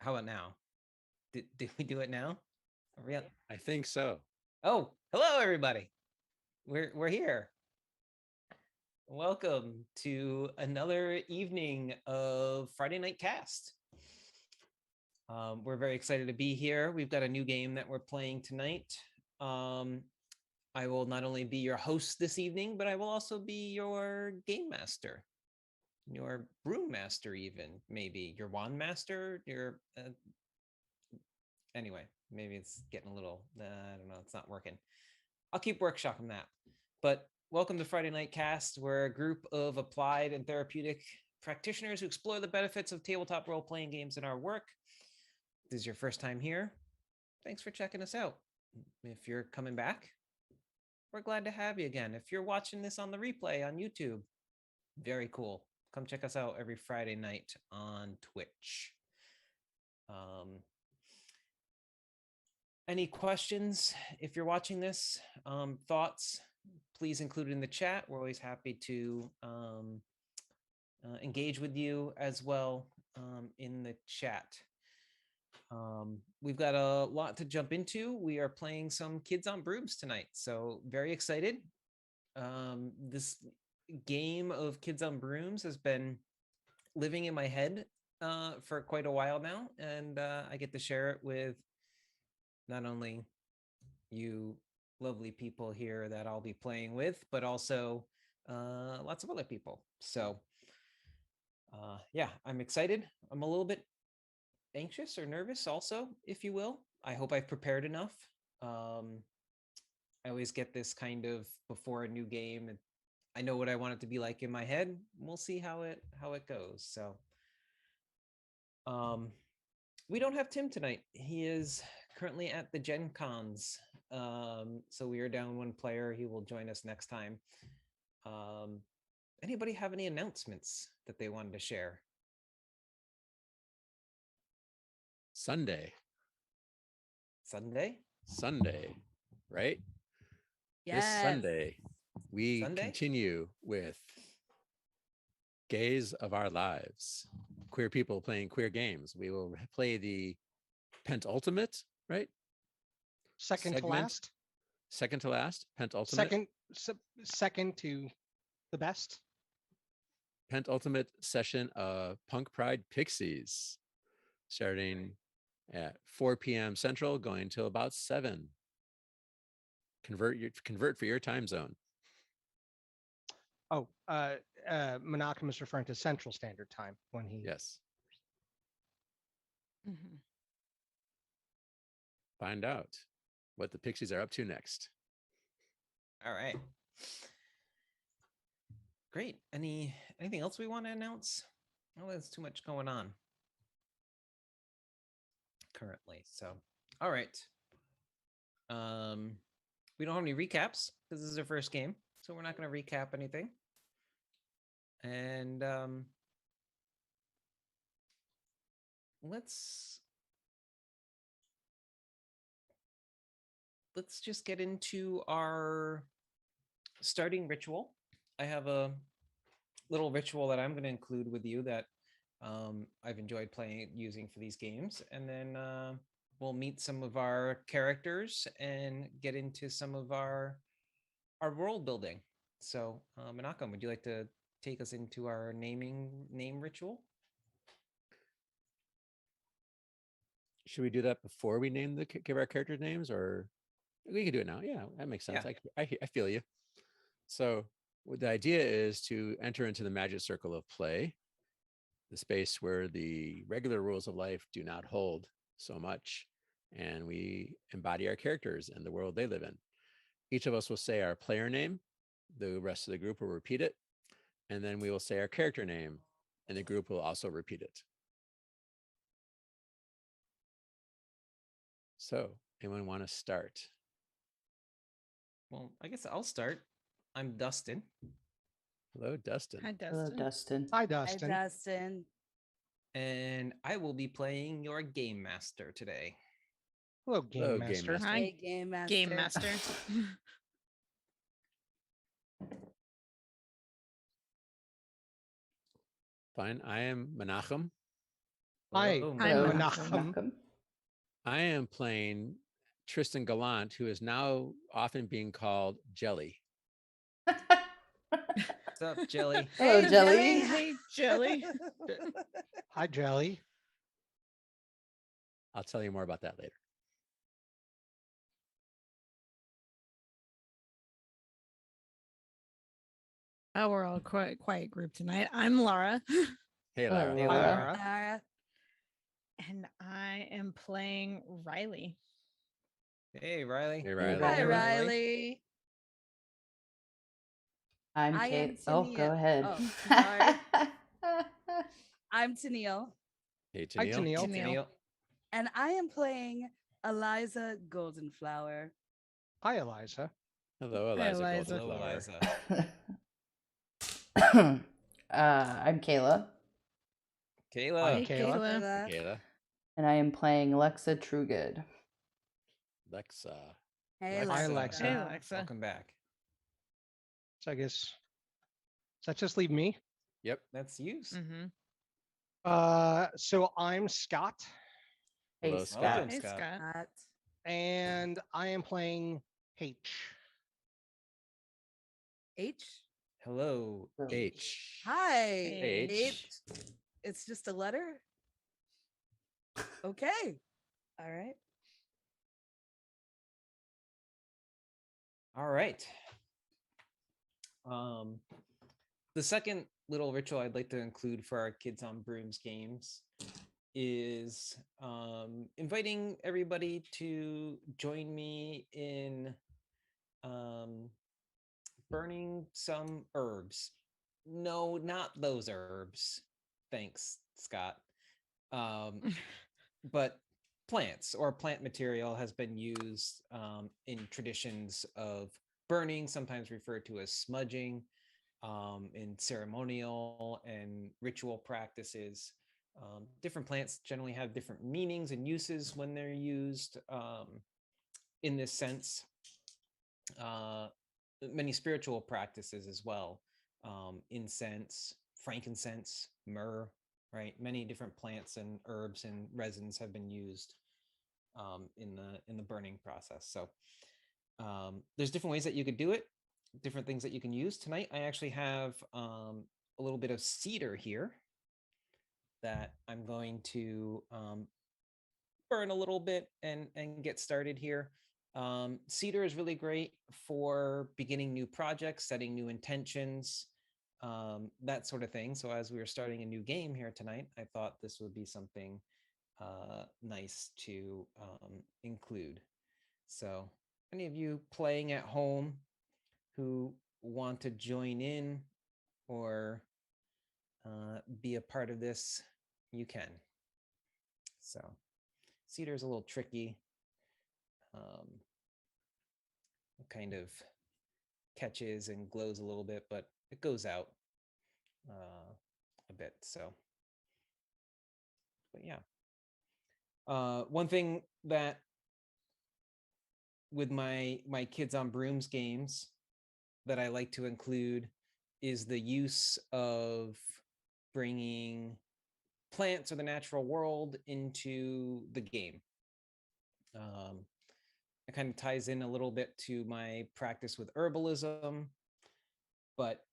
How about now? Did we do it now? Are we I think so. Oh, hello everybody. We're here. Welcome to another evening of Friday Night Cast. We're very excited to be here. We've got a new game that we're playing tonight. I will not only be your host this evening, but I will also be your game master, your broom master, even maybe your wand master. Anyway, maybe it's getting a little. I don't know. It's not working. I'll keep workshopping that. But welcome to Friday Night Cast. We're a group of applied and therapeutic practitioners who explore the benefits of tabletop role-playing games in our work. If this is your first time here, thanks for checking us out. If you're coming back, we're glad to have you again. If you're watching this on the replay on YouTube, very cool. Come check us out every Friday night on Twitch. Any questions? If you're watching this, thoughts, please include it in the chat. We're always happy to engage with you as well in the chat. We've got a lot to jump into. We are playing some Kids on Brooms tonight, so very excited. This game of Kids on Brooms has been living in my head for quite a while now, and I get to share it with not only you lovely people here that I'll be playing with, but also lots of other people. So yeah, I'm excited. I'm a little bit anxious or nervous also, if you will. I hope I've prepared enough. I always get this kind of before a new game, and I know what I want it to be like in my head. We'll see how it goes. So we don't have Tim tonight. He is currently at the Gen Cons. So we are down one player. He will join us next time. Anybody have any announcements that they wanted to share? Sunday, right? Yes. This Sunday, we continue with Gays of Our Lives. Queer people playing queer games. We will play the penultimate, right? Second to last, penultimate. Second to the best. Penultimate session of Punk Pride Pixies, starting at 4 p.m. Central, going till about 7. Convert for your time zone. Oh, Menachem is referring to Central Standard Time when he. Yes. Mm-hmm. Find out what the Pixies are up to next. All right. Great. Anything else we want to announce? Oh, there's too much going on currently. So, all right. We don't have any recaps because this is our first game, so we're not going to recap anything. And let's just get into our starting ritual. I have a little ritual that I'm going to include with you that I've enjoyed using for these games, and then we'll meet some of our characters and get into some of our world building. So, Menachem, would you like to take us into our name ritual? Should we do that before we give our characters names, or we can do it now? Yeah, that makes sense. Yeah. I feel you. So the idea is to enter into the magic circle of play, the space where the regular rules of life do not hold so much, and we embody our characters and the world they live in. Each of us will say our player name. The rest of the group will repeat it. And then we will say our character name, and the group will also repeat it. So, anyone want to start? Well, I guess I'll start. I'm Dustin. Hello, Dustin. Hi, Dustin. Hello, Dustin. Hi, Dustin. Hi, Dustin. And I will be playing your game master today. Hello, Game Master. Hi, Hi, Game Master. Game Master. Fine. I am Menachem. Hi, Hello, Hello, Menachem. Menachem. I am playing Tristan Gallant, who is now often being called Jelly. What's up, Jelly? Hello, Hey, Jelly. Jelly. Jelly. Hi, Jelly. I'll tell you more about that later. Oh, we're all quiet group tonight. I'm Laura. Hey, Hello, Lara. Hey, Hi, Laura. Lara. Lara. And I am playing Riley. Hey, Riley. Hey, Riley. Hi, Riley. Riley. I'm I Kate. am Oh, go Tania. ahead. Oh, sorry. I'm Tennille, Hey, Hi, Tennille. Tennille. Tennille. Tennille. and I am playing Eliza Goldenflower. Hi, Eliza. Hello, Hi, Eliza. Eliza. Hello, Goldenflower. Eliza. I'm Kayla, Kayla. Hey, Kayla. Kayla. Kayla. Kayla. and I am playing Lexa Trugood. Lexa. Hey, Hi, Alexa. Alexa. Hey, Alexa. Welcome back. So I guess, does that just leave me? Yep. That's you. Mm-hmm. So I'm Scott, Hey, Hello, Scott. Welcome, Hey, Scott. Scott. Scott. and I am playing H. H. Hello, Hello. H. Hi. H. H. It's just a letter. Okay. All right. All right. The second little ritual I'd like to include for our Kids on Brooms games is inviting everybody to join me in burning some herbs. No, not those herbs. Thanks, Scott. But plants or plant material has been used in traditions of burning, sometimes referred to as smudging, in ceremonial and ritual practices. Different plants generally have different meanings and uses when they're used in this sense. Many spiritual practices as well. Incense, frankincense, myrrh, right? Many different plants and herbs and resins have been used in the burning process. So there's different ways that you could do it, different things that you can use. Tonight, I actually have a little bit of cedar here that I'm going to burn a little bit and get started here. Cedar is really great for beginning new projects, setting new intentions, that sort of thing. So as we were starting a new game here tonight, I thought this would be something nice to include. So any of you playing at home who want to join in or be a part of this, you can. So cedar is a little tricky. It kind of catches and glows a little bit, but it goes out a bit. So, but yeah. One thing that with my Kids on Brooms games that I like to include is the use of bringing plants or the natural world into the game. It kind of ties in a little bit to my practice with herbalism, but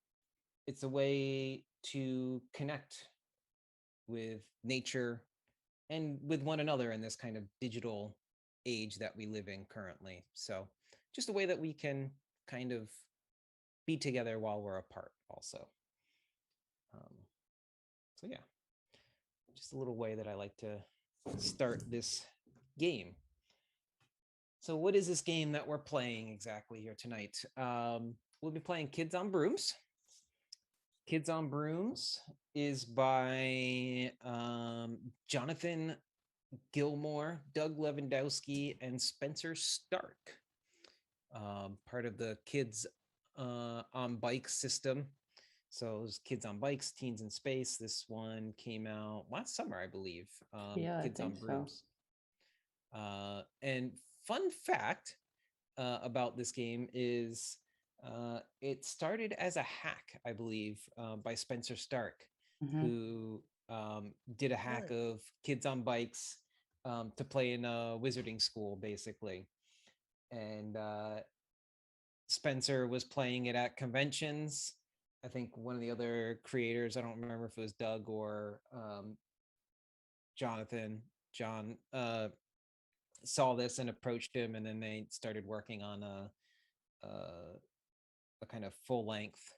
it's a way to connect with nature and with one another in this kind of digital age that we live in currently. So just a way that we can kind of be together while we're apart also. So yeah, just a little way that I like to start this game. So what is this game that we're playing exactly here tonight? We'll be playing Kids on Brooms. Kids on Brooms is by Jonathan Gilmore, Doug Lewandowski, and Spencer Stark. Part of the Kids on Bikes system. So it was Kids on Bikes, Teens in Space. This one came out last summer, I believe. Yeah, Kids I on think so. Brooms. And fun fact about this game is it started as a hack, I believe, by Spencer Stark, Mhm. who did a hack of kids on bikes to play in a wizarding school, basically. And Spencer was playing it at conventions. I think one of the other creators, I don't remember if it was Doug or John, saw this and approached him, and then they started working on a kind of full length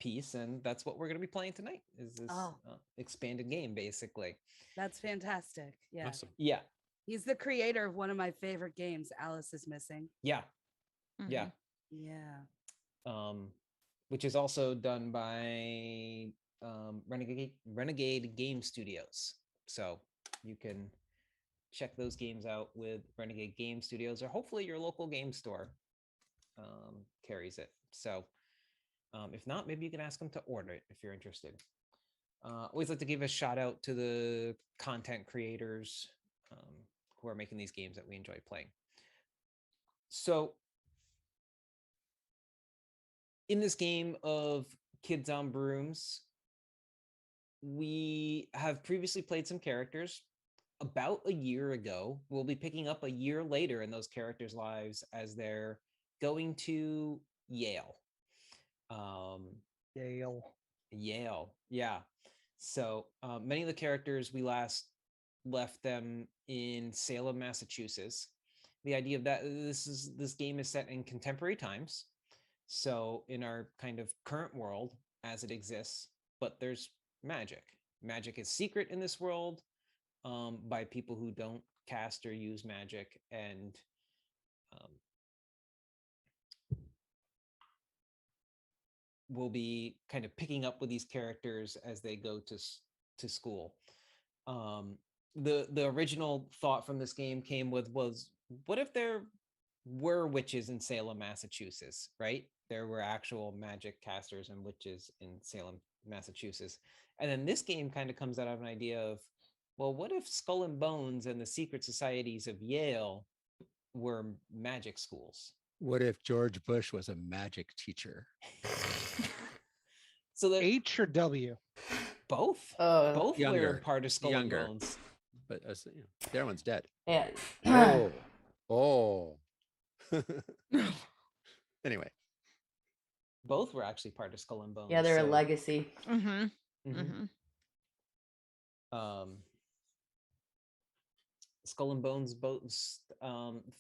piece, and that's what we're going to be playing tonight. Is this expanded game, basically? That's fantastic. Yeah. Awesome. Yeah. He's the creator of one of my favorite games, Alice is Missing. Yeah. Yeah. Yeah. Which is also done by Renegade Game Studios. So you can check those games out with Renegade Game Studios, or hopefully your local game store carries it. So if not, maybe you can ask them to order it if you're interested. Always like to give a shout out to the content creators who are making these games that we enjoy playing. So in this game of Kids on Brooms, we have previously played some characters about a year ago. We'll be picking up a year later in those characters' lives as they're going to Yale. Yale, yeah. So many of the characters, we last left them in Salem, Massachusetts. The idea of that, this game is set in contemporary times. So in our kind of current world as it exists, but there's magic. Magic is secret in this world by people who don't cast or use magic, and we'll be kind of picking up with these characters as they go to school. The original thought from this game came with was, what if there were witches in Salem, Massachusetts, right? There were actual magic casters and witches in Salem, Massachusetts. And then this game kind of comes out of an idea of, well, what if Skull and Bones and the secret societies of Yale were magic schools? What if George Bush was a magic teacher? So that H or W? both Younger. were part of Skull Younger. and Bones. But the other one's dead. Yeah. Oh. Anyway. Both were actually part of Skull and Bones. Yeah, they're a legacy. Mm-hmm. Mm-hmm. Skull and Bones boasts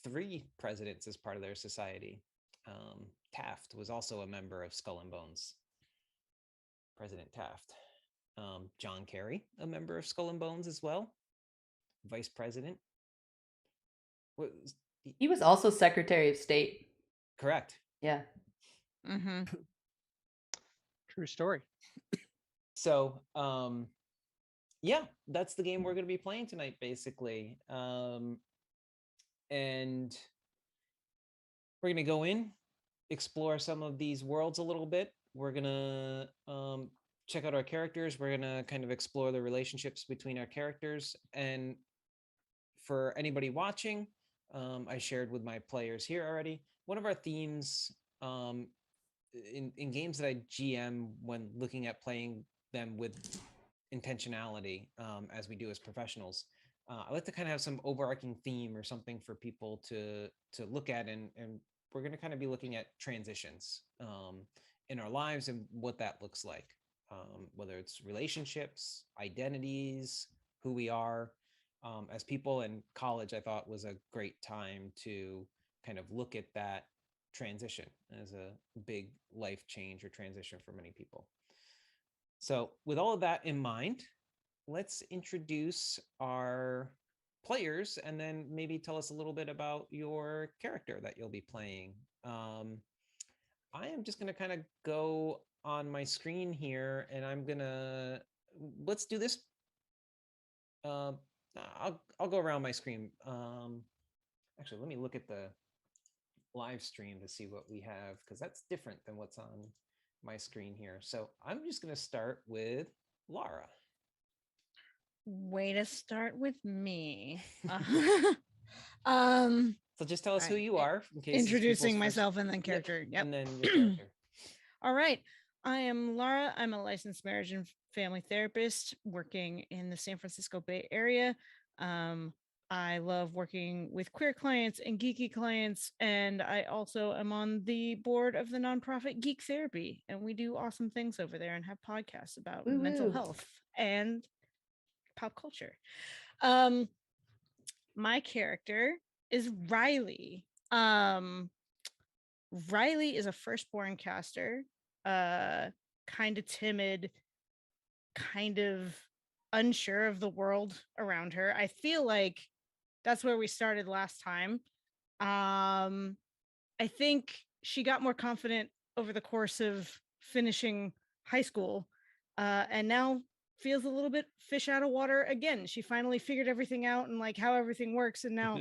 3 presidents as part of their society. Taft was also a member of Skull and Bones. President Taft. John Kerry, a member of Skull and Bones as well. Vice President. He was also Secretary of State. Correct. Yeah. Mm-hmm. True story. So, yeah, that's the game we're going to be playing tonight, basically. And we're going to go in, explore some of these worlds a little bit. We're going to check out our characters. We're going to kind of explore the relationships between our characters. And for anybody watching, I shared with my players here already, one of our themes in games that I GM when looking at playing them with intentionality, as we do as professionals, I like to kind of have some overarching theme or something for people to look at, and we're going to kind of be looking at transitions in our lives and what that looks like, whether it's relationships, identities, who we are as people. And college, I thought, was a great time to kind of look at that transition as a big life change or transition for many people. So with all of that in mind, let's introduce our players and then maybe tell us a little bit about your character that you'll be playing. I am just going to kind of go on my screen here, and I'm going to, let's do this. I'll go around my screen. Actually, let me look at the live stream to see what we have, because that's different than what's on my screen here. So I'm just going to start with Laura. Way to start with me. So just tell us who right. you are. In case Introducing myself and then character. Yep. And then your character. All right. I am Laura. I'm a licensed marriage and family therapist working in the San Francisco Bay Area. I love working with queer clients and geeky clients, and I also am on the board of the nonprofit Geek Therapy, and we do awesome things over there and have podcasts about Woo mental woo. health and pop culture. My character is Riley. Riley is a firstborn caster, kind of timid, kind of unsure of the world around her. I feel like that's where we started last time. I think she got more confident over the course of finishing high school, and now feels a little bit fish out of water again. She finally figured everything out and like how everything works, and now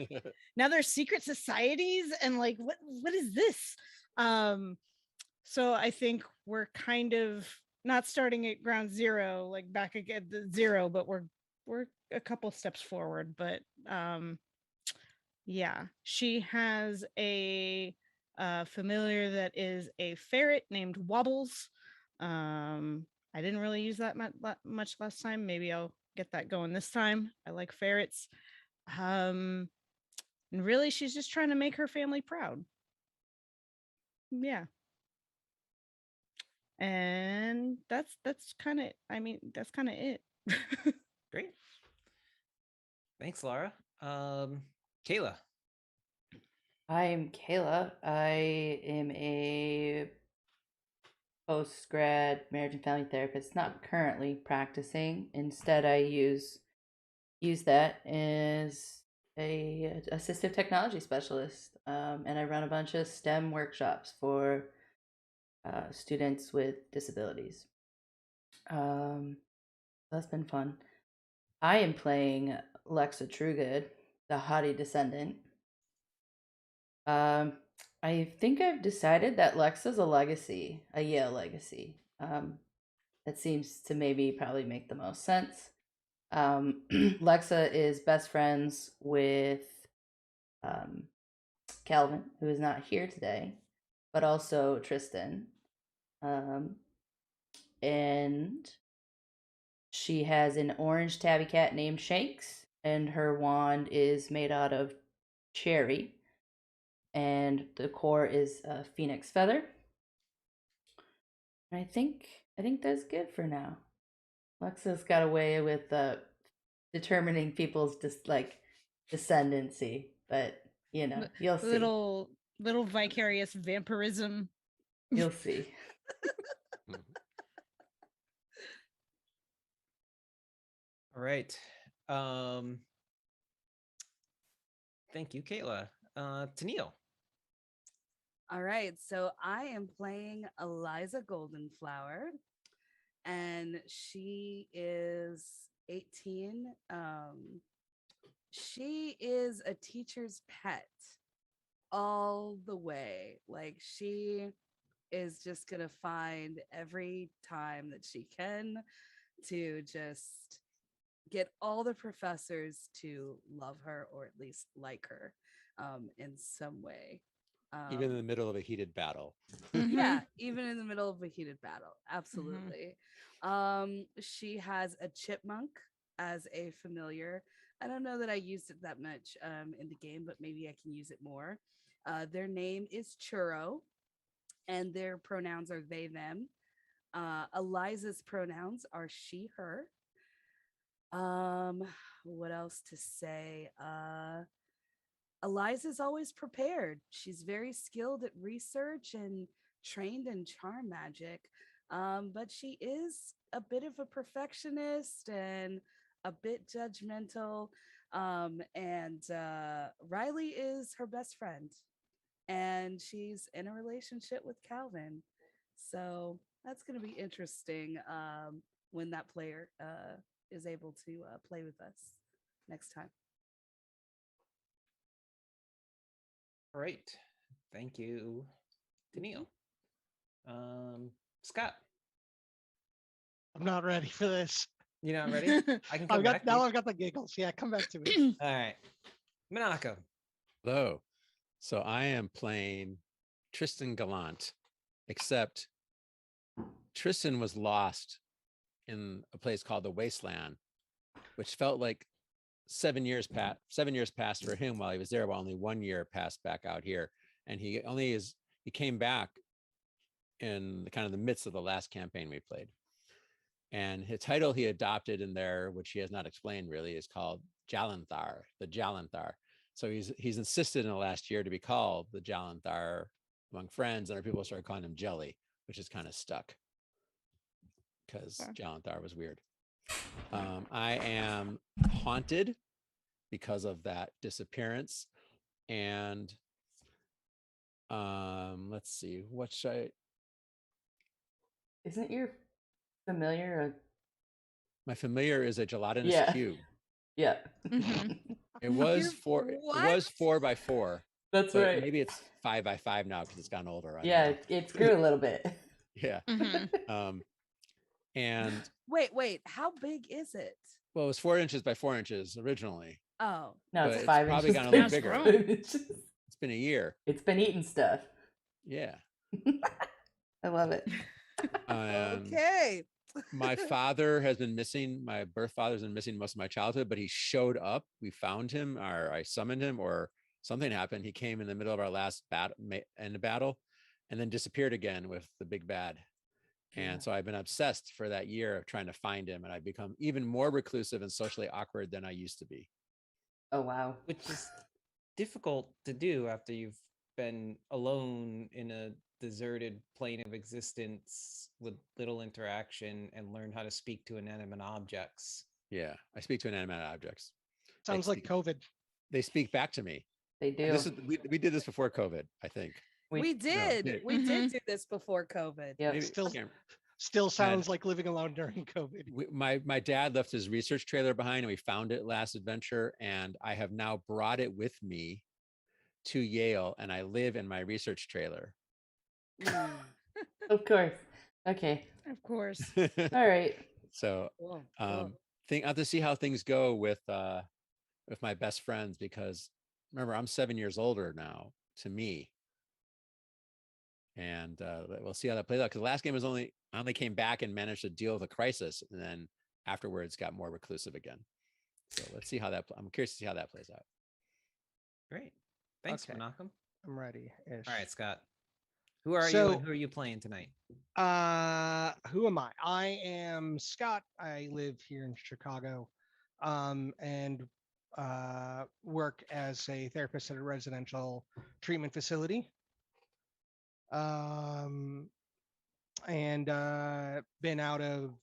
there's secret societies and like what is this? So I think we're kind of not starting at ground zero, like back at the zero, but we're a couple steps forward. But yeah, she has a familiar that is a ferret named Wobbles. I didn't really use that much last time. Maybe I'll get that going this time. I like ferrets. And really, she's just trying to make her family proud. Yeah. And that's kind of, I mean, that's kind of it. Great. Thanks, Laura. Kayla. I'm Kayla. I am a post-grad marriage and family therapist, not currently practicing. Instead, I use that as a assistive technology specialist, and I run a bunch of STEM workshops for students with disabilities. That's been fun. I am playing Lexa Trugood, the haughty descendant. I think I've decided that Lexa's a legacy, a Yale legacy. That seems to maybe probably make the most sense. Lexa is best friends with Calvin, who is not here today, but also Tristan. And she has an orange tabby cat named Shanks, and her wand is made out of cherry, and the core is a phoenix feather. I think that's good for now. Lexa's got a way with determining people's descendancy, but you'll see. Little vicarious vampirism. You'll see. All right. Thank you, Kayla. Tennille. All right, so I am playing Eliza Goldenflower, and she is 18. She is a teacher's pet all the way. Like, she is just gonna find every time that she can to just get all the professors to love her, or at least like her in some way. Even in the middle of a heated battle. Yeah, even in the middle of a heated battle. Absolutely. She has a chipmunk as a familiar. I don't know that I used it that much in the game, but maybe I can use it more. Their name is Churro, and their pronouns are they, them. Eliza's pronouns are she, her. What else to say? Eliza's always prepared. She's very skilled at research and trained in charm magic. But she is a bit of a perfectionist and a bit judgmental. And Riley is her best friend, and she's in a relationship with Calvin. So that's going to be interesting when that player is able to play with us next time. All right. Thank you, Tennille. Scott. I'm not ready for this. You're not ready? I can come I've back. got the giggles. Yeah, come back to me. All right. Monaco. Hello. So I am playing Tristan Gallant, except Tristan was lost in a place called the Wasteland, which felt like 7 years passed for him while he was there, while only 1 year passed back out here. And he came back in kind of the midst of the last campaign we played. And his title he adopted in there, which he has not explained really, is called Jalanthar, the Jalanthar. So he's insisted in the last year to be called the Jalanthar among friends, and other people started calling him Jelly, which is kind of stuck because Jalanthar was weird. I am haunted because of that disappearance. And let's see, what should I... Isn't your familiar My familiar is a gelatinous cube. Yeah. It was 4x4. That's right. Maybe it's 5x5 now because it's gotten older. It grew a little bit. Yeah. And wait, how big is it? well, it was 4 inches by 4 inches originally. Oh, no, but it's 5 probably inches. gotten a little bigger. It's been a year. It's been eating stuff. Yeah. I love it. Okay. My father has been missing. My birth father's been missing most of my childhood, but he showed up. We found him, or I summoned him, or something happened. He came in the middle of our last battle, and then disappeared again with the big bad. And so I've been obsessed for that year of trying to find him, and I've become even more reclusive and socially awkward than I used to be. Oh, wow. Which is difficult to do after you've been alone in a deserted plane of existence with little interaction and learn how to speak to inanimate objects. Yeah, I speak to inanimate objects. Sounds like COVID. They speak back to me. They do. We did this before COVID, I think. We did. We did do this before COVID. Yeah. Still sounds like living alone during COVID. My dad left his research trailer behind, and we found it last adventure, and I have now brought it with me to Yale, and I live in my research trailer. Of course. Okay. Of course. All right. So I have to see how things go with my best friends, because remember, I'm 7 years older now to me. And we'll see how that plays out, because the last game was I only came back and managed to deal with a crisis, and then afterwards got more reclusive again. So let's see how I'm curious to see how that plays out. Great. Thanks, Menachem. I'm ready. All right, Scott. Who are you and who are you playing tonight? Who am I? I am Scott. I live here in Chicago, and work as a therapist at a residential treatment facility. And been out of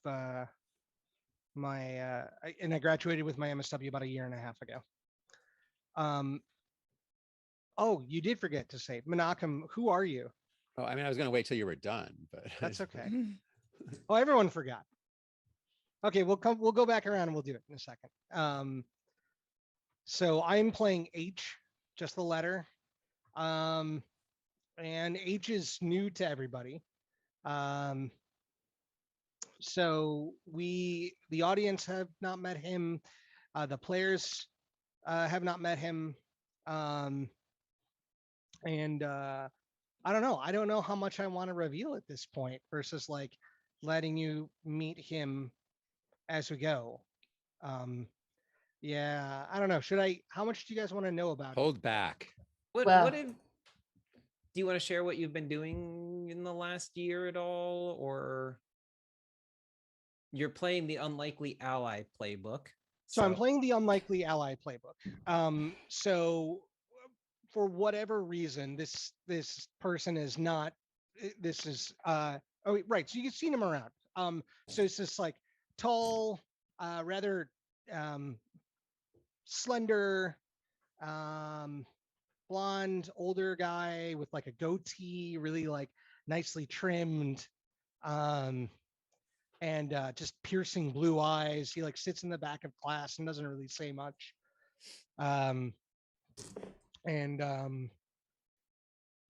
and I graduated with my MSW about 1.5 years ago. Oh, you did forget to say, Menachem, who are you? Oh, I mean, I was going to wait till you were done, but that's okay. Oh, everyone forgot. Okay, we'll go back around and we'll do it in a second. So I'm playing H, just the letter. And H is new to everybody. So the audience have not met him. The players have not met him. And I don't know. I don't know how much I want to reveal at this point versus like letting you meet him as we go. Yeah, I don't know. How much do you guys want to know about Hold back. Do you want to share what you've been doing in the last year at all, or you're playing the Unlikely Ally playbook? So I'm playing the Unlikely Ally playbook. So for whatever reason, this person is not. This is right. So you've seen him around. So it's this like tall, rather slender, blonde, older guy with like a goatee, really like nicely trimmed, and just piercing blue eyes. He like sits in the back of class and doesn't really say much.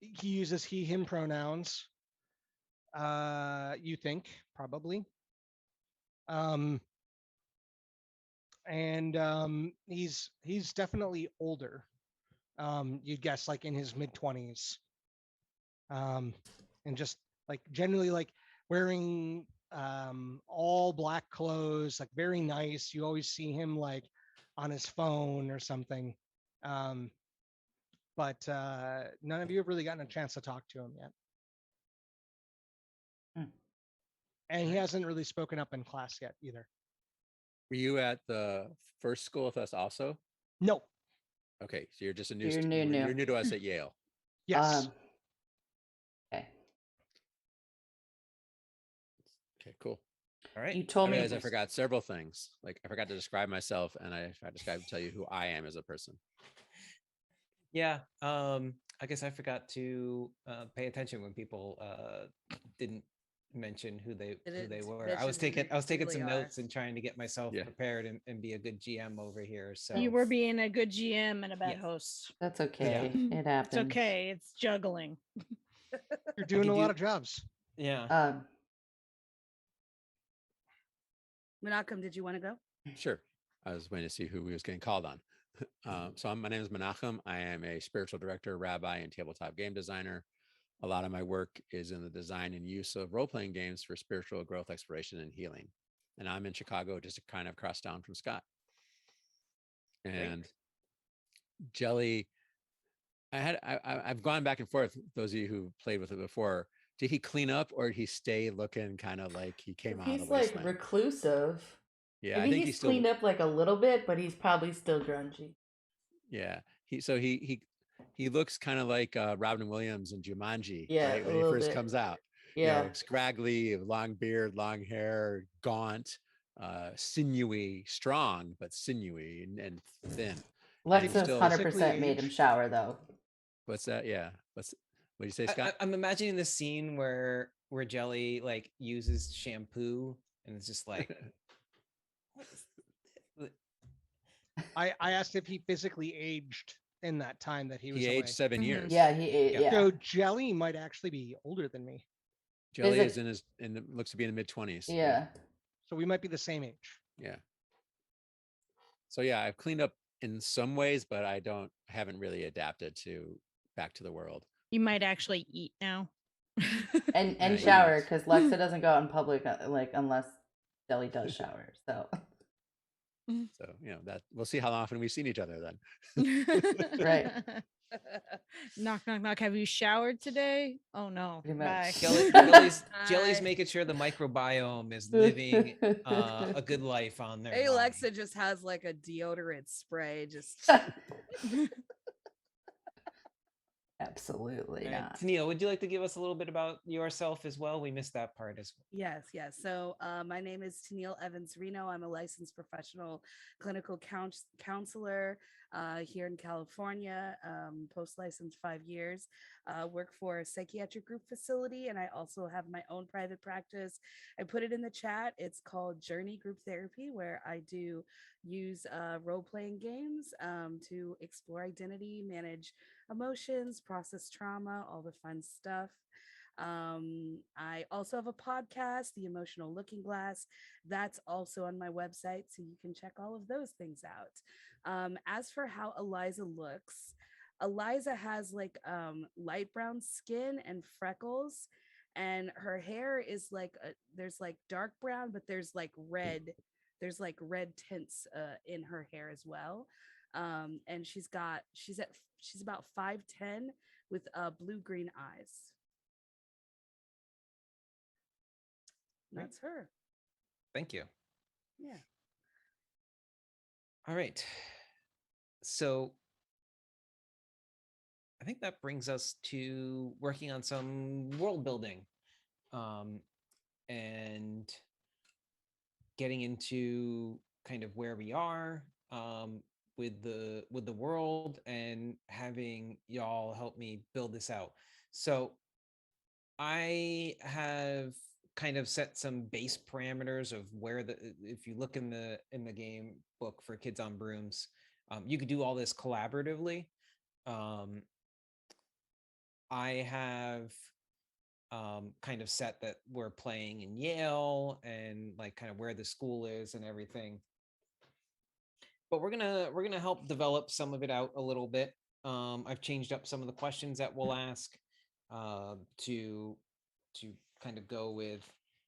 He uses he, him pronouns. You think probably. He's definitely older. You'd guess like in his mid-20s. And just like generally like wearing all black clothes, like very nice. You always see him like on his phone or something. Um, but none of you have really gotten a chance to talk to him yet. And he hasn't really spoken up in class yet either. Were you at the first school with us also? No. Okay, so you're just a new You're student. new. You're new to us at Yale. Yes. Okay. Okay, cool. All right. You told I me. realized I forgot several things. Like I forgot to describe myself, and I forgot to tell you who I am as a person. Yeah. I guess I forgot to pay attention when people didn't mention who they were. I was taking some notes and trying to get myself prepared and be a good GM over here. So You were being a good GM and a bad Yes. host. That's okay. It happens. It's okay. It's juggling. You're doing a lot of jobs. Yeah. Menachem, did you want to go? Sure. I was waiting to see who we was getting called on. My name is Menachem. I am a spiritual director, rabbi, and tabletop game designer. A lot of my work is in the design and use of role-playing games for spiritual growth, exploration, and healing. And I'm in Chicago, just kind of across town from Scott. And Jelly, I've gone back and forth. Those of you who played with it before, did he clean up or did he stay looking kind of like he came out of the He's like wasteland? reclusive. Yeah, I think he's cleaned up like a little bit, but he's probably still grungy. Yeah, he looks kind of like Robin Williams in Jumanji, Yeah, right? When he first comes out. Yeah, you know, scraggly, long beard, long hair, gaunt, sinewy, strong but sinewy and thin. Lexus 100% made him shower though. What's that? Yeah. What do you say, Scott? I'm imagining the scene where Jelly like uses shampoo and it's just like. I asked if he physically aged in that time that he was away. Aged 7 years. Yeah, he aged. Yeah. So Jelly might actually be older than me. Jelly is looks to be in the mid-20s. Yeah. So we might be the same age. Yeah. So yeah, I've cleaned up in some ways, but I haven't really adapted to back to the world. You might actually eat now. and shower because Lexa doesn't go out in public like unless Jelly does shower. So you know that we'll see how often we've seen each other then. Right. Knock, knock, knock. Have you showered today? Oh no. Bye. Jelly's making sure the microbiome is living a good life on there. Hey, Alexa just has like a deodorant spray. Just absolutely not. Tennille, would you like to give us a little bit about yourself as well? We missed that part as well. Yes. So my name is Tennille Evans Reno. I'm a licensed professional clinical counselor here in California, post-licensed 5 years, work for a psychiatric group facility, and I also have my own private practice. I put it in the chat. It's called Journey Group Therapy, where I do use role-playing games to explore identity, manage emotions, process trauma, all the fun stuff. I also have a podcast, The Emotional Looking Glass. That's also on my website, so you can check all of those things out. As for how Eliza looks, Eliza has like light brown skin and freckles, and her hair is like there's like dark brown, but there's like red tints in her hair as well. And she's about 5'10" with blue-green eyes. That's her. Thank you. Yeah. All right. So I think that brings us to working on some world building and getting into kind of where we are with the world and having y'all help me build this out. So I have kind of set some base parameters of where if you look in the game book for Kids on Brooms, you could do all this collaboratively. I have kind of set that we're playing in Yale and like kind of where the school is and everything. But we're gonna help develop some of it out a little bit. I've changed up some of the questions that we'll ask to kind of go with,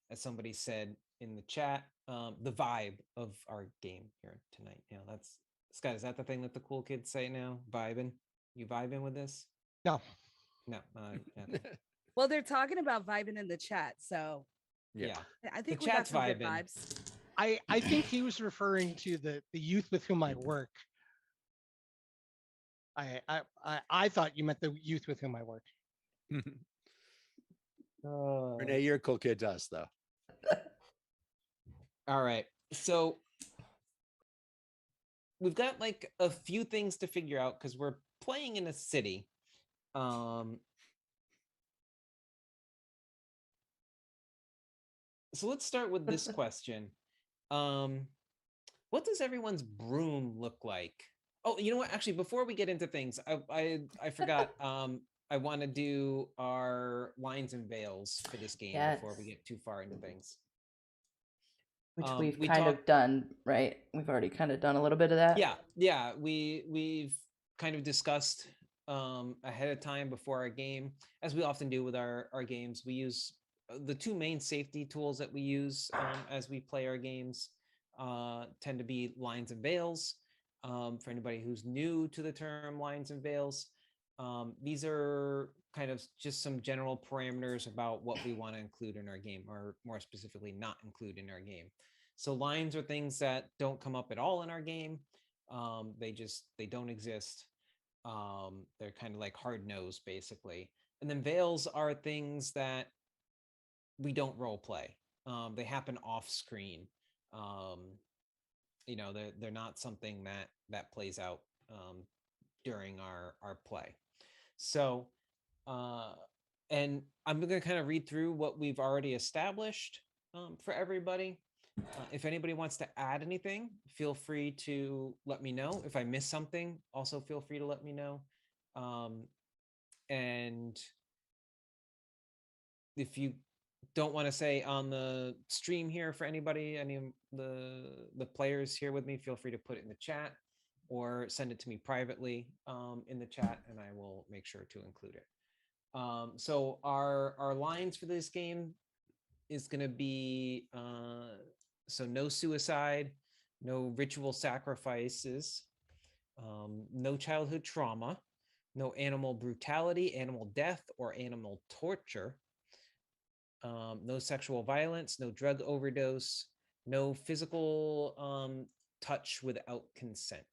as somebody said in the chat, the vibe of our game here tonight. That's Scott. Is that the thing that the cool kids say now? Vibing? You vibing with this? No. No. Okay. Well, they're talking about vibing in the chat, so Yeah. I think The we got chat's some good vibing. vibes. I think he was referring to the youth with whom I work. I thought you meant the youth with whom I work. Renee, you're a cool kid to us, though. All right. So we've got like a few things to figure out because we're playing in a city. So let's start with this question. What does everyone's broom look like? Oh, you know what? Actually, before we get into things, I forgot. I want to do our lines and veils for this game before we get too far into things. Which we've kind of done, right? We've already kind of done a little bit of that. Yeah. We've kind of discussed ahead of time before our game, as we often do with our games. We use the two main safety tools that we use as we play our games tend to be lines and veils. For anybody who's new to the term lines and veils, these are kind of just some general parameters about what we want to include in our game, or more specifically, not include in our game. So lines are things that don't come up at all in our game. They don't exist. They're kind of like hard nose, basically. And then veils are things that we don't role play. They happen off screen. They're not something that plays out during our play. So, and I'm going to kind of read through what we've already established for everybody. If anybody wants to add anything, feel free to let me know. If I miss something, also feel free to let me know. And if you don't want to say on the stream here for anybody, any of the players here with me, feel free to put it in the chat or send it to me privately in the chat, and I will make sure to include it. So our lines for this game is going to be so no suicide, no ritual sacrifices, no childhood trauma, no animal brutality, animal death, or animal torture, no sexual violence, no drug overdose, no physical touch without consent.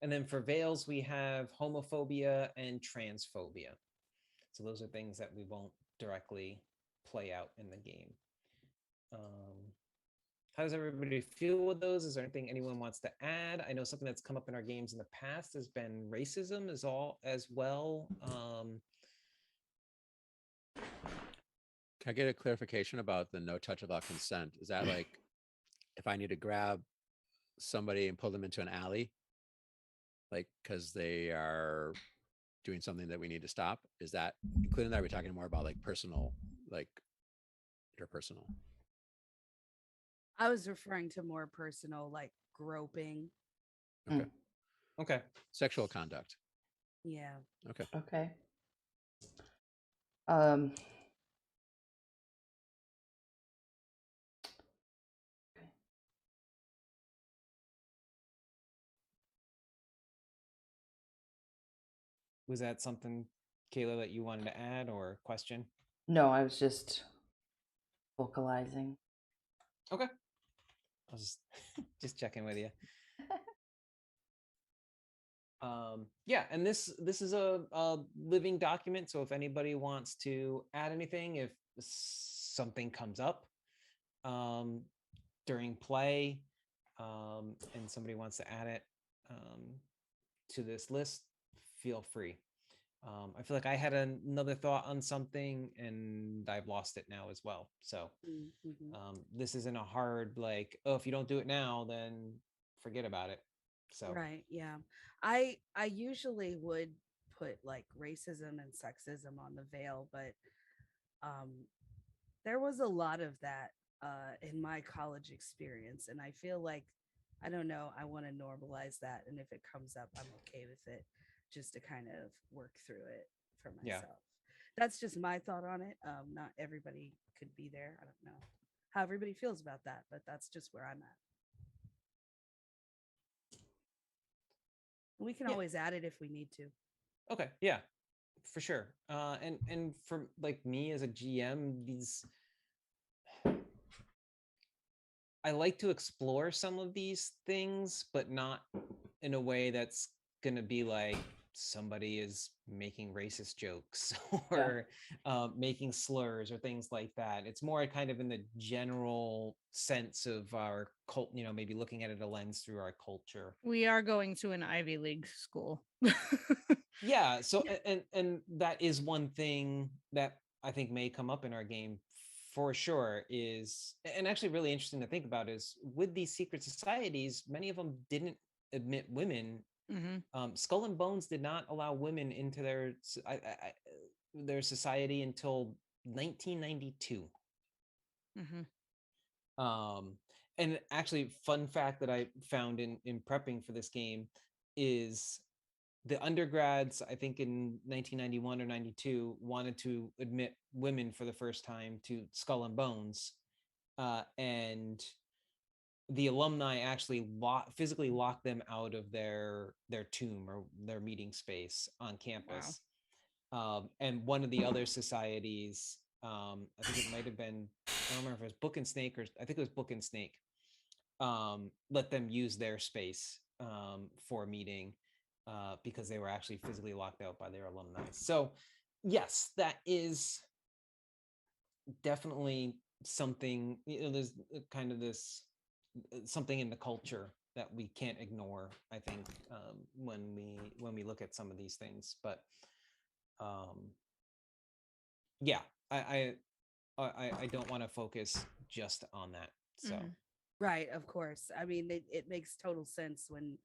And then for veils, we have homophobia and transphobia. So those are things that we won't directly play out in the game. How does everybody feel with those? Is there anything anyone wants to add? I know something that's come up in our games in the past has been racism as well. Can I get a clarification about the no touch without consent? Is that like if I need to grab somebody and pull them into an alley, like because they are doing something that we need to stop? Is that including that? Are we talking more about like personal, like interpersonal? I was referring to more personal, like groping. Okay. Okay. Sexual conduct. Yeah. Okay. Okay. Was that something, Kayla, that you wanted to add or question? No, I was just vocalizing. Okay. I was just checking with you. Yeah, and this is a living document. So if anybody wants to add anything, if something comes up during play, and somebody wants to add it to this list, feel free. I feel like I had another thought on something and I've lost it now as well. So this isn't a hard like, oh, if you don't do it now, then forget about it. So right, yeah. I usually would put like racism and sexism on the veil, but there was a lot of that in my college experience, and I feel like, I don't know, I want to normalize that, and if it comes up, I'm okay with it, just to kind of work through it for myself. That's just my thought on it. Not everybody could be there. I don't know how everybody feels about that, but that's just where I'm at. We can Yeah. always add it if we need to. Okay, yeah, for sure. And for like me as a GM, I like to explore some of these things, but not in a way that's gonna be like somebody is making racist jokes or making slurs or things like that. It's more kind of in the general sense of our cult, maybe looking at it a lens through our culture. We are going to an Ivy League school. Yeah, so and that is one thing that I think may come up in our game for sure, is, and actually really interesting to think about, is with these secret societies, many of them didn't admit women. Skull and Bones did not allow women into their society until 1992. And actually, fun fact that I found in prepping for this game is the undergrads, I think in 1991 or 92, wanted to admit women for the first time to Skull and Bones. And the alumni actually physically locked them out of their tomb or their meeting space on campus. Wow. And one of the other societies, I think it might have been, I don't remember if it was Book and Snake, or I think it was Book and Snake, let them use their space for a meeting because they were actually physically locked out by their alumni. So yes, that is definitely something, there's kind of this something in the culture that we can't ignore, I think, when we look at some of these things. But yeah, I don't want to focus just on that. So Right, of course. I mean, it makes total sense. When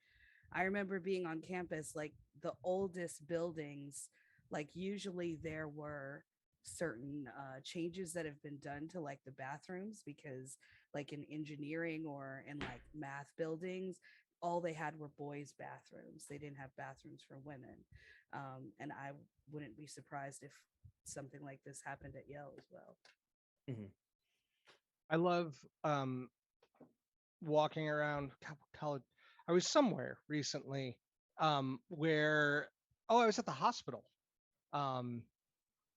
I remember being on campus, like the oldest buildings, like usually there were certain changes that have been done to like the bathrooms, because like in engineering or in like math buildings, all they had were boys' bathrooms. They didn't have bathrooms for women. And I wouldn't be surprised if something like this happened at Yale as well. I love walking around college. I was somewhere recently where, I was at the hospital. One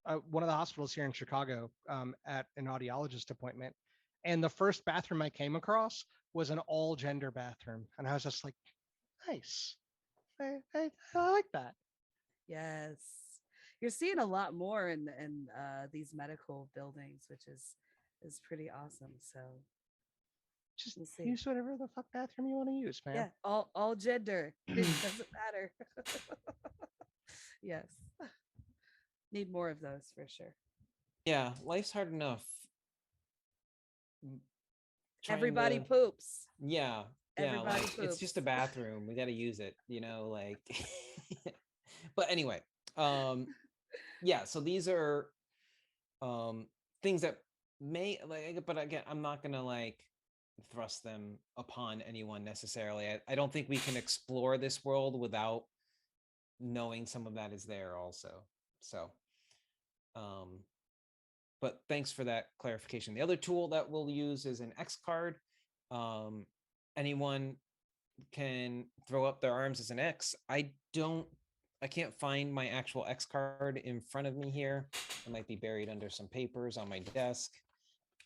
of the hospitals here in Chicago, at an audiologist appointment. And the first bathroom I came across was an all gender bathroom. And I was just like, nice. I like that. Yes. You're seeing a lot more in these medical buildings, which is pretty awesome. So Just we'll see. use whatever the fuck bathroom you want to use, man. Yeah, all gender. It doesn't matter. Yes. Need more of those for sure. Yeah, life's hard enough. Everybody poops. Yeah. Everybody like poops. It's just a bathroom. We got to use it, like. But anyway, yeah. So these are things that may, like, but again, I'm not gonna like thrust them upon anyone necessarily. I don't think we can explore this world without knowing some of that is there also. So, but thanks for that clarification. The other tool that we'll use is an X card. Anyone can throw up their arms as an X. I can't find my actual X card in front of me here. It might be buried under some papers on my desk.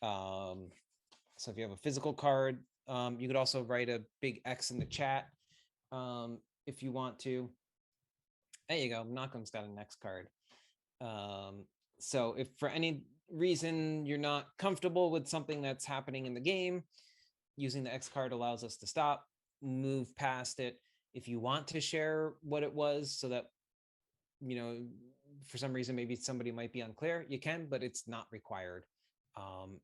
So if you have a physical card, you could also write a big X in the chat if you want to. There you go. Malcolm's got an X card. So if for any reason you're not comfortable with something that's happening in the game, using the X card allows us to stop, move past it. If you want to share what it was so that, for some reason, maybe somebody might be unclear, you can, but it's not required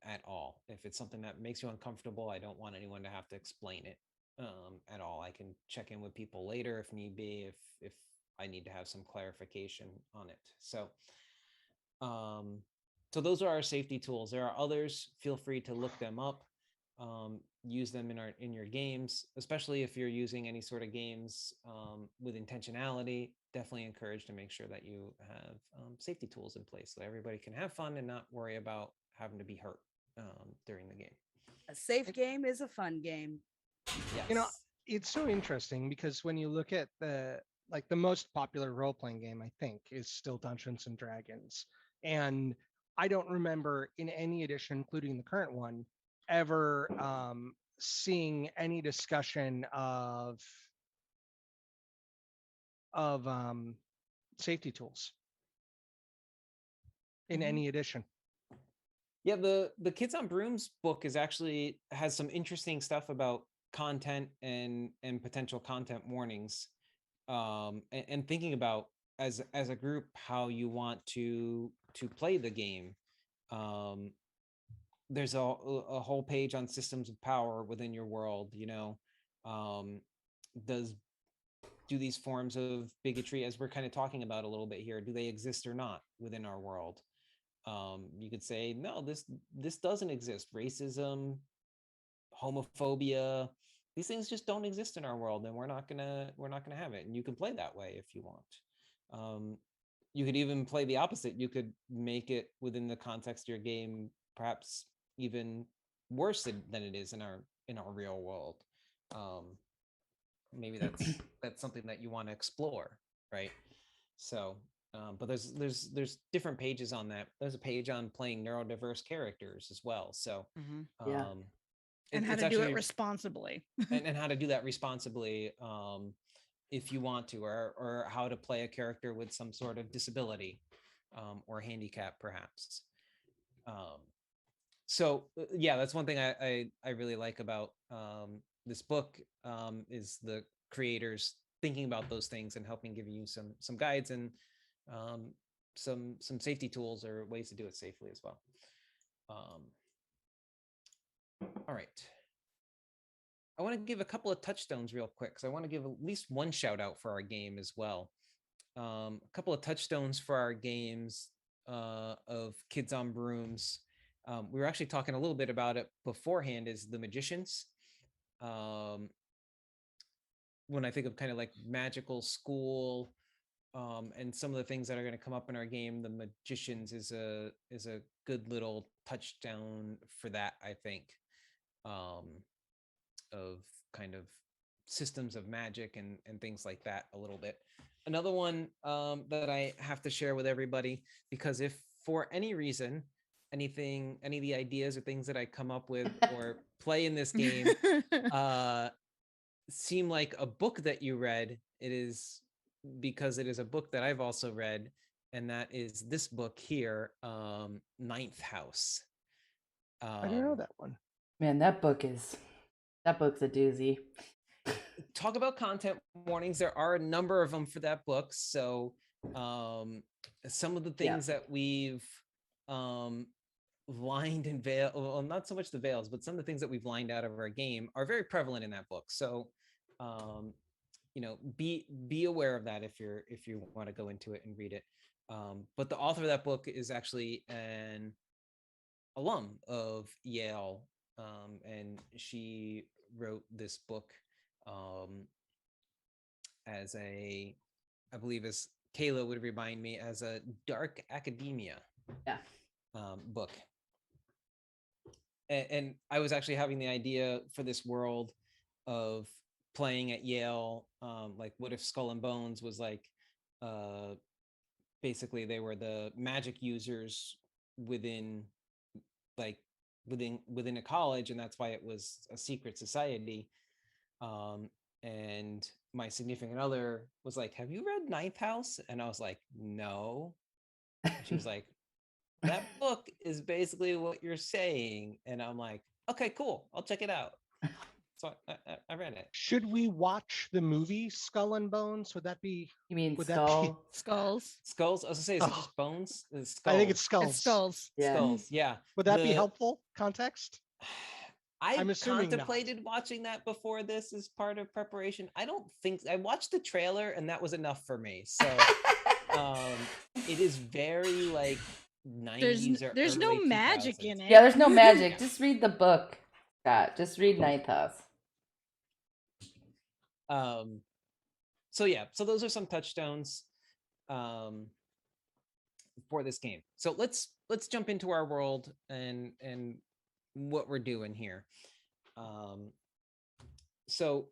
at all. If it's something that makes you uncomfortable, I don't want anyone to have to explain it at all. I can check in with people later if need be, if I need to have some clarification on it. So those are our safety tools. There are others. Feel free to look them up. use them in your games, especially if you're using any sort of games with intentionality. Definitely encourage to make sure that you have safety tools in place so everybody can have fun and not worry about having to be hurt during the game. A safe game is a fun game. Yes. You know, it's so interesting because when you look at the most popular role-playing game, I think, is still Dungeons and Dragons. And I don't remember in any edition, including the current one, ever seeing any discussion of safety tools in any edition. Yeah, the Kids on Brooms book is actually has some interesting stuff about content and potential content warnings, and thinking about as a group how you want to play the game. There's a whole page on systems of power within your world. Do these forms of bigotry, as we're kind of talking about a little bit here, do they exist or not within our world? You could say, no, this doesn't exist. Racism, homophobia, these things just don't exist in our world, and we're not gonna have it. And you can play that way if you want. You could even play the opposite. You could make it within the context of your game, perhaps even worse than it is in our real world. Maybe that's something that you want to explore, right? So but there's different pages on that. There's a page on playing neurodiverse characters as well. So Yeah. And how to do it responsibly. and how to do that responsibly, if you want to, or how to play a character with some sort of disability or handicap, perhaps. So yeah, that's one thing I really like about this book, is the creators thinking about those things and helping give you some guides and some safety tools or ways to do it safely as well. All right. I want to give a couple of touchstones real quick, because I want to give at least one shout out for our game as well. A couple of touchstones for our games of Kids on Brooms. We were actually talking a little bit about it beforehand, is the magicians. When I think of kind of like magical school, and some of the things that are going to come up in our game, the magicians is a good little touchdown for that, I think, of kind of systems of magic and things like that a little bit. Another one that I have to share with everybody, because if for any reason any of the ideas or things that I come up with or play in this game seem like a book that you read, it is because it is a book that I've also read, and that is this book here, Ninth House. I don't know that one. Man, that book's a doozy. Talk about content warnings. There are a number of them for that book. So some of the things that we've lined and veil, well, not so much the veils, but some of the things that we've lined out of our game are very prevalent in that book. So be aware of that if you want to go into it and read it. But the author of that book is actually an alum of Yale, and she wrote this book as I believe, as Kayla would remind me, as a dark academia book. And I was actually having the idea for this world of playing at Yale, like what if Skull and Bones was like, basically they were the magic users within a college, and that's why it was a secret society. And my significant other was like, have you read Ninth House? And I was like, no. And she was like, that book is basically what you're saying. And I'm like, okay, cool, I'll check it out. So I read it. Should we watch the movie Skull and Bones? Would that be? You mean would Skull? Skulls. Skulls. I was gonna say, is it just bones? Skulls. I think it's Skulls. It's Skulls. Yeah. Skulls. Yeah. Would that be helpful context? I'm assuming contemplated watching that before this as part of preparation. I don't think I watched the trailer and that was enough for me. So it is very like 90s or there's no early magic 2000s. in it. Yeah, there's no magic. Just read the book. Scott, just read ninth house. So yeah, so those are some touchstones for this game. So let's jump into our world and what we're doing here. So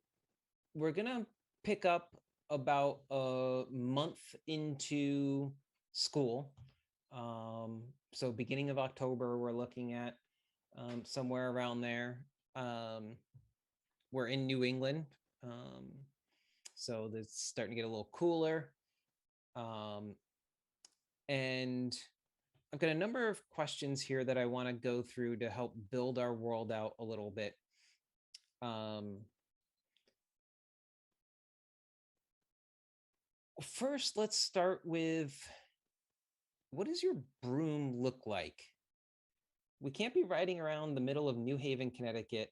we're gonna pick up about a month into school. So beginning of October, we're looking at somewhere around there. We're in New England. So it's starting to get a little cooler. And I've got a number of questions here that I want to go through to help build our world out a little bit. First, let's start with, what does your broom look like? We can't be riding around the middle of New Haven, Connecticut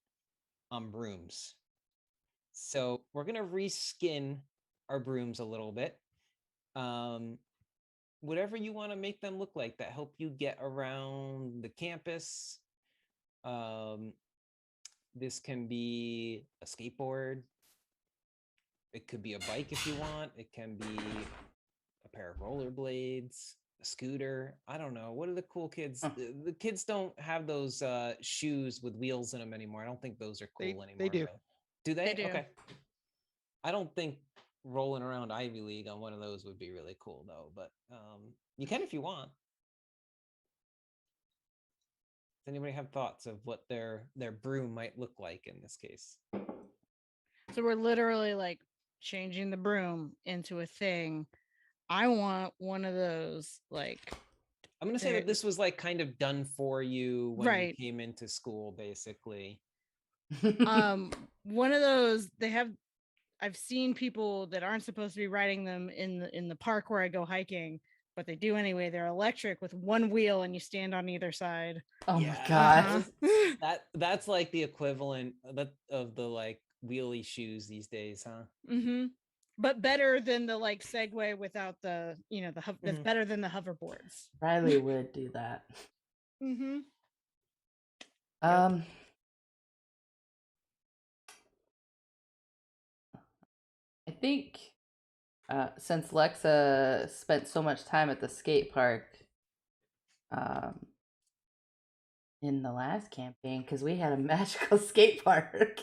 on brooms. So we're going to reskin our brooms a little bit. Whatever you want to make them look like that help you get around the campus. This can be a skateboard. It could be a bike if you want. It can be a pair of rollerblades, a scooter. I don't know. What are the cool kids? The kids don't have those shoes with wheels in them anymore. I don't think those are cool anymore. They do. But... Do they? They do. Okay. I don't think rolling around Ivy League on one of those would be really cool though, but you can if you want. Does anybody have thoughts of what their broom might look like in this case? So we're literally like changing the broom into a thing. I want one of those, like, I'm going to say that this was like kind of done for you when you came into school, basically. One of those, I've seen people that aren't supposed to be riding them in the park where I go hiking, but they do anyway. They're electric with one wheel and you stand on either side. Oh my god. That's like the equivalent of the like wheelie shoes these days, huh? Mm-hmm. But better than the like Segway without the, that's better than the hoverboards. Riley would do that. Mm-hmm. I think since Lexa spent so much time at the skate park in the last campaign, because we had a magical skate park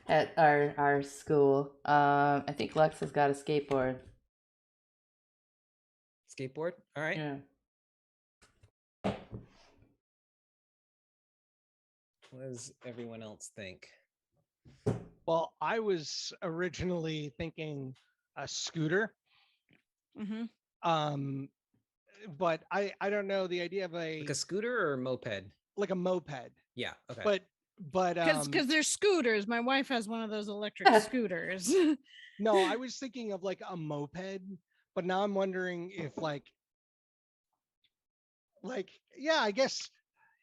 at our school. I think Lexa's got a skateboard. Skateboard? All right. Yeah. What does everyone else think? Well, I was originally thinking a scooter. Mm-hmm. But I don't know, the idea of like a scooter or a moped? Like a moped. Yeah. Okay. But because they're scooters. My wife has one of those electric scooters. No, I was thinking of like a moped, but now I'm wondering if like yeah, I guess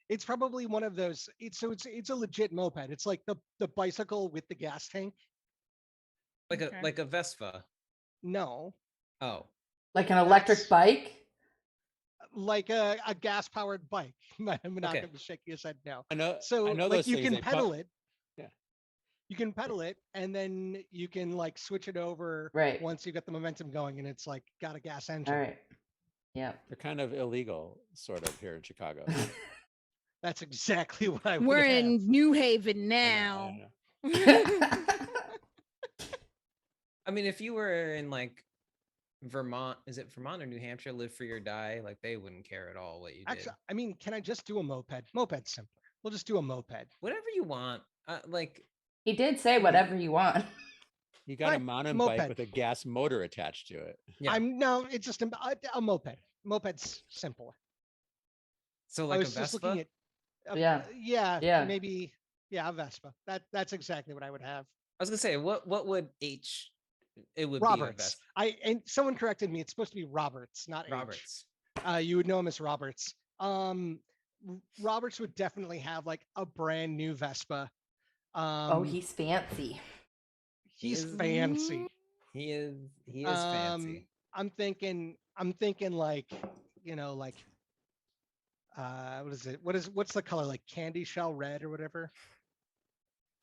it's probably one of those. It's a legit moped. It's like the bicycle with the gas tank. Like a Vespa. No. Oh. Like an electric bike? Like a gas powered bike. I'm not going to shake your head now. I know. So I know like those you things, can they pedal it. Yeah. You can pedal it, and then you can like switch it over once you get the momentum going, and it's like got a gas engine. All right. Yeah. They're kind of illegal, sort of, here in Chicago. That's exactly what I. We're in New Haven now. I mean, if you were in like Vermont, is it Vermont or New Hampshire, live free or die, like they wouldn't care at all what you did. Actually, I mean, can I just do a moped? Moped's simpler. We'll just do a moped. Whatever you want. Like he did say whatever you want. You got a mountain bike with a gas motor attached to it. Yeah. It's just a moped. Moped's simpler. So like I was a Vespa? just looking at yeah, maybe a Vespa. That's exactly what I would have. I was gonna say, what would it would Roberts. be a Vespa. And someone corrected me. It's supposed to be Roberts, not Roberts. H. You would know him as Roberts. Roberts would definitely have like a brand new Vespa. He's fancy. He's fancy. He is fancy. I'm thinking like, what is it? What's the color, like candy shell red or whatever?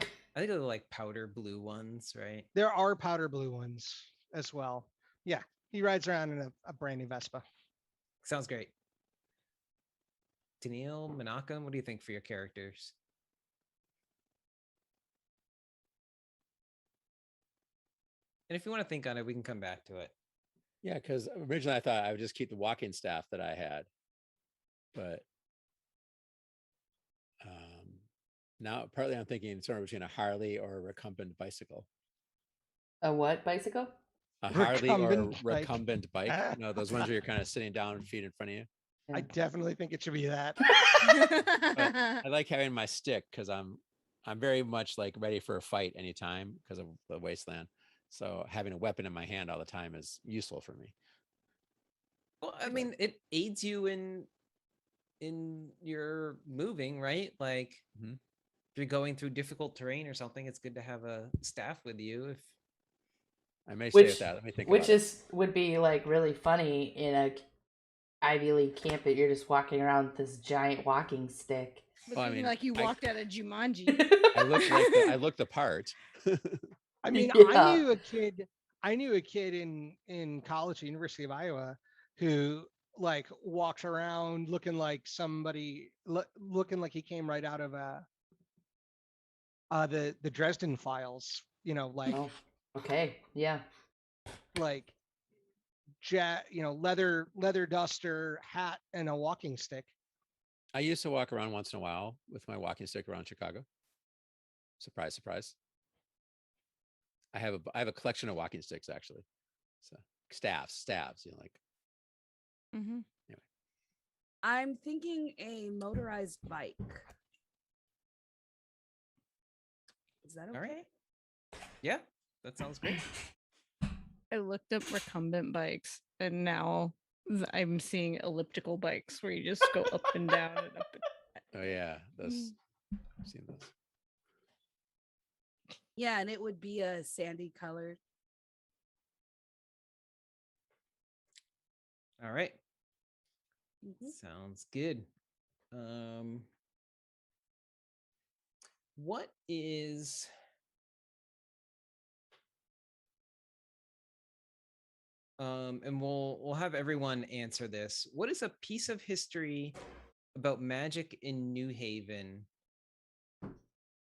I think they're like powder blue ones, right? There are powder blue ones as well. Yeah, he rides around in a brand new Vespa. Sounds great. Daniil, Menachem, what do you think for your characters? And if you want to think on it, we can come back to it. Yeah, because originally I thought I would just keep the walking staff that I had, but now partly I'm thinking somewhere between a Harley or a recumbent bicycle. A what bicycle? A Harley or a Recumbent bike. recumbent bike. You know, those ones where you're kind of sitting down, feet in front of you. I definitely think it should be that. But I like having my stick because I'm very much like ready for a fight anytime because of the wasteland. So having a weapon in my hand all the time is useful for me. Well, I mean, it aids you in your moving, right? Like Mhm. if you're going through difficult terrain or something, it's good to have a staff with you. If I may stay with Which that. Let me think which about it. is would be like really funny in a Ivy League camp that you're just walking around with this giant walking stick. Well, I Looking mean, like you I- walked out of Jumanji. I look the part. I mean, Yeah. I knew a kid in college, University of Iowa, who like walks around looking like somebody looking like he came right out of the Dresden Files. You know, like Oh, okay. Yeah. like leather duster, hat, and a walking stick. I used to walk around once in a while with my walking stick around Chicago. Surprise, surprise. I have a collection of walking sticks actually. So staffs, you know, like Mm-hmm. anyway. I'm thinking a motorized bike. Is that okay? all right, yeah, that sounds great. I looked up recumbent bikes, and now I'm seeing elliptical bikes where you just go up and down and up. Oh yeah, those. I've seen those. Yeah, and it would be a sandy colored. All right, Mhm. sounds good. What is and we'll have everyone answer this. What is a piece of history about magic in New Haven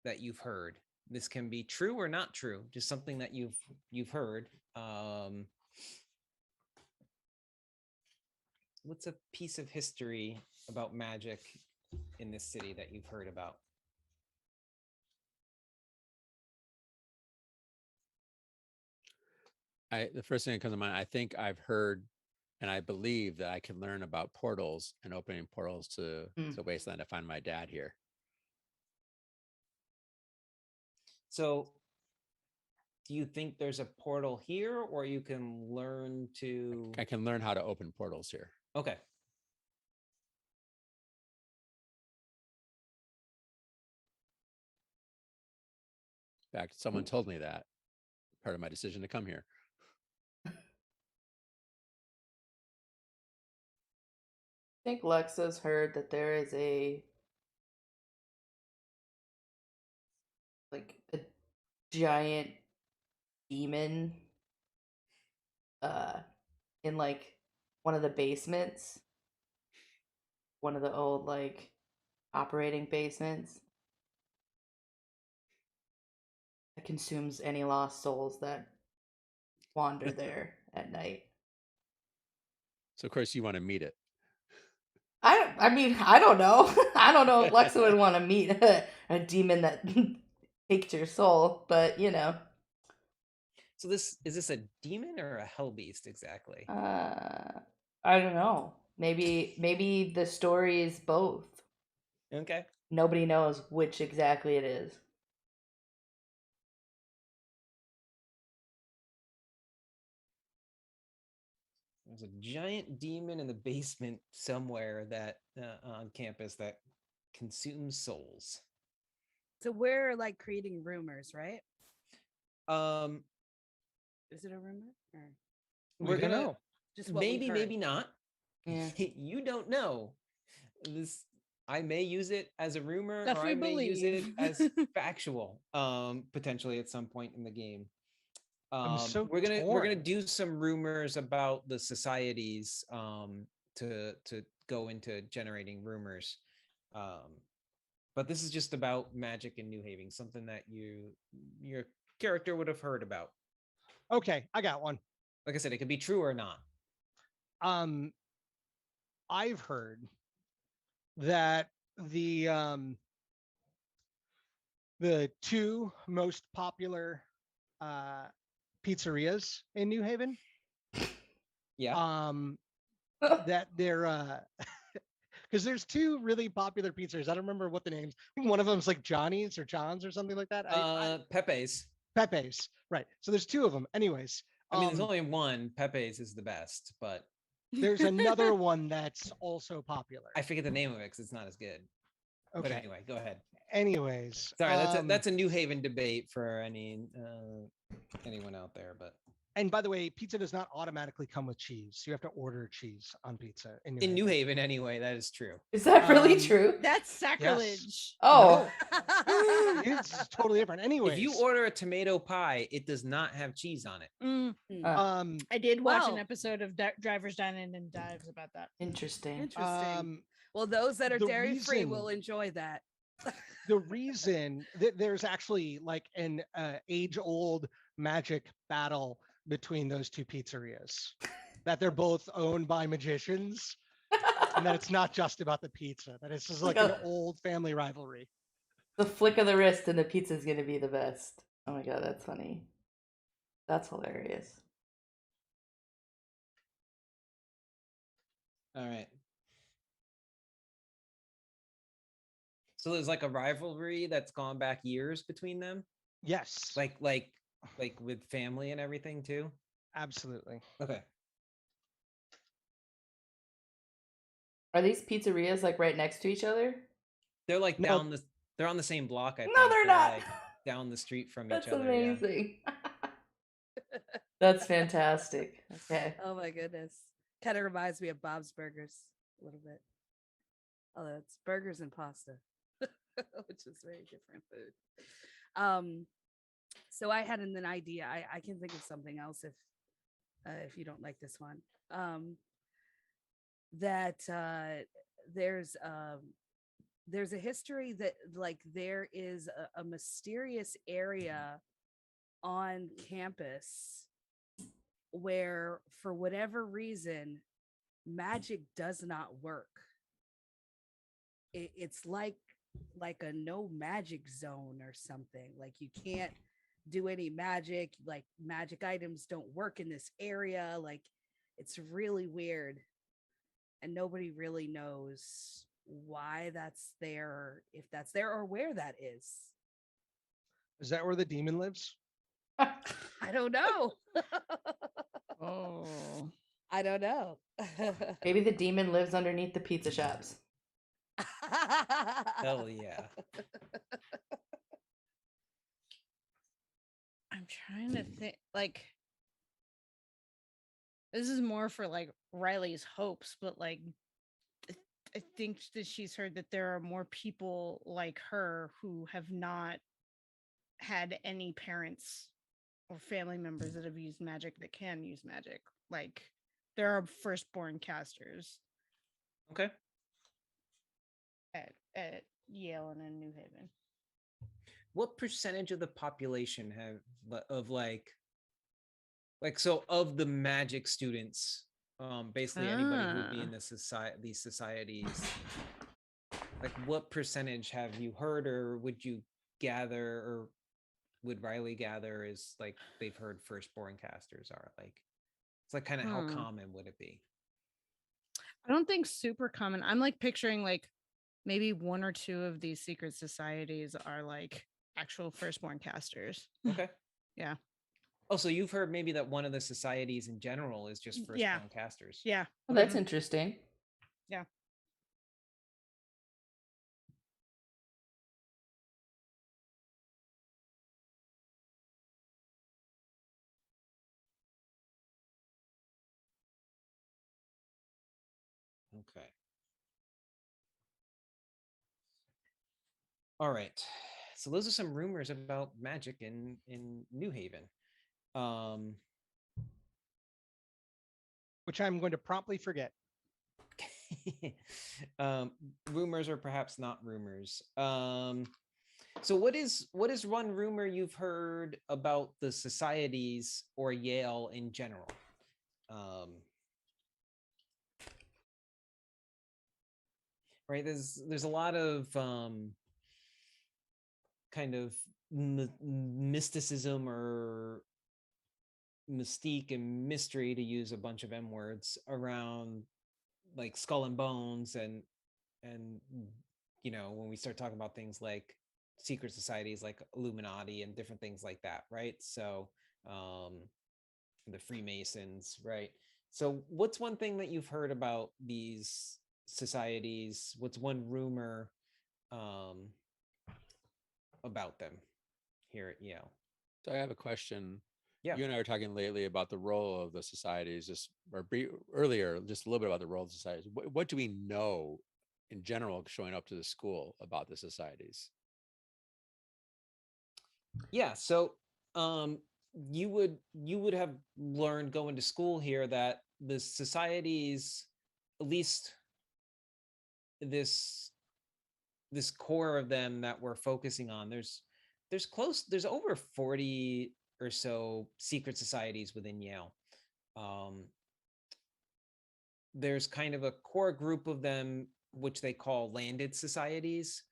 that you've heard? This can be true or not true, just something that you've heard. What's a piece of history about magic in this city that you've heard about? The first thing that comes to mind, I think I've heard and I believe that I can learn about portals and opening portals to the wasteland to find my dad here. So do you think there's a portal here, or you can learn to I can learn how to open portals here. Okay. In fact, someone told me that part of my decision to come here. I think Lexa's heard that there is a giant demon in like one of the basements. One of the old like operating basements that consumes any lost souls that wander there at night. So of course you want to meet it. I mean, I don't know. I don't know if Lexa would want to meet a demon that takes your soul, but you know. So is this a demon or a hell beast exactly? I don't know. Maybe the story is both. Okay. Nobody knows which exactly it is. There's a giant demon in the basement somewhere that on campus that consumes souls. So we're like creating rumors, right? Is it a rumor? Or We're We don't gonna know. just what we've maybe heard? maybe not. Yeah. You don't know. this I may use it as a rumor, Stuff or we I may use it believe. as factual, potentially at some point in the game. I'm so we're gonna torn. do some rumors about the societies to go into generating rumors. But this is just about magic in New Haven, something that your character would have heard about. Okay, I got one. Like I said, it could be true or not. I've heard that the two most popular pizzerias in New Haven, Yeah. that they're because there's two really popular pizzerias. I don't remember what the names. I think one of them's like Johnny's or John's or something like that. Pepe's. Pepe's, right? So there's two of them. Anyways, I mean, there's only one. Pepe's is the best, but there's another one that's also popular. I forget the name of it because it's not as good. Okay. But anyway, go ahead. Anyways, sorry, that's a New Haven debate for anyone out there. But and by the way, pizza does not automatically come with cheese. You have to order cheese on pizza in New Haven anyway. That is true. Is that really true? That's sacrilege. Yes. Oh, No, it's totally different. Anyways, If you order a tomato pie, it does not have cheese on it. I did watch an Wow. episode of Drivers Dine-In and Dives about that. interesting. Interesting. Well, those that are the dairy-free reason- will enjoy that. the reason that there's actually like an age-old magic battle between those two pizzerias, that they're both owned by magicians, and that it's not just about the pizza, that it's just like an old family rivalry. The flick of the wrist and the pizza's gonna be the best. Oh my god, that's funny. That's hilarious. All right. So there's like a rivalry that's gone back years between them, Yes, like with family and everything too. absolutely. Okay. Are these pizzerias like right next to each other? They're like No. they're on the same block. I think. No, they're not. Like down the street from That's each other. Yeah. amazing. That's fantastic. Okay. Oh my goodness. Kind of reminds me of Bob's Burgers a little bit. Although it's burgers and pasta, which is very different food. So I had an idea. I can think of something else if you don't like this one. That there's a history that like there is a mysterious area on campus where for whatever reason magic does not work. It's like a no magic zone or something. Like you can't do any magic, like magic items don't work in this area. Like it's really weird, and nobody really knows why that's there, if that's there, or where that is. Is that where the demon lives? I don't know. Oh. I don't know. Maybe the demon lives underneath the pizza shops. Hell yeah. I'm trying to think, like, this is more for like Riley's hopes, but like I think that she's heard that there are more people like her who have not had any parents or family members that have used magic that can use magic. Like there are firstborn casters Okay. at Yale and in New Haven. What percentage of the population have of like so of the magic students, basically anybody who would be in these societies, like what percentage have you heard, or would you gather, or would Riley gather is like they've heard firstborn casters are like, it's like kind of how common would it be? I don't think super common. I'm like picturing like maybe one or two of these secret societies are like actual firstborn casters. Okay. Yeah. Oh, so you've heard maybe that one of the societies in general is just firstborn casters. Yeah. Well, that's interesting. Yeah. Okay. All right. So those are some rumors about magic in New Haven. Um, Which I'm going to promptly forget. um, rumors or perhaps not rumors. So what is one rumor you've heard about the societies or Yale in general? Right, there's a lot of kind of mysticism or mystique and mystery, to use a bunch of M words, around like Skull and Bones, and when we start talking about things like secret societies like Illuminati and different things like that, right? So the Freemasons, right? So what's one thing that you've heard about these societies? What's one rumor about them here at Yale? So I have a question. Yeah. You and I were talking lately about the role of the societies, earlier, just a little bit about the role of the societies. What do we know in general showing up to the school about the societies? Yeah. So you would have learned going to school here that the societies, at least this core of them that we're focusing on, there's over 40 or so secret societies within Yale. There's kind of a core group of them which they call landed societies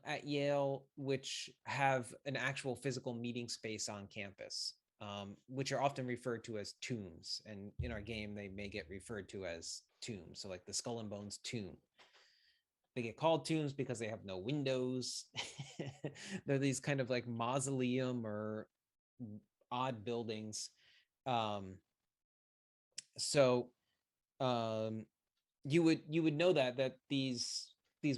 at Yale, which have an actual physical meeting space on campus, which are often referred to as tombs. And in our game, they may get referred to as tombs. So like the Skull and Bones tomb. They get called tombs because they have no windows. They're these kind of like mausoleum or odd buildings. So you would know that these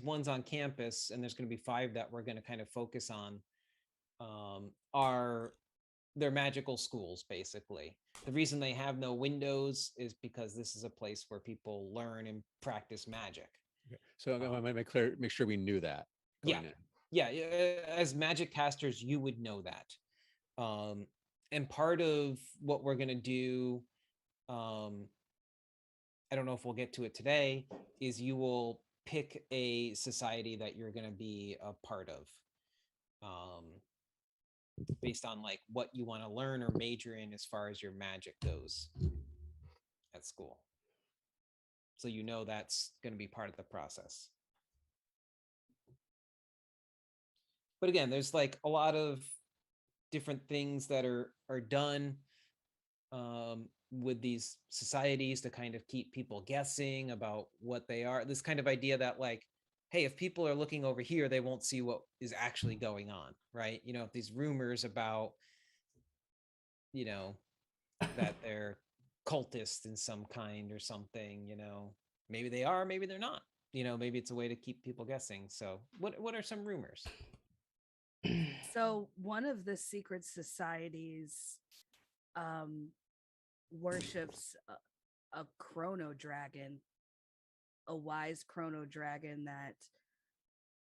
ones on campus, and there's going to be 5 that we're going to kind of focus on, are they're magical schools. Basically, the reason they have no windows is because this is a place where people learn and practice magic. Okay. So I want to make sure we knew that. Yeah. As magic casters, you would know that. And part of what we're going to do, I don't know if we'll get to it today, is you will pick a society that you're going to be a part of, based on like what you want to learn or major in as far as your magic goes at school. So that's going to be part of the process. But again, there's like a lot of different things that are done with these societies to kind of keep people guessing about what they are. This kind of idea that like, hey, if people are looking over here, they won't see what is actually going on, right? If these rumors about, that they're cultists in some kind or something, maybe they are, maybe they're not. Maybe it's a way to keep people guessing. So what are some rumors? So one of the secret societies worships a chrono dragon, a wise chrono dragon that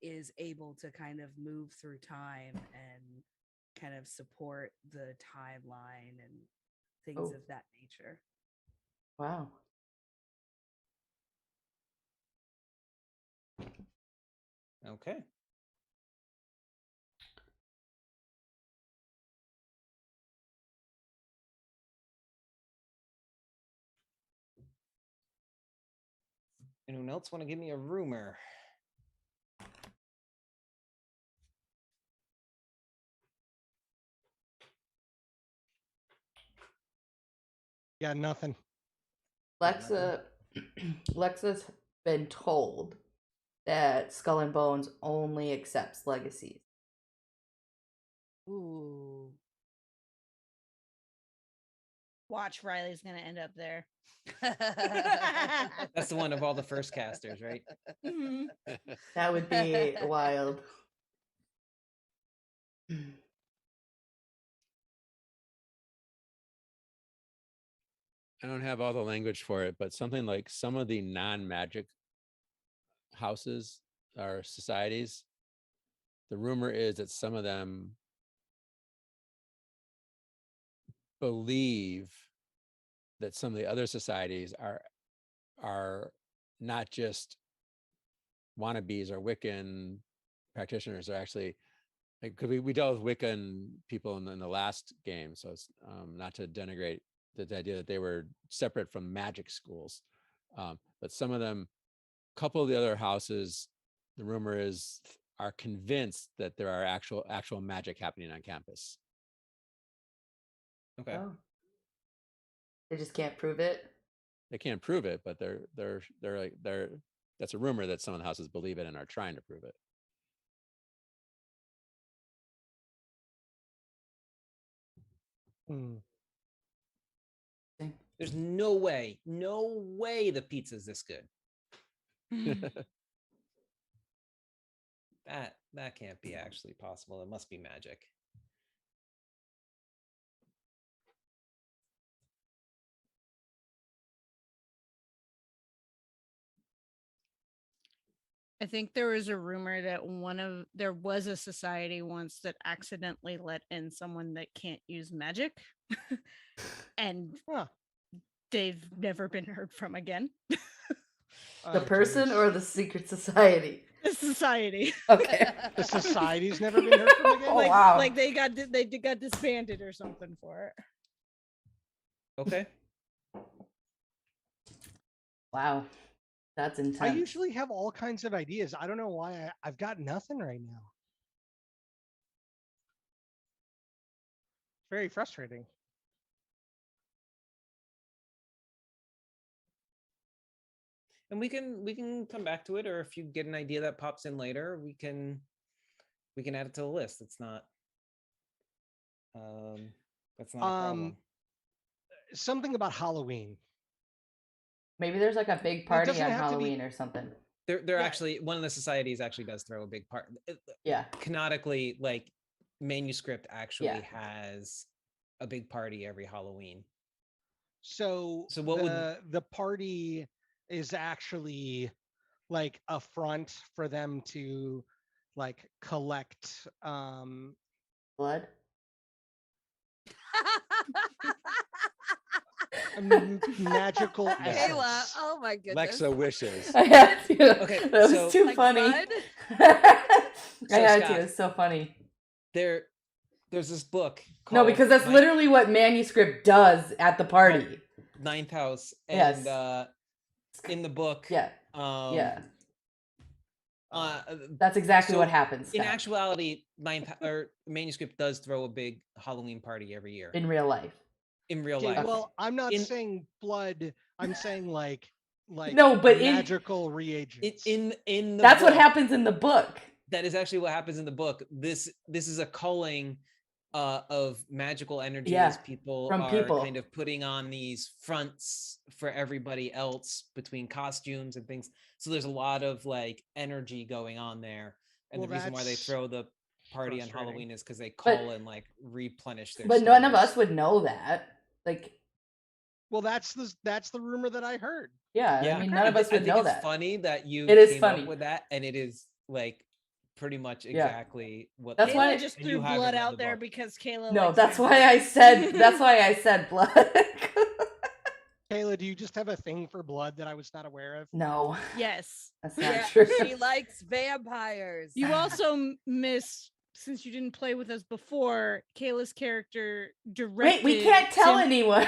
is able to kind of move through time and kind of support the timeline and things of that nature. Wow. Okay. Anyone else want to give me a rumor? Yeah, nothing. Lexa's been told that Skull and Bones only accepts legacies. Ooh. Watch, Riley's gonna end up there. That's the one of all the first casters, right? Mhm. That would be wild. I don't have all the language for it, but something like some of the non-magic houses or societies the rumor is that some of them believe that some of the other societies are not just wannabes or Wiccan practitioners. Are actually, like, because we dealt with Wiccan people in the last game, so it's not to denigrate the idea that they were separate from magic schools, but some of them, a couple of the other houses, the rumor is, are convinced that there are actual magic happening on campus. Okay. Oh. They just can't prove it. They can't prove it, but they're that's a rumor that some of the houses believe it and are trying to prove it. There's no way the pizza's this good. That can't be actually possible. It must be magic. I think there was a rumor that there was a society once that accidentally let in someone that can't use magic, and they've never been heard from again. The person or the secret society? The society. Okay. The society's never been heard from again. Oh, wow. Like they got disbanded or something for it. Okay. Wow. That's intense. I usually have all kinds of ideas. I don't know why I've got nothing right now. Very frustrating. And we can come back to it, or if you get an idea that pops in later, we can add it to the list. It's not that's not a problem. Something about Halloween. Maybe there's like a big party on doesn't have to be- Halloween or something. They're actually, one of the societies actually does throw a big part. Yeah. Canonically, like, manuscript actually has a big party every Halloween. So what would the party is actually like a front for them to like collect blood? Magical essence. Kayla, oh my goodness. Lexa wishes. I had to. Okay, That was so- too Like funny. blood? I had Scott, to. It's so funny. there's this book No, called because that's literally what manuscript does at the party. Ninth House, Yes. and in the book, Yeah. yeah. That's exactly so what happens. In Scott. actuality, manuscript does throw a big Halloween party every year In real life. in real Okay, life. well, I'm not saying blood. I'm saying like No, but magical reagents. In the that's what book, happens in the book. That is actually what happens in the book. This is a culling of magical energies. Yeah, People from are people. kind of putting on these fronts for everybody else between costumes and things. So there's a lot of like energy going on there. And Well, the reason why they that's throw the party on frustrating. Halloween is because they call and like replenish their But none of stores. us would know that. Like, Well, that's the rumor that I heard. yeah, I mean, none of us I would think know it's that. funny that you It is came funny. up with that, and it is like pretty much Yeah. exactly what That's Kayla why- just and you threw haven't blood read out the there book. because Kayla. No, likes that's why vampires. I said blood. Kayla, do you just have a thing for blood that I was not aware of? No, Yes. that's not Yeah, true. she likes vampires. You also miss, since you didn't play with us before, Kayla's character directed. Wait, we can't tell Tim- anyone.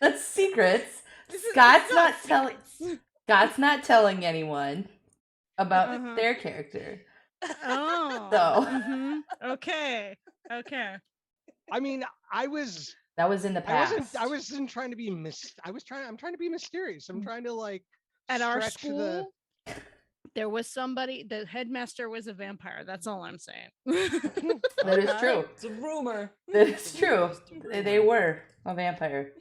That's secrets. This is- Scott's it's not telling. secrets. Scott's not telling anyone about Uh-huh. their character. Oh. So. Mhm. Okay. Okay. I mean, I was. That was in the past. I wasn't trying to be I'm trying to be mysterious. I'm trying to like At our stretch school, the. there was somebody. The headmaster was a vampire. That's all I'm saying. That is true. It's a rumor. That is true. They were a vampire.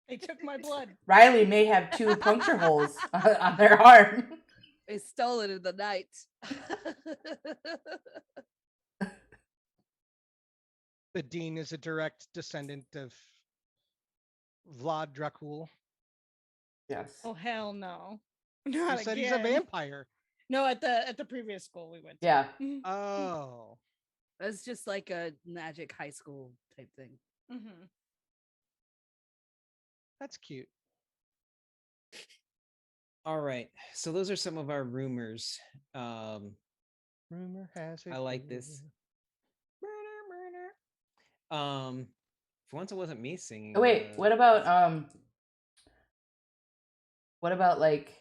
They took my blood. Riley may have 2 puncture holes on their arm. They stole it in the night. The dean is a direct descendant of Vlad Dracul. Yes. Oh hell no! He Not said again. he's a vampire. No, at the previous school we went to. Yeah. Oh, That's just like a magic high school type thing. Mm-hmm. that's cute. All right. So those are some of our rumors. Rumor has it. I like this. For once it wasn't me singing. Oh, wait, what about like,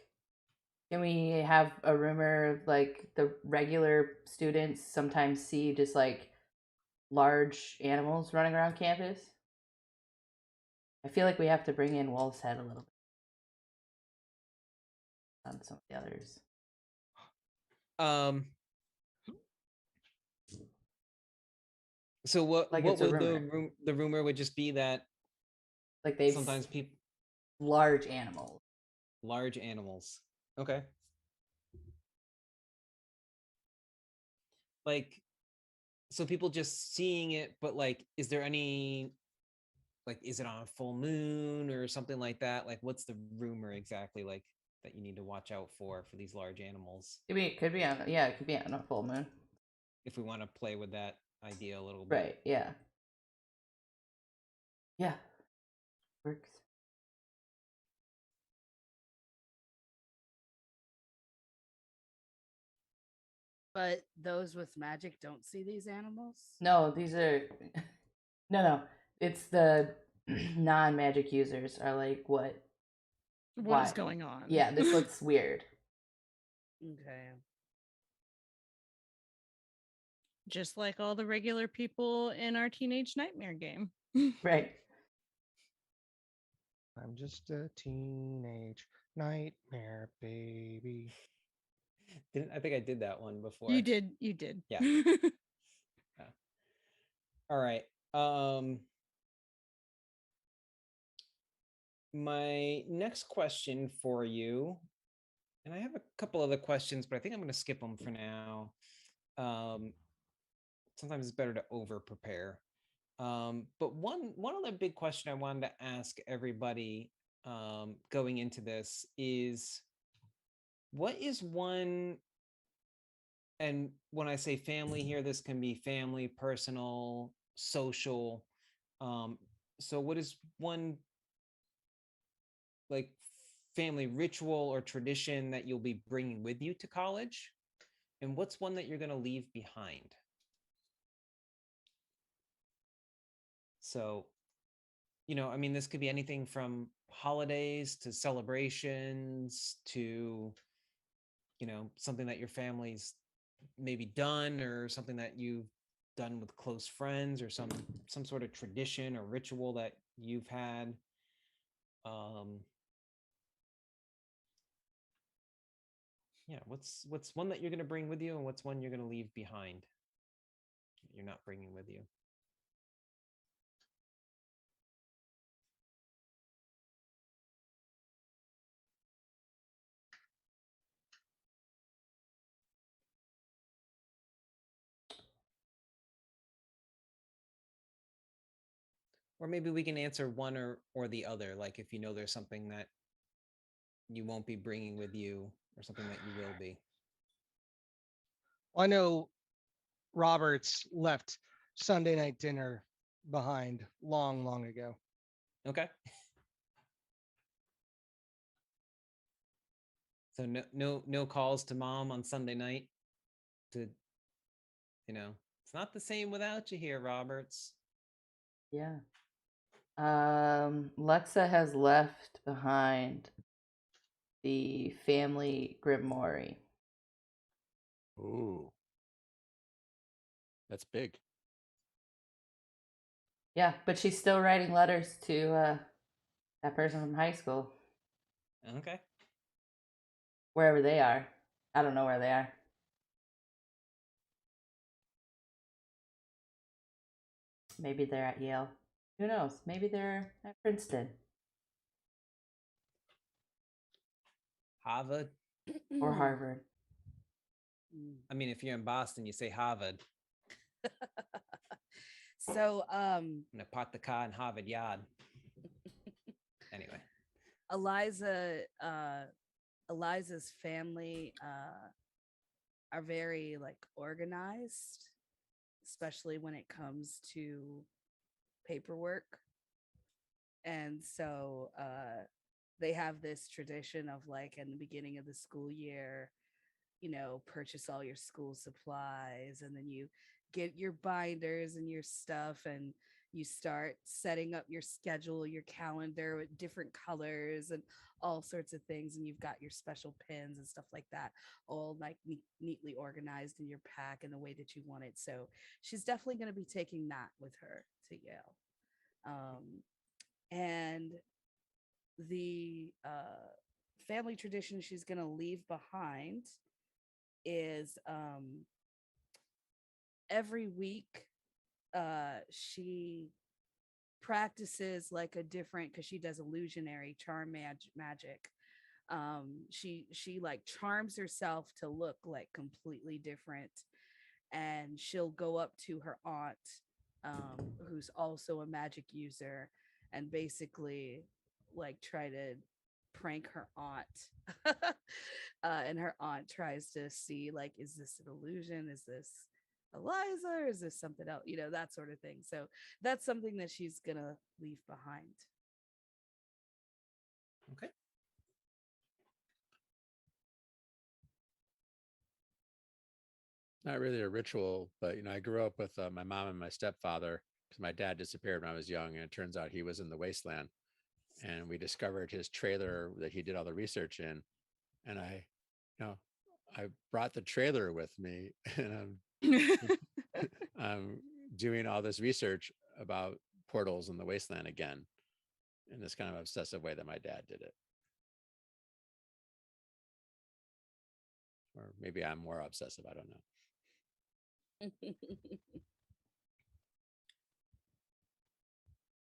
can we have a rumor like the regular students sometimes see just like large animals running around campus? I feel like we have to bring in Wolf's Head a little bit on some of the others. Um. So what? Like What it's a would rumor. the rumor would just be that Like they've sometimes people large animals. large animals. Okay. Like, so people just seeing it, but like, is there any like, is it on a full moon or something like that? Like, what's the rumor exactly like that you need to watch out for these large animals? It could be on a full moon. If we want to play with that idea a little bit. Right, yeah. Yeah. Works. But those with magic don't see these animals? No, these are no. It's the non-magic users are like, what? What is Why? going on? Yeah, this looks weird. Okay. Just like all the regular people in our Teenage Nightmare game. Right. I'm just a teenage nightmare baby. I think I did that one before. You did. Yeah. All right. My next question for you, and I have a couple other questions, but I think I'm going to skip them for now. Sometimes it's better to over prepare. But one other big question I wanted to ask everybody going into this is, what is one, and when I say family here, this can be family, personal, social. So what is one like family ritual or tradition that you'll be bringing with you to college? And what's one that you're going to leave behind? So, I mean, this could be anything from holidays to celebrations to, something that your family's maybe done, or something that you've done with close friends, or some sort of tradition or ritual that you've had. Yeah, what's one that you're going to bring with you, and what's one you're going to leave behind that you're not bringing with you? Or maybe we can answer one or the other, like if there's something that you won't be bringing with you or something that you will be. Well, I know Roberts left Sunday night dinner behind long, long ago. Okay. So no calls to mom on Sunday night to, it's not the same without you here, Roberts. Yeah. Lexa has left behind the family grimoire. Ooh. That's big. Yeah, but she's still writing letters to that person from high school. Okay. Wherever they are. I don't know where they are. Maybe they're at Yale. Who knows? Maybe they're at Princeton. Harvard. Or Harvard. I mean, if you're in Boston, you say Harvard. So I'm gonna park the car in Harvard Yard. Anyway. Eliza's family are very like organized, especially when it comes to paperwork. And so they have this tradition of like in the beginning of the school year, purchase all your school supplies, and then you get your binders and your stuff, and you start setting up your schedule, your calendar with different colors and all sorts of things. And you've got your special pins and stuff like that, all like neatly organized in your pack in the way that you want it. So she's definitely going to be taking that with her to Yale. And the family tradition she's going to leave behind is every week she practices like a different, because she does illusionary charm magic. She like charms herself to look like completely different, and she'll go up to her aunt, who's also a magic user, and basically like try to prank her aunt. And her aunt tries to see like, is this an illusion, is this Eliza, or is this something else, that sort of thing. So that's something that she's gonna leave behind. Okay. Not really a ritual, but I grew up with my mom and my stepfather because my dad disappeared when I was young, and it turns out he was in the wasteland, and we discovered his trailer that he did all the research in, and I brought the trailer with me, and I'm doing all this research about portals in the wasteland again, in this kind of obsessive way that my dad did it. Or maybe I'm more obsessive, I don't know.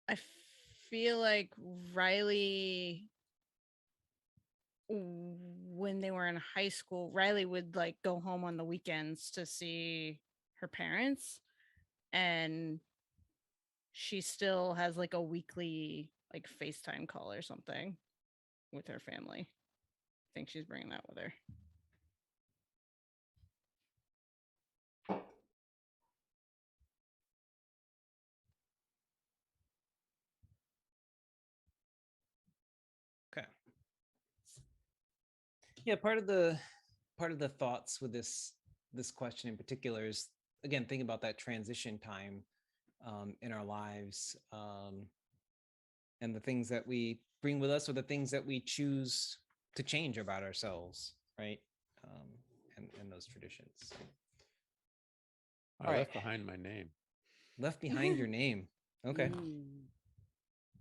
I feel like Riley, when they were in high school, Riley would like go home on the weekends to see her parents, and she still has like a weekly like FaceTime call or something with her family. I think she's bringing that with her. Okay. Yeah, part of the thoughts with this question in particular is, again, think about that transition time in our lives, and the things that we bring with us, or the things that we choose to change about ourselves, right? And those traditions. I left behind my name. Left behind your name. Okay.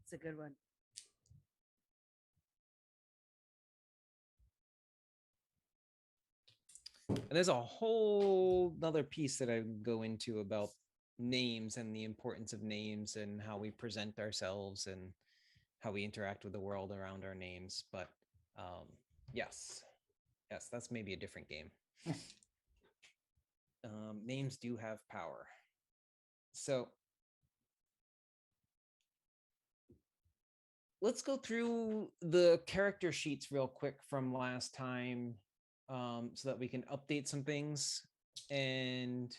It's a good one. And there's a whole other piece that I go into about names and the importance of names and how we present ourselves and how we interact with the world around our names. But yes, that's maybe a different game. Names do have power. So let's go through the character sheets real quick from last time, so that we can update some things and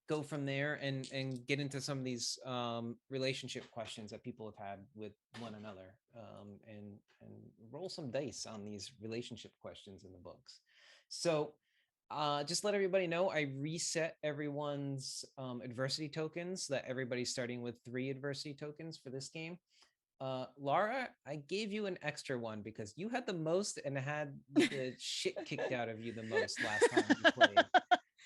go from there and get into some of these relationship questions that people have had with one another, and roll some dice on these relationship questions in the books. So just let everybody know, I reset everyone's adversity tokens, that everybody's starting with 3 adversity tokens for this game. Laura, I gave you an extra one because you had the most and had the shit kicked out of you the most last time you played.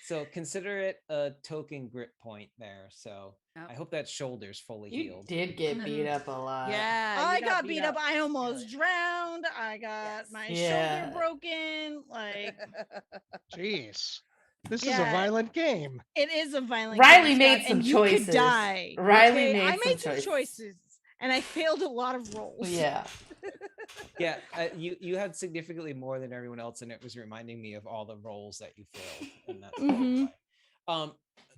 So consider it a token grit point there. So I hope that shoulder's fully healed. You did get beat up a lot. Yeah, I got beat up. I almost drowned. I got my shoulder broken. Like, jeez, this is a violent game. It is a violent Riley game. made some choices. You could die. Riley I made made some choices, and I failed a lot of rolls. Yeah. Yeah, you had significantly more than everyone else, and it was reminding me of all the rolls that you failed, and that's why.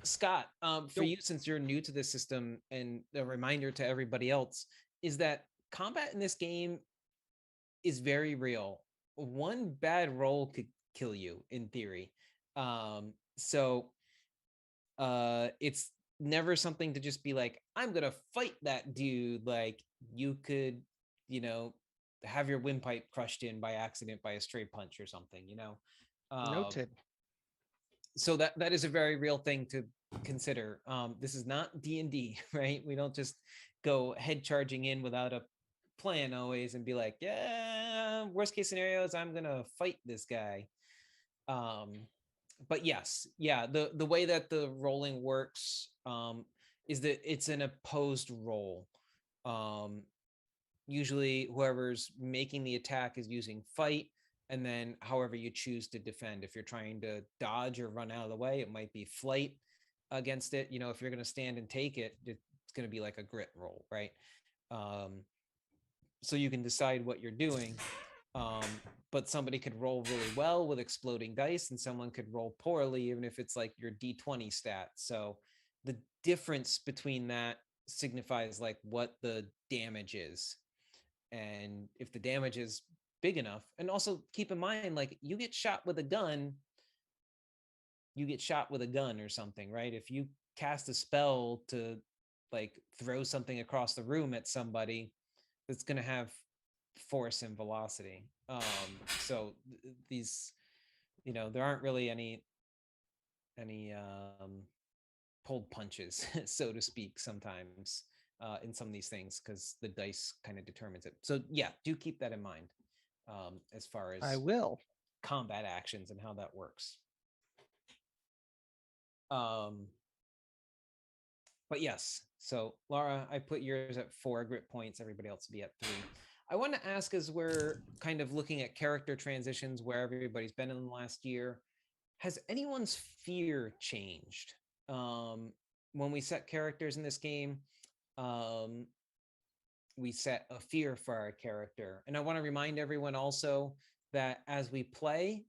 Scott, for you, since you're new to this system, and a reminder to everybody else is that combat in this game is very real. one bad roll could kill you in theory. So it's never something to just be like, I'm gonna fight that dude. Like, you could, have your windpipe crushed in by accident by a stray punch or something, Noted. So that is a very real thing to consider. This is not D&D, right? We don't just go head charging in without a plan always and be like, yeah, worst case scenarios, I'm gonna fight this guy. But yes, yeah, the way that the rolling works is that it's an opposed roll. Usually whoever's making the attack is using fight, and then however you choose to defend. If you're trying to dodge or run out of the way, it might be flight against it. If you're going to stand and take it, it's going to be like a grit roll, right? So you can decide what you're doing. But somebody could roll really well with exploding dice, and someone could roll poorly, even if it's like your D20 stat. So the difference between that signifies like what the damage is. And if the damage is big enough, and also keep in mind, like, you get shot with a gun or something, right? If you cast a spell to like throw something across the room at somebody, it's going to have force and velocity. So these, there aren't really any pulled punches, so to speak, sometimes in some of these things, because the dice kind of determines it. So yeah, do keep that in mind as far as I will. combat actions and how that works. But yes, so Laura, I put yours at 4 grit points, everybody else will be at 3. I want to ask, as we're kind of looking at character transitions where everybody's been in the last year, has anyone's fear changed? When we set characters in this game, we set a fear for our character. And I want to remind everyone also that as we play,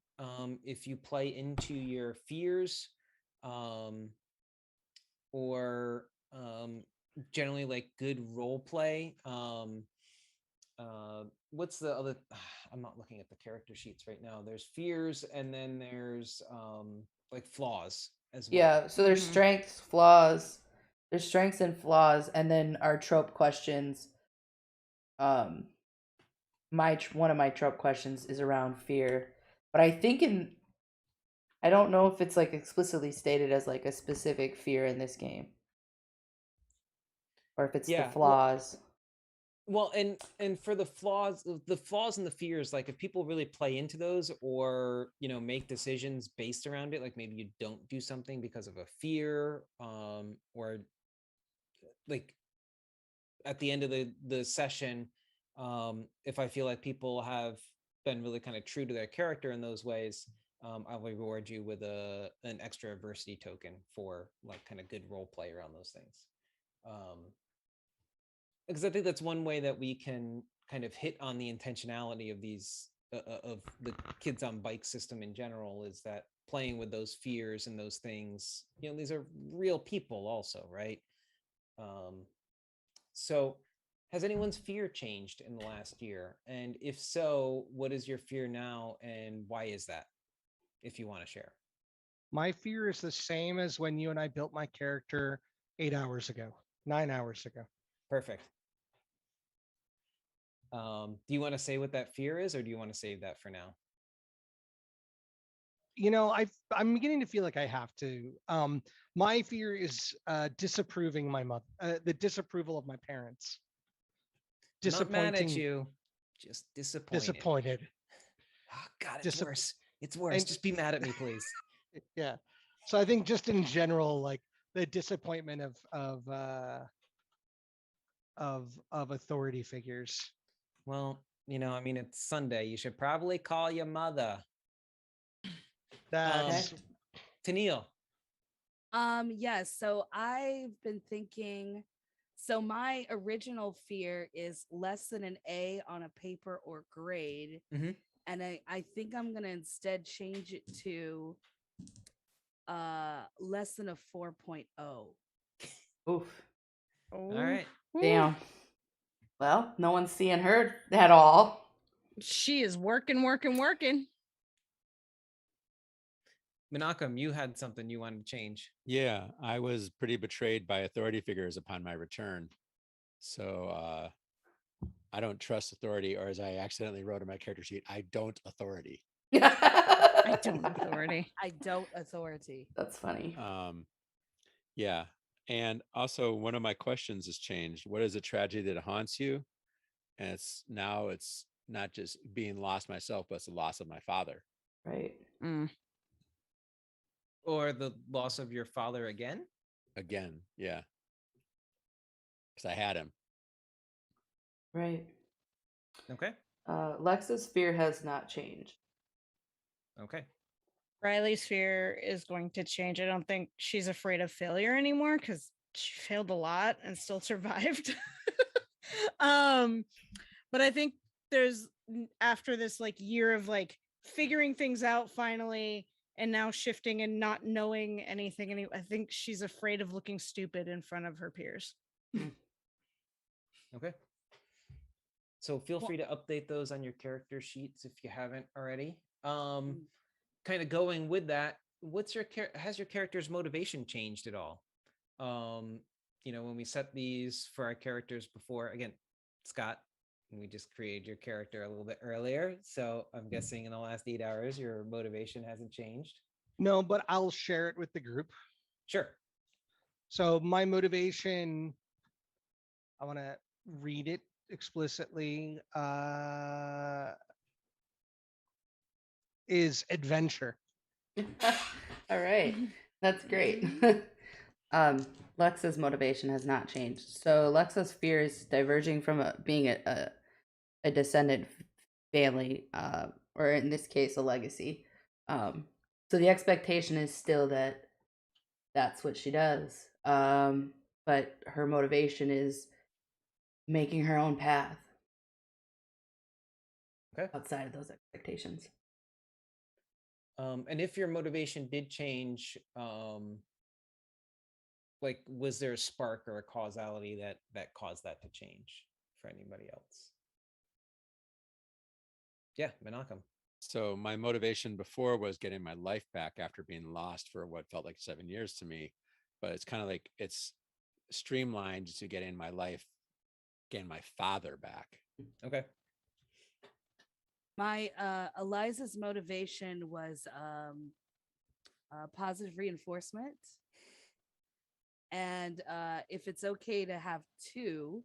if you play into your fears, or generally like good role play, what's the other, I'm not looking at the character sheets right now. There's fears, and then there's like flaws as well. Yeah, so there's strengths, flaws. There's strengths and flaws, and then our trope questions. One of my trope questions is around fear, but I don't know if it's like explicitly stated as like a specific fear in this game, or if it's the flaws. Well, and for the flaws and the fears, like if people really play into those, or make decisions based around it, like maybe you don't do something because of a fear, or like at the end of the session, if I feel like people have been really kind of true to their character in those ways, I'll reward you with an extra adversity token for like kind of good role play around those things. Because I think that's one way that we can kind of hit on the intentionality of these of the kids on bike system in general, is that playing with those fears and those things, these are real people also, right? So has anyone's fear changed in the last year? And if so, what is your fear now, and why is that, if you want to share? My fear is the same as when you and I built my character 8 hours ago, 9 hours ago. Perfect. Do you want to say what that fear is, or do you want to save that for now? I'm beginning to feel like I have to. My fear is disapproving my mother, the disapproval of my parents. Not mad at you, just disappointed. Disappointed. Oh, God, it's worse. It's worse. Just be mad at me, please. Yeah. So I think just in general, like the disappointment of authority figures. Well, it's Sunday. You should probably call your mother. That's Tennille. Yes. So I've been thinking. So my original fear is less than an A on a paper or grade, and I think I'm gonna instead change it to less than a 4.0. Oof. All right. Damn. Well, no one's seeing her at all. She is working. Menachem, you had something you wanted to change. Yeah, I was pretty betrayed by authority figures upon my return. So I don't trust authority, or as I accidentally wrote in my character sheet, I don't authority. I don't authority. I don't authority. That's funny. Yeah. And also one of my questions has changed. What is a tragedy that haunts you? And it's not just being lost myself, but it's the loss of my father. Right. Or the loss of your father again? Again, yeah. Because I had him. Right. Okay. Lex's fear has not changed. Okay. Riley's fear is going to change. I don't think she's afraid of failure anymore because she failed a lot and still survived. But I think there's after this like year of like figuring things out finally and now shifting and not knowing anything. I think she's afraid of looking stupid in front of her peers. Okay. So feel free to update those on your character sheets if you haven't already. Kind of going with that, has your character's motivation changed at all? When we set these for our characters before, again, Scott, we just created your character a little bit earlier. So I'm guessing in the last 8 hours, your motivation hasn't changed. No, but I'll share it with the group. Sure. So my motivation, I want to read it explicitly, is adventure. All right. That's great. Lexa's motivation has not changed. So Lexa's fear is diverging from being a descendant family, or in this case, a legacy. So the expectation is still that that's what she does. But her motivation is making her own path. Okay. Outside of those expectations. And if your motivation did change, like, was there a spark or a causality that caused that to change for anybody else? Yeah, Menachem. So my motivation before was getting my life back after being lost for what felt like 7 years to me. But it's kind of like it's streamlined to getting my life, getting my father back. Okay. My Eliza's motivation was positive reinforcement. And if it's okay to have two,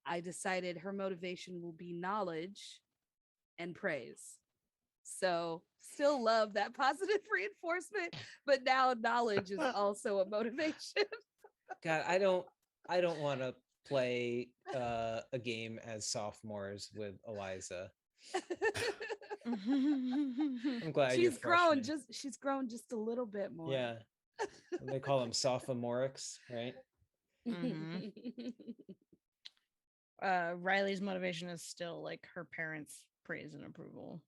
I decided her motivation will be knowledge and praise. So still love that positive reinforcement, but now knowledge is also a motivation. God, I don't want to play a game as sophomores with Eliza. I'm glad she's grown just a little bit more. Yeah. They call them sophomorics, right? Riley's motivation is still like her parents' praise and approval.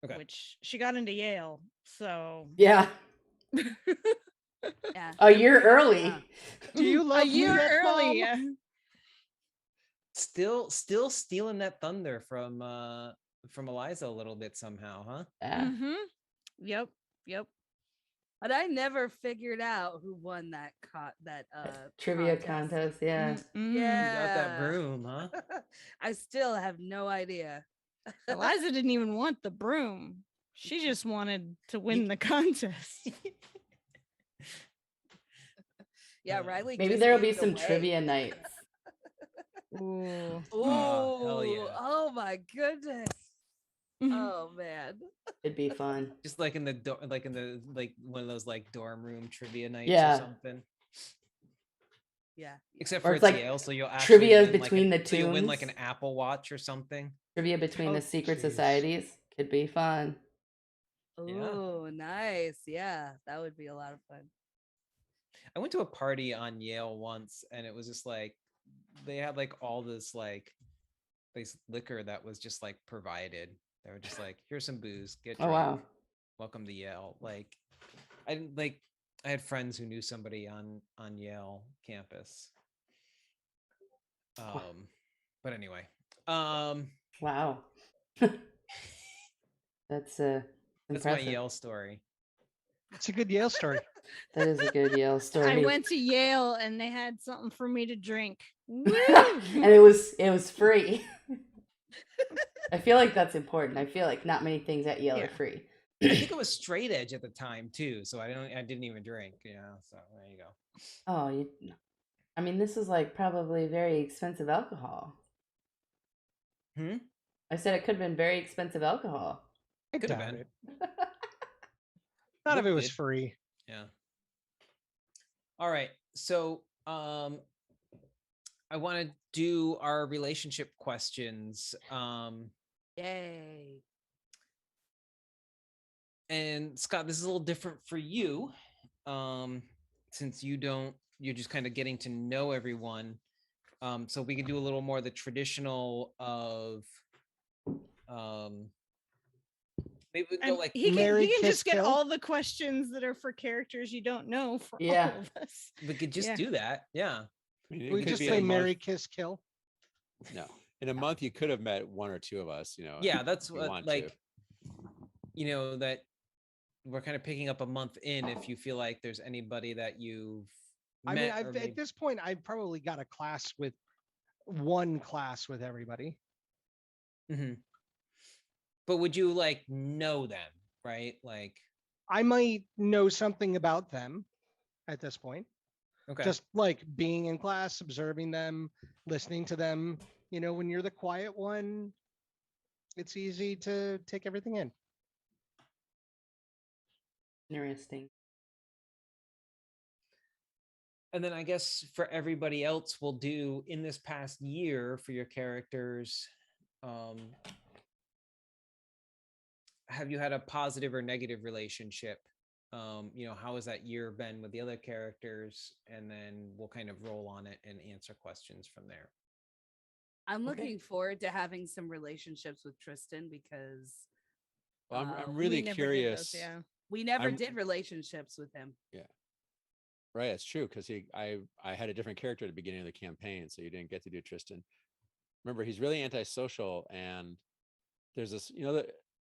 Okay. Which she got into Yale, so yeah. Yeah. A year early. Yeah. Do you love a year me, early? Mom? Yeah. Still stealing that thunder from Eliza a little bit somehow, huh? Yeah. Yep. But I never figured out who won that trivia contest. Yeah. Yeah. You got that broom, huh? I still have no idea. Eliza didn't even want the broom. She just wanted to win the contest. Yeah, Riley. Maybe just there'll gave be it some away. trivia nights. Ooh. Oh, hell yeah. Oh my goodness. Oh man. It'd be fun. Just like in one of those like dorm room trivia nights Yeah. or something. Yeah. Except Or for it's it's like Yale, so you'll actually trivia win between the so you'll win like tunes. an Apple Watch or something. Trivia between the secret geez. societies could be fun. Oh, nice. Yeah, that would be a lot of fun. I went to a party on Yale once, and it was just like they had like all this liquor that was just like provided. They were just like, here's some booze, get Oh drunk. wow. Welcome to Yale. Like I had friends who knew somebody on Yale campus. But anyway. Wow. That's That's my impressive. Yale story. It's a good Yale story. That is a good Yale story. I went to Yale and they had something for me to drink. Woo! And it was free. I feel like that's important. I feel like not many things at Yale are free. I think it was straight edge at the time too, so I didn't even drink, so there you go. Oh, I mean, this is like probably very expensive alcohol. I said it could have been very expensive alcohol. I Could have doubt been. it. Not if it was Good. free. Yeah. All right. So I want to do our relationship questions. Yay. And Scott, this is a little different for you. Since you're just kind of getting to know everyone. So we could do a little more the traditional of maybe we can go like he Marry, can kiss, just get kill? all the questions that are for characters you don't know for Yeah. all of us. we could just do that. Yeah. I mean, it We could just be play a month- Marry, Kiss, Kill. No, in a month you could have met one or two of us. Yeah, that's if you what want like to. that we're kind of picking up a month in if you feel like there's anybody that you've I mean, met or at this point, I've probably got one class with everybody. Mhm. But would you like know them, right? Like, I might know something about them at this point. okay. Just like being in class, observing them, listening to them. When you're the quiet one, it's easy to take everything in. Interesting. And then I guess for everybody else, we'll do in this past year for your characters. Have you had a positive or negative relationship? How has that year been with the other characters? And then we'll kind of roll on it and answer questions from there. I'm looking forward to having some relationships with Tristan because Well, I'm really curious. we never did relationships with him. Yeah. Right, it's true because I had a different character at the beginning of the campaign, so you didn't get to do Tristan. Remember, he's really antisocial, and there's this,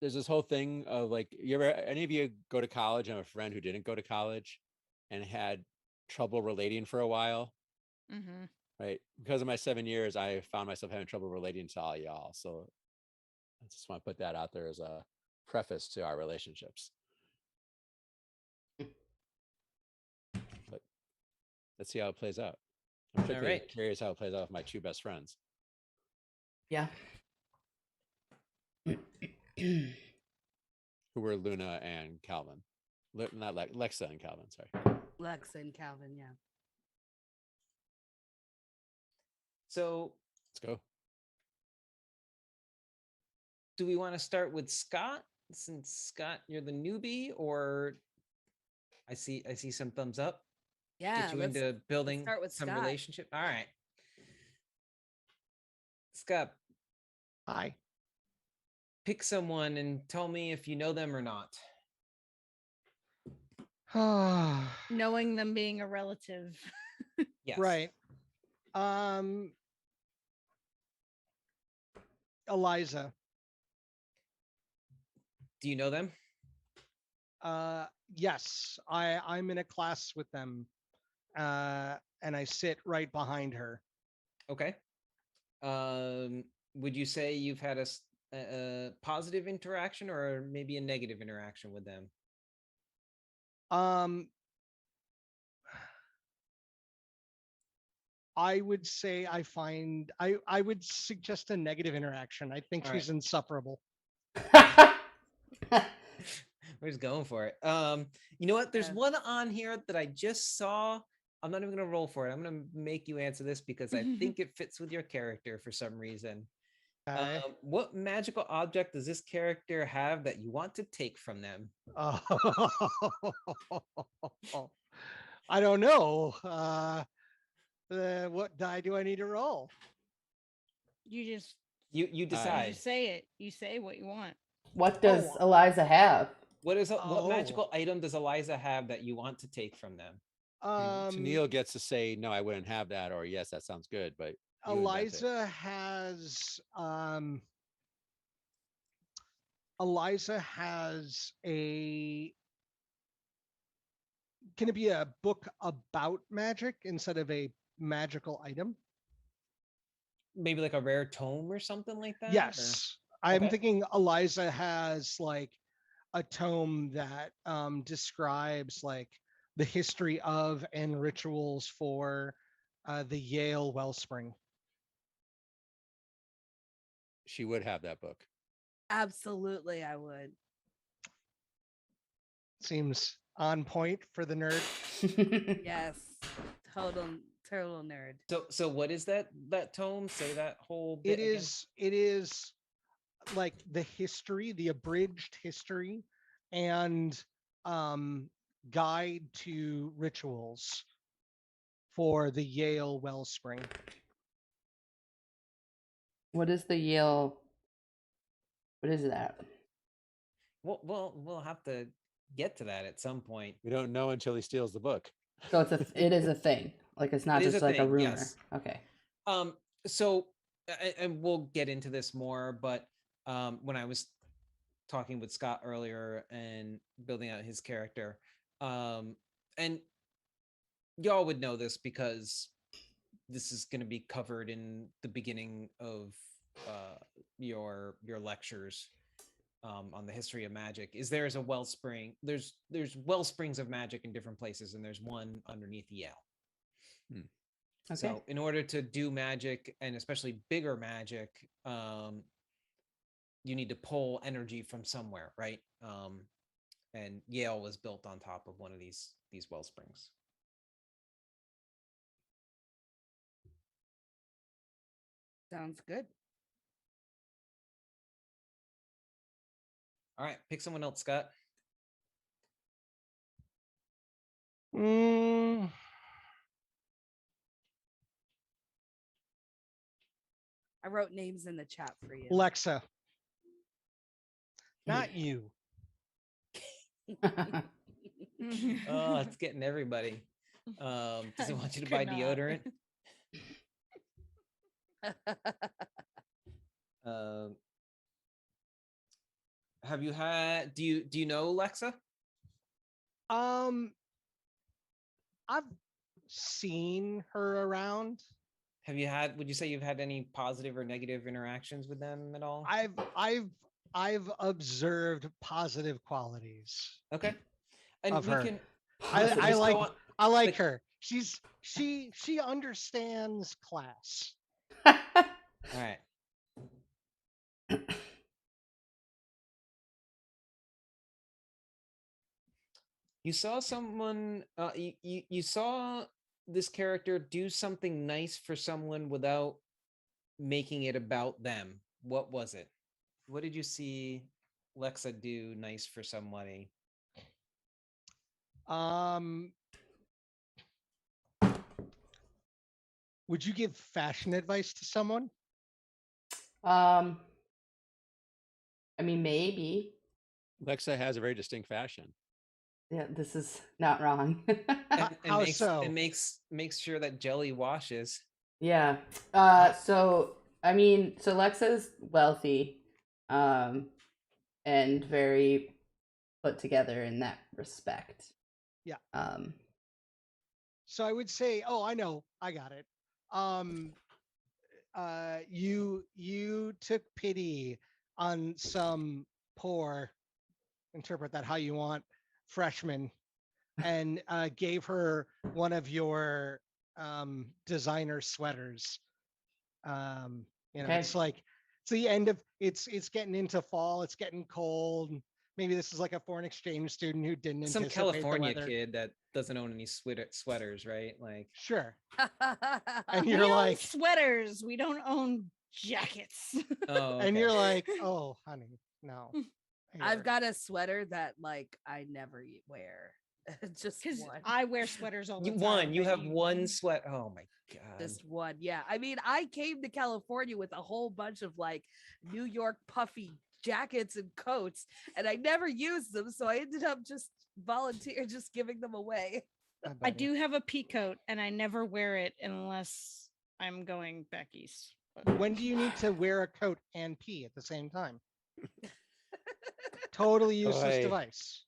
there's this whole thing of like, any of you go to college? I have a friend who didn't go to college and had trouble relating for a while. Mm-hmm. Right, because of my 7 years, I found myself having trouble relating to all y'all. So I just want to put that out there as a preface to our relationships. But let's see how it plays out. I'm particularly curious how it plays out with my two best friends. Yeah. Who were Luna and Calvin. Not Lexa and Calvin, sorry. Lexa and Calvin, yeah. So let's go. Do we want to start with Scott? Since Scott, you're the newbie, or I see some thumbs up. Yeah. Get you into building some Scott. relationship. All right. Scott. Hi. Pick someone and tell me if you know them or not. Knowing them being a relative. Yes. Right. Eliza. Do you know them? Yes, I'm in a class with them, and I sit right behind her. Okay. Would you say you've had a positive interaction or maybe a negative interaction with them? I would say I would suggest a negative interaction. I think she's insufferable. We're just going for it. You know what? There's one on here that I just saw. I'm not even gonna roll for it. I'm gonna make you answer this because I think it fits with your character for some reason. What magical object does this character have that you want to take from them? I don't know. What die do I need to roll? You just you decide. You just say it. You say what you want. What does Eliza have? What magical item does Eliza have that you want to take from them? Tennille gets to say, no, I wouldn't have that, or yes, that sounds good. But Eliza has Eliza has a. Can it be a book about magic instead of a magical item? Maybe like a rare tome or something like that? Yes. I'm Okay. thinking Eliza has like a tome that describes like the history of and rituals for the Yale wellspring. She would have that book. Absolutely, I would. Seems on point for the nerd. Yes, total nerd. So what is that tome? Say that whole bit again. It is like the history, the abridged history, and guide to rituals for the Yale wellspring. What is the Yale? What is that? We'll have to get to that at some point. We don't know until he steals the book. So it is a thing. Like it's not It is just a like a thing, rumor. yes. Okay. So and we'll get into this more, but when I was talking with Scott earlier and building out his character, and y'all would know this because this is going to be covered in the beginning of your lectures on the history of magic. Is there's a wellspring? There's well springs of magic in different places, and there's one underneath Yale. Okay. So in order to do magic, and especially bigger magic, you need to pull energy from somewhere, right? And Yale was built on top of one of these well springs. Sounds good. All right, pick someone else, Scott. I wrote names in the chat for you. Lexa. Not you. Oh, it's getting everybody. Does it want you to buy Could not. deodorant? Have you had? Do you know Lexa? I've seen her around. Have you had? Would you say you've had any positive or negative interactions with them at all? I've observed positive qualities. Okay, and of we her. can. I like like- her. She understands class. All right. You saw someone. You saw this character do something nice for someone without making it about them. What was it? What did you see Lexa do nice for somebody? Would you give fashion advice to someone? I mean, maybe. Lexa has a very distinct fashion. Yeah, this is not wrong. How so? It makes sure that jelly washes. Yeah. So I mean, so Lexa's wealthy, and very put together in that respect. Yeah. So I would say, oh, I know, I got it. You took pity on some poor, interpret that how you want, freshman, and gave her one of your designer sweaters. Okay. It's like it's the end of it's getting into fall, it's getting cold. Maybe this is like a foreign exchange student who didn't Some anticipate California the weather. kid that doesn't own any sweaters, right? Like, Sure. And We you're own like, sweaters. We don't own jackets. oh, and okay. you're like, oh, honey, no. I've Here. got a sweater that like I never wear. Just Because one. I wear sweaters all the You time. one. You but have one sweat. Oh my god. Just one. Yeah. I mean, I came to California with a whole bunch of like New York puffy jackets and coats, and I never used them. So I ended up just giving them away. I do have a pea coat, and I never wear it unless I'm going back east. But When do you need to wear a coat and pee at the same time? Totally useless Boy. device.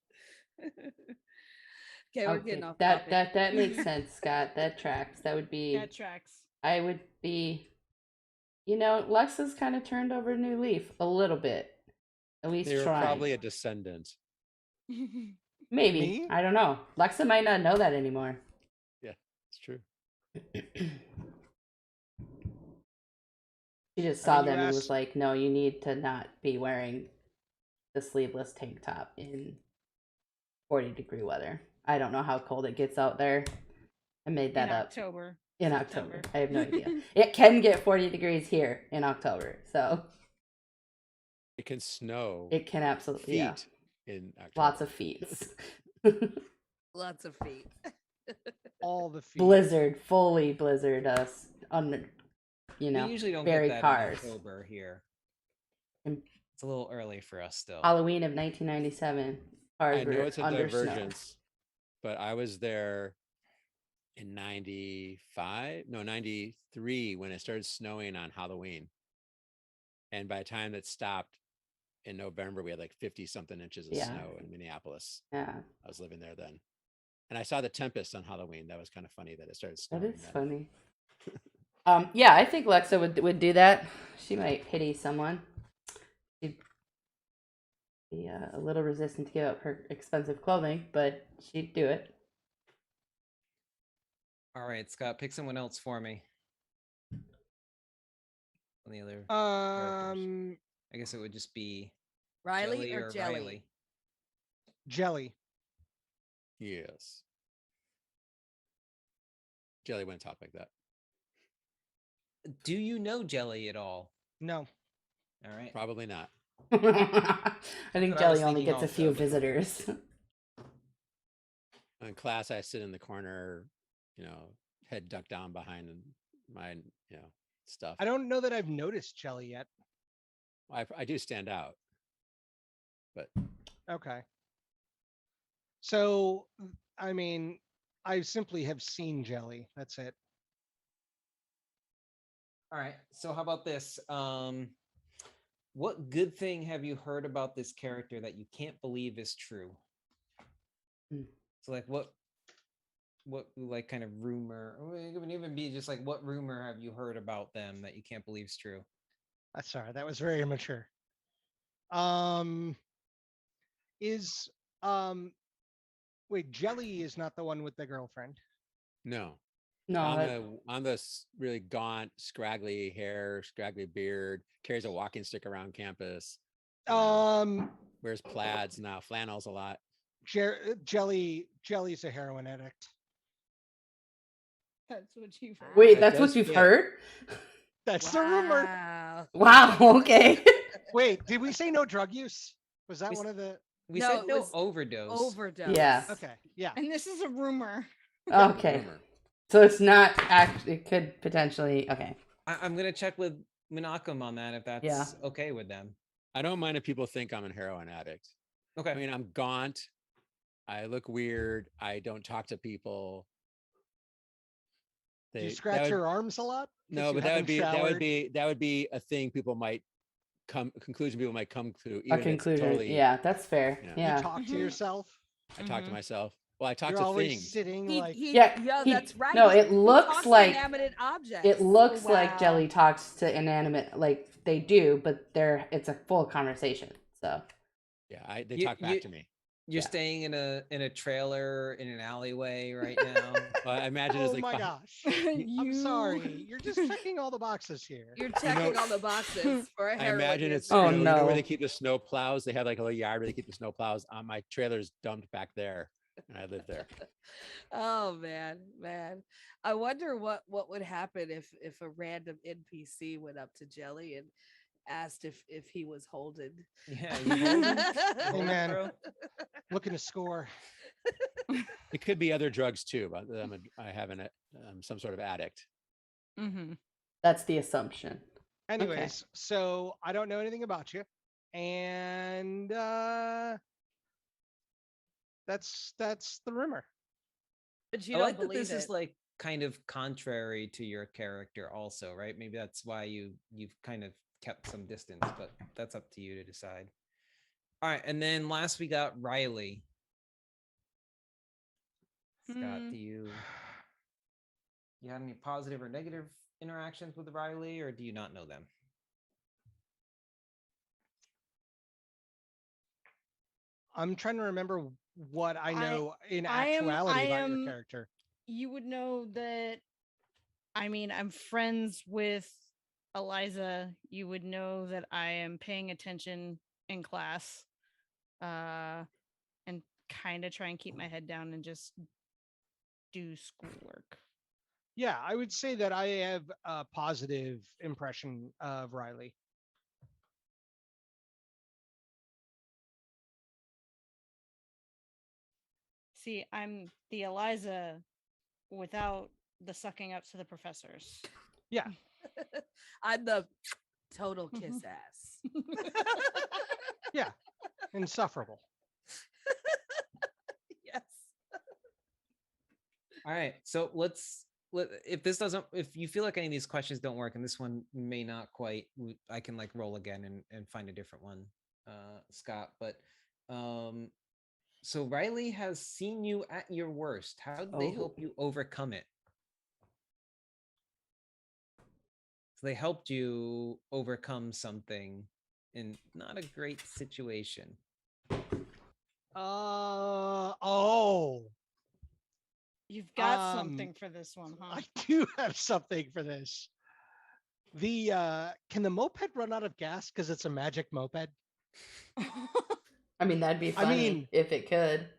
Okay, we're getting off that topic. that makes sense, Scott. That tracks. That would be. That tracks. I would be. Lex has kind of turned over a new leaf a little bit. At least They were trying. probably a descendant. Maybe. Me? I don't know. Lexa might not know that anymore. Yeah, it's true. She just I saw mean, you them and was asked- like, no, you need to not be wearing the sleeveless tank top in 40-degree weather. I don't know how cold it gets out there. I made that In up. October. In September. October. I have no idea. It can get 40 degrees here in October. So It can snow it can absolutely, feet in October. Lots of feet. Lots of feet. All the feet. Blizzard, fully blizzard us on, We usually don't very get that cars. in October here. And It's a little early for us still. Halloween of 1997. Cars I know were it's a under divergence, but I was there in 93 when it started snowing on Halloween. And by the time it stopped in November, we had like 50 something inches of Yeah. snow in Minneapolis. snow. Yeah, I was living there then. And I saw the Tempest on Halloween. That was kind of funny that it started snowing. that is then. funny. Yeah, I think Lexa would do that. She might pity someone. She'd be a little resistant to give up her expensive clothing, but she'd do it. All right, Scott, pick someone else for me. On the other, I guess it would just be Riley Jelly or Jelly? Riley. Jelly. Yes. Jelly went top like that. Do you know Jelly at all? No. All right. Probably not. I think what I was Jelly only thinking gets a few also. visitors. In class, I sit in the corner, head ducked down behind my, stuff. I don't know that I've noticed Jelly yet. I do stand out, but Okay. So, I mean, I simply have seen Jelly. That's it. All right. So how about this? What good thing have you heard about this character that you can't believe is true? Hmm. So like what like kind of rumor, or it could even be just like what rumor have you heard about them that you can't believe is true? Sorry, that was very immature. Is wait, Jelly is not the one with the girlfriend. no. No, On the really gaunt, scraggly hair, scraggly beard, carries a walking stick around campus. Wears Plaids now, flannels a lot. Jelly's a heroin addict. That's what you've heard. wait, That that's what does you've fit. heard? That's the rumor. Wow. Wow, okay. Wait, did we say no drug use? Was that We one of the? We No, said it no was overdose. Overdose. Yeah. Okay, yeah. And this is a rumor. Okay. Rumor. So it's not actually, it could potentially, okay. I'm gonna check with Menachem on that if that's Yeah. okay with them. I don't mind if people think I'm a heroin addict. Okay. I mean, I'm gaunt. I look weird. I don't talk to people. Do you That scratch would- your arms a lot? 'Cause No, you but that haven't showered? would be a thing people might conclusion people might come to. A Even if it's conclusion. totally, Yeah, that's fair. Yeah. Yeah. You talk to Mhm. yourself. I talk to Mhm. myself. Well, I talk You're to always things. sitting like. Yeah, he- that's right. no, He- it he looks talks to like- inanimate objects. It looks like Wow. Jelly talks to inanimate, like they do, but it's a full conversation. So Yeah, they You- talk back you- to me. You're Yeah. staying in a trailer in an alleyway right now. Well, I imagine it's Oh like my behind- gosh! I'm sorry. You're just checking all the boxes here. You're checking all the boxes for a I heroin imagine it's user. Oh, you know where no. they keep the snow plows. They have like a little yard where they keep the snow plows. My trailer's dumped back there, and I live there. Oh man. I wonder what would happen if a random NPC went up to Jelly and asked if he was holding. Yeah. You holding? Hey Holding, man, bro? looking to score. It could be other drugs too, but I have some sort of addict. Mm-hmm. that's the assumption. Anyways, so I don't know anything about you, and that's the rumor. But you I don't like that believe this it. is like kind of contrary to your character also, right? Maybe that's why you've kind of kept some distance, but that's up to you to decide. All right, and then last we got Riley. Scott, do you have any positive or negative interactions with Riley, or do you not know them? I'm trying to remember what I know in actuality about your character. You would know that. I mean, I'm friends with Eliza. You would know that I am paying attention in class, and kind of try and keep my head down and just do schoolwork. Yeah, I would say that I have a positive impression of Riley. See, I'm the Eliza without the sucking up to the professors. Yeah. I'm the total kiss ass. Yeah. Insufferable. Yes. All right, so if you feel like any of these questions don't work, and this one may not quite, I can like roll again and find a different one, Scott. But so Riley has seen you at your worst. How did they help you overcome it? So they helped you overcome something in not a great situation. You've got something for this one, huh? I do have something for this. Can the moped run out of gas because it's a magic moped? I mean, that'd be funny if it could.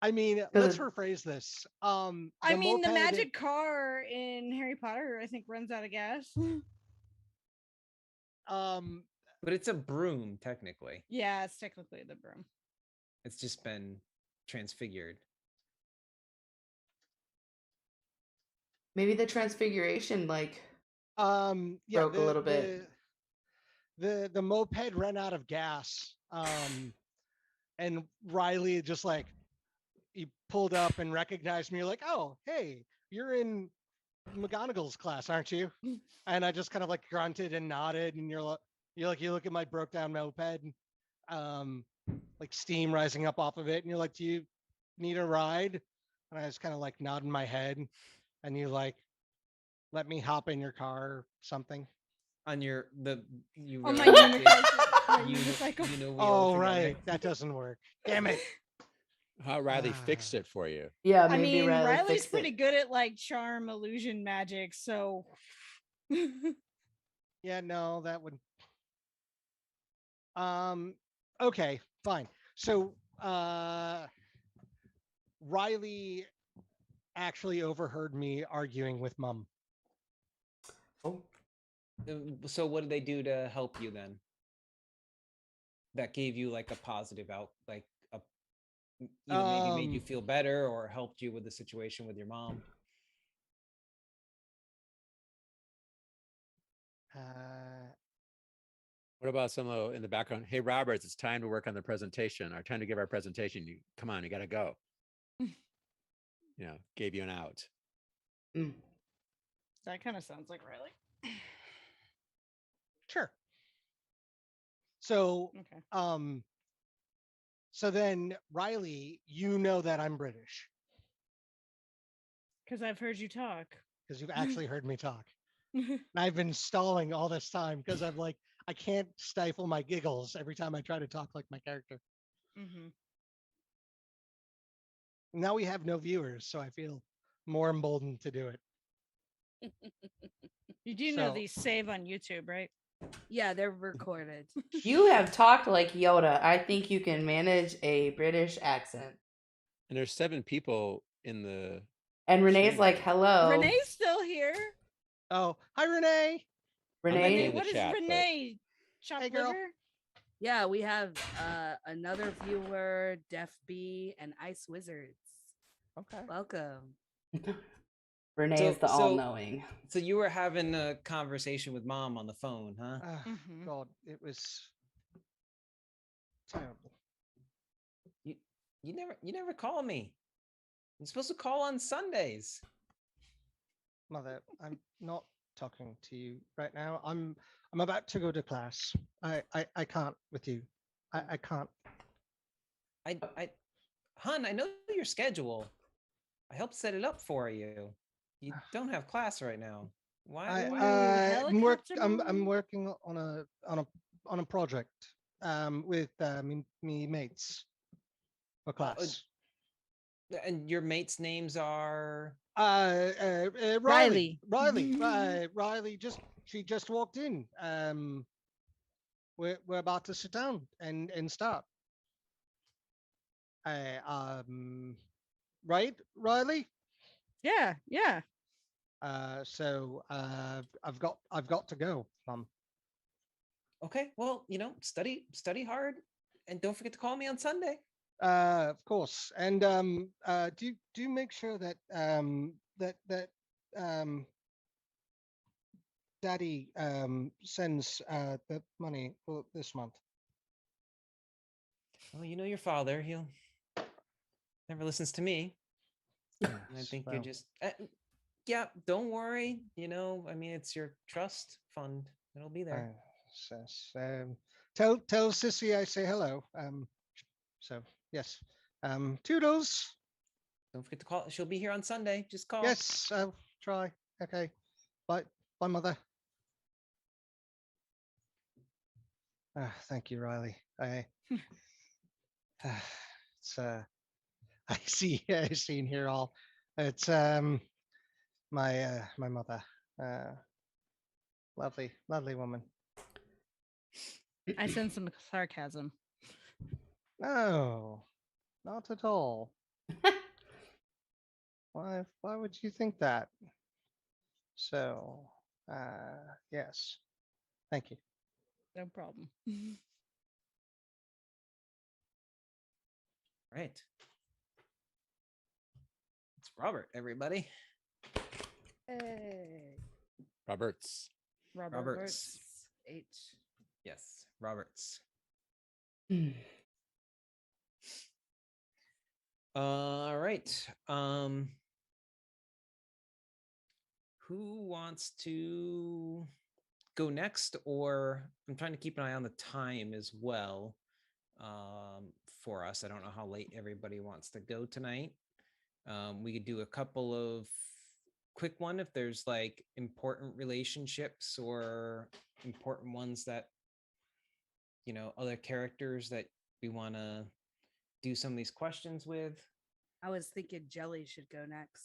I mean, let's rephrase this. I mean, the magic car in Harry Potter, I think, runs out of gas. But it's a broom, technically. Yeah, it's technically the broom. It's just been transfigured. Maybe the transfiguration, like, broke a little bit. The moped ran out of gas. And Riley just like, he pulled up and recognized me. You're like, oh, hey, you're in McGonagall's class, aren't you? And I just kind of like grunted and nodded. And you look at my broke down moped, like steam rising up off of it. And you're like, do you need a ride? And I was kind of like nodding my head. And you like, let me hop in your car or something. On your you. Oh my Oh right, that doesn't work. Damn it. How Riley fixed it for you. Yeah, I mean, Riley's pretty it. good at like charm, illusion, magic. So yeah, no, that would. Okay, fine. So Riley actually overheard me arguing with Mom. Oh. So what did they do to help you then? That gave you like a positive maybe made you feel better or helped you with the situation with your mom. What about some in the background? Hey, Roberts, it's time to work on the presentation. Our time to give our presentation. Come on, you got to go. Gave you an out. That kind of sounds like Riley. Sure. So, okay. So then Riley, you know that I'm British. Because I've heard you talk. Because you've actually heard me talk. And I've been stalling all this time because I'm like, I can't stifle my giggles every time I try to talk like my character. Mm-hmm. Now we have no viewers, so I feel more emboldened to do it. You do know these save on YouTube, right? Yeah, they're recorded. You have talked like Yoda. I think you can manage a British accent. And there's 7 people in the. And Renee's like, hello. Renee's still here. Oh, hi, Renee. Renee, what is Renee? Chopped liver? Yeah, we have another viewer, Def B, and Ice Wizards. Okay. Welcome. Renee is the all-knowing. So you were having a conversation with Mom on the phone, huh? God, it was terrible. You never call me. I'm supposed to call on Sundays. Mother, I'm not talking to you right now. I'm about to go to class. I can't with you. I can't. Hun, I know your schedule. I helped set it up for you. You don't have class right now. Why? helicopter I'm mom? working on a project with me mates for class. And your mates' names are. Riley. Riley. Riley she just walked in. We're about to sit down and start. Right, Riley? Yeah, yeah. So I've got to go, Mom. Okay, well, study hard, and don't forget to call me on Sunday. Of course. And do make sure that Daddy sends the money for this month. Well, you know your father. He'll never listens to me. And I think you're just. Yeah, don't worry. I mean, it's your trust fund. It'll be there. Tell Sissy I say hello. So yes. Toodles. Don't forget to call. She'll be here on Sunday. Just call. Yes, I'll try. Okay. Bye, Mother. Thank you, Riley. It's I see in here all. It's my mother. Lovely woman. I sense some sarcasm. No, not at all. Why would you think that? So, yes. Thank you. No problem. Right. It's Robert, everybody. Hey. Roberts. Roberts. H. Yes, Roberts. All right. Who wants to go next? Or I'm trying to keep an eye on the time as well for us. I don't know how late everybody wants to go tonight. We could do a couple of quick one if there's like important relationships or important ones that other characters that we want to do some of these questions with. I was thinking Jelly should go next.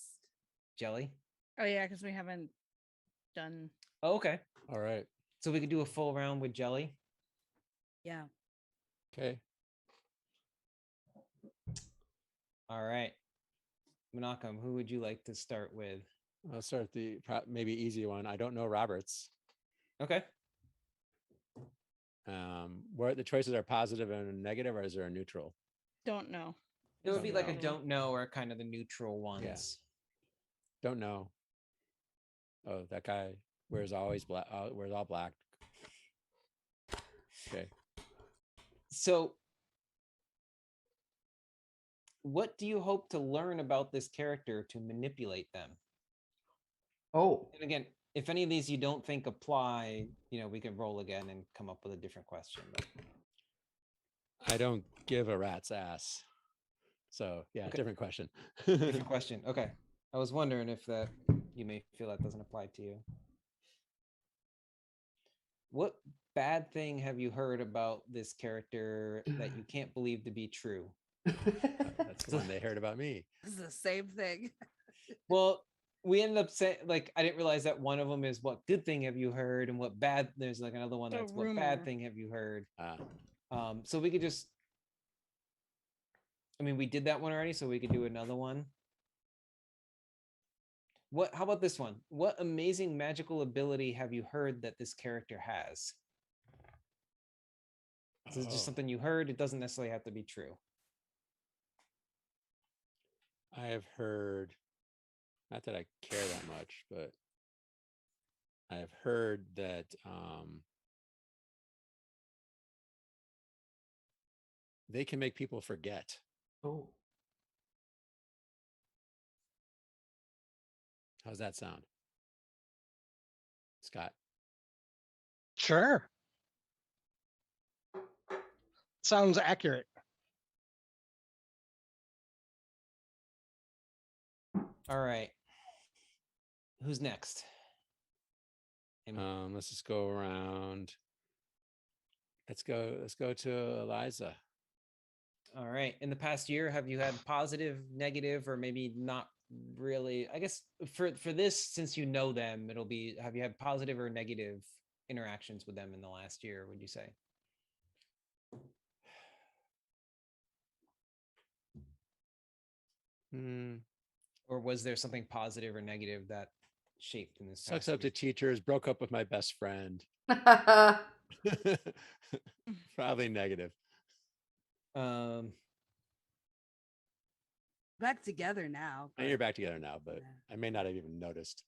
Jelly. Oh yeah, because we haven't done. Oh, okay. All right. So we could do a full round with Jelly. Yeah. Okay. All right. Menachem, who would you like to start with? I'll start the maybe easy one. I don't know Roberts. Okay. Where the choices are positive and negative, or is there a neutral? Don't know. It would be like a No. don't know or kind of the neutral ones. Yeah. Don't know. Oh, that guy wears always black. Wears all black. Okay. So, what do you hope to learn about this character to manipulate them? Oh. And again, if any of these you don't think apply, we can roll again and come up with a different question. But... I don't give a rat's ass. So yeah, okay. Different question. Different question. Okay. I was wondering if that you may feel that doesn't apply to you. What bad thing have you heard about this character that you can't believe to be true? That's the one they heard about me. This is the same thing. Well, we ended up saying, like, I didn't realize that one of them is what good thing have you heard, and what bad. There's like another one that's what bad thing have you heard. So we could just. I mean, we did that one already, so we could do another one. How about this one? What amazing magical ability have you heard that this character has? This is just something you heard. It doesn't necessarily have to be true. I have heard, not that I care that much, but I have heard that they can make people forget. Oh. How's that sound, Scott? Sure. Sounds accurate. All right. Who's next? Let's just go around. Let's go to Eliza. All right. In the past year, have you had positive, negative, or maybe not really? I guess for this, since you know them, it'll be, have you had positive or negative interactions with them in the last year, would you say? Or was there something positive or negative that shaped in this Sucks past up to year? teachers, broke up with my best friend. Probably negative. Back together now. And you're back together now, but I may not have even noticed.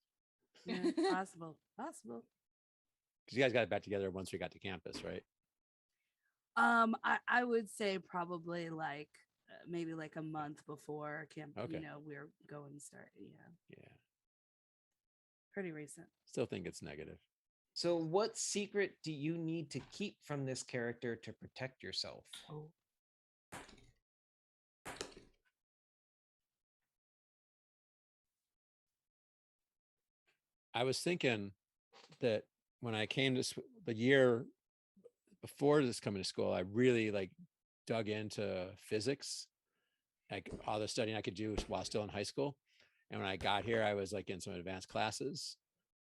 Yeah, possible. Possible. Because you guys got back together once we got to campus, right? I would say probably like maybe like a month before camp. Okay. You know, we're going to start. Yeah. Yeah. Pretty recent. Still think it's negative. So what secret do you need to keep from this character to protect yourself? Oh. I was thinking that when I came to the year before this coming to school, I really like dug into physics, like all the studying I could do while still in high school. And when I got here, I was like in some advanced classes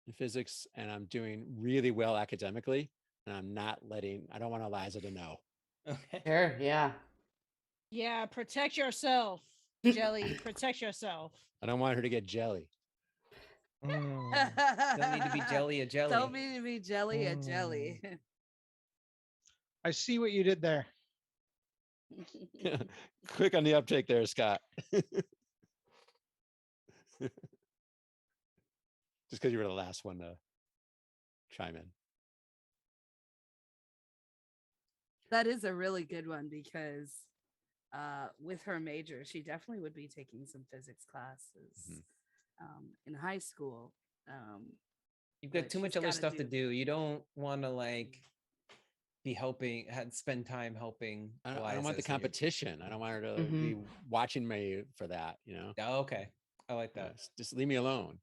in physics, and I'm doing really well academically. And I don't want Eliza to know. Okay. Sure, yeah. Yeah, protect yourself, Jelly. Protect yourself. I don't want her to get jelly. Don't need to be jelly a jelly. Don't need to be jelly a jelly. I see what you did there. Quick on the uptake there, Scott. Just because you were the last one to chime in. That is a really good one because with her major, she definitely would be taking some physics classes in high school. You've got too much other stuff to do. You don't want to like be helping, spend time helping. I don't want the competition. I don't want her to be watching me for that, you know? Oh, okay. I like that. Just leave me alone.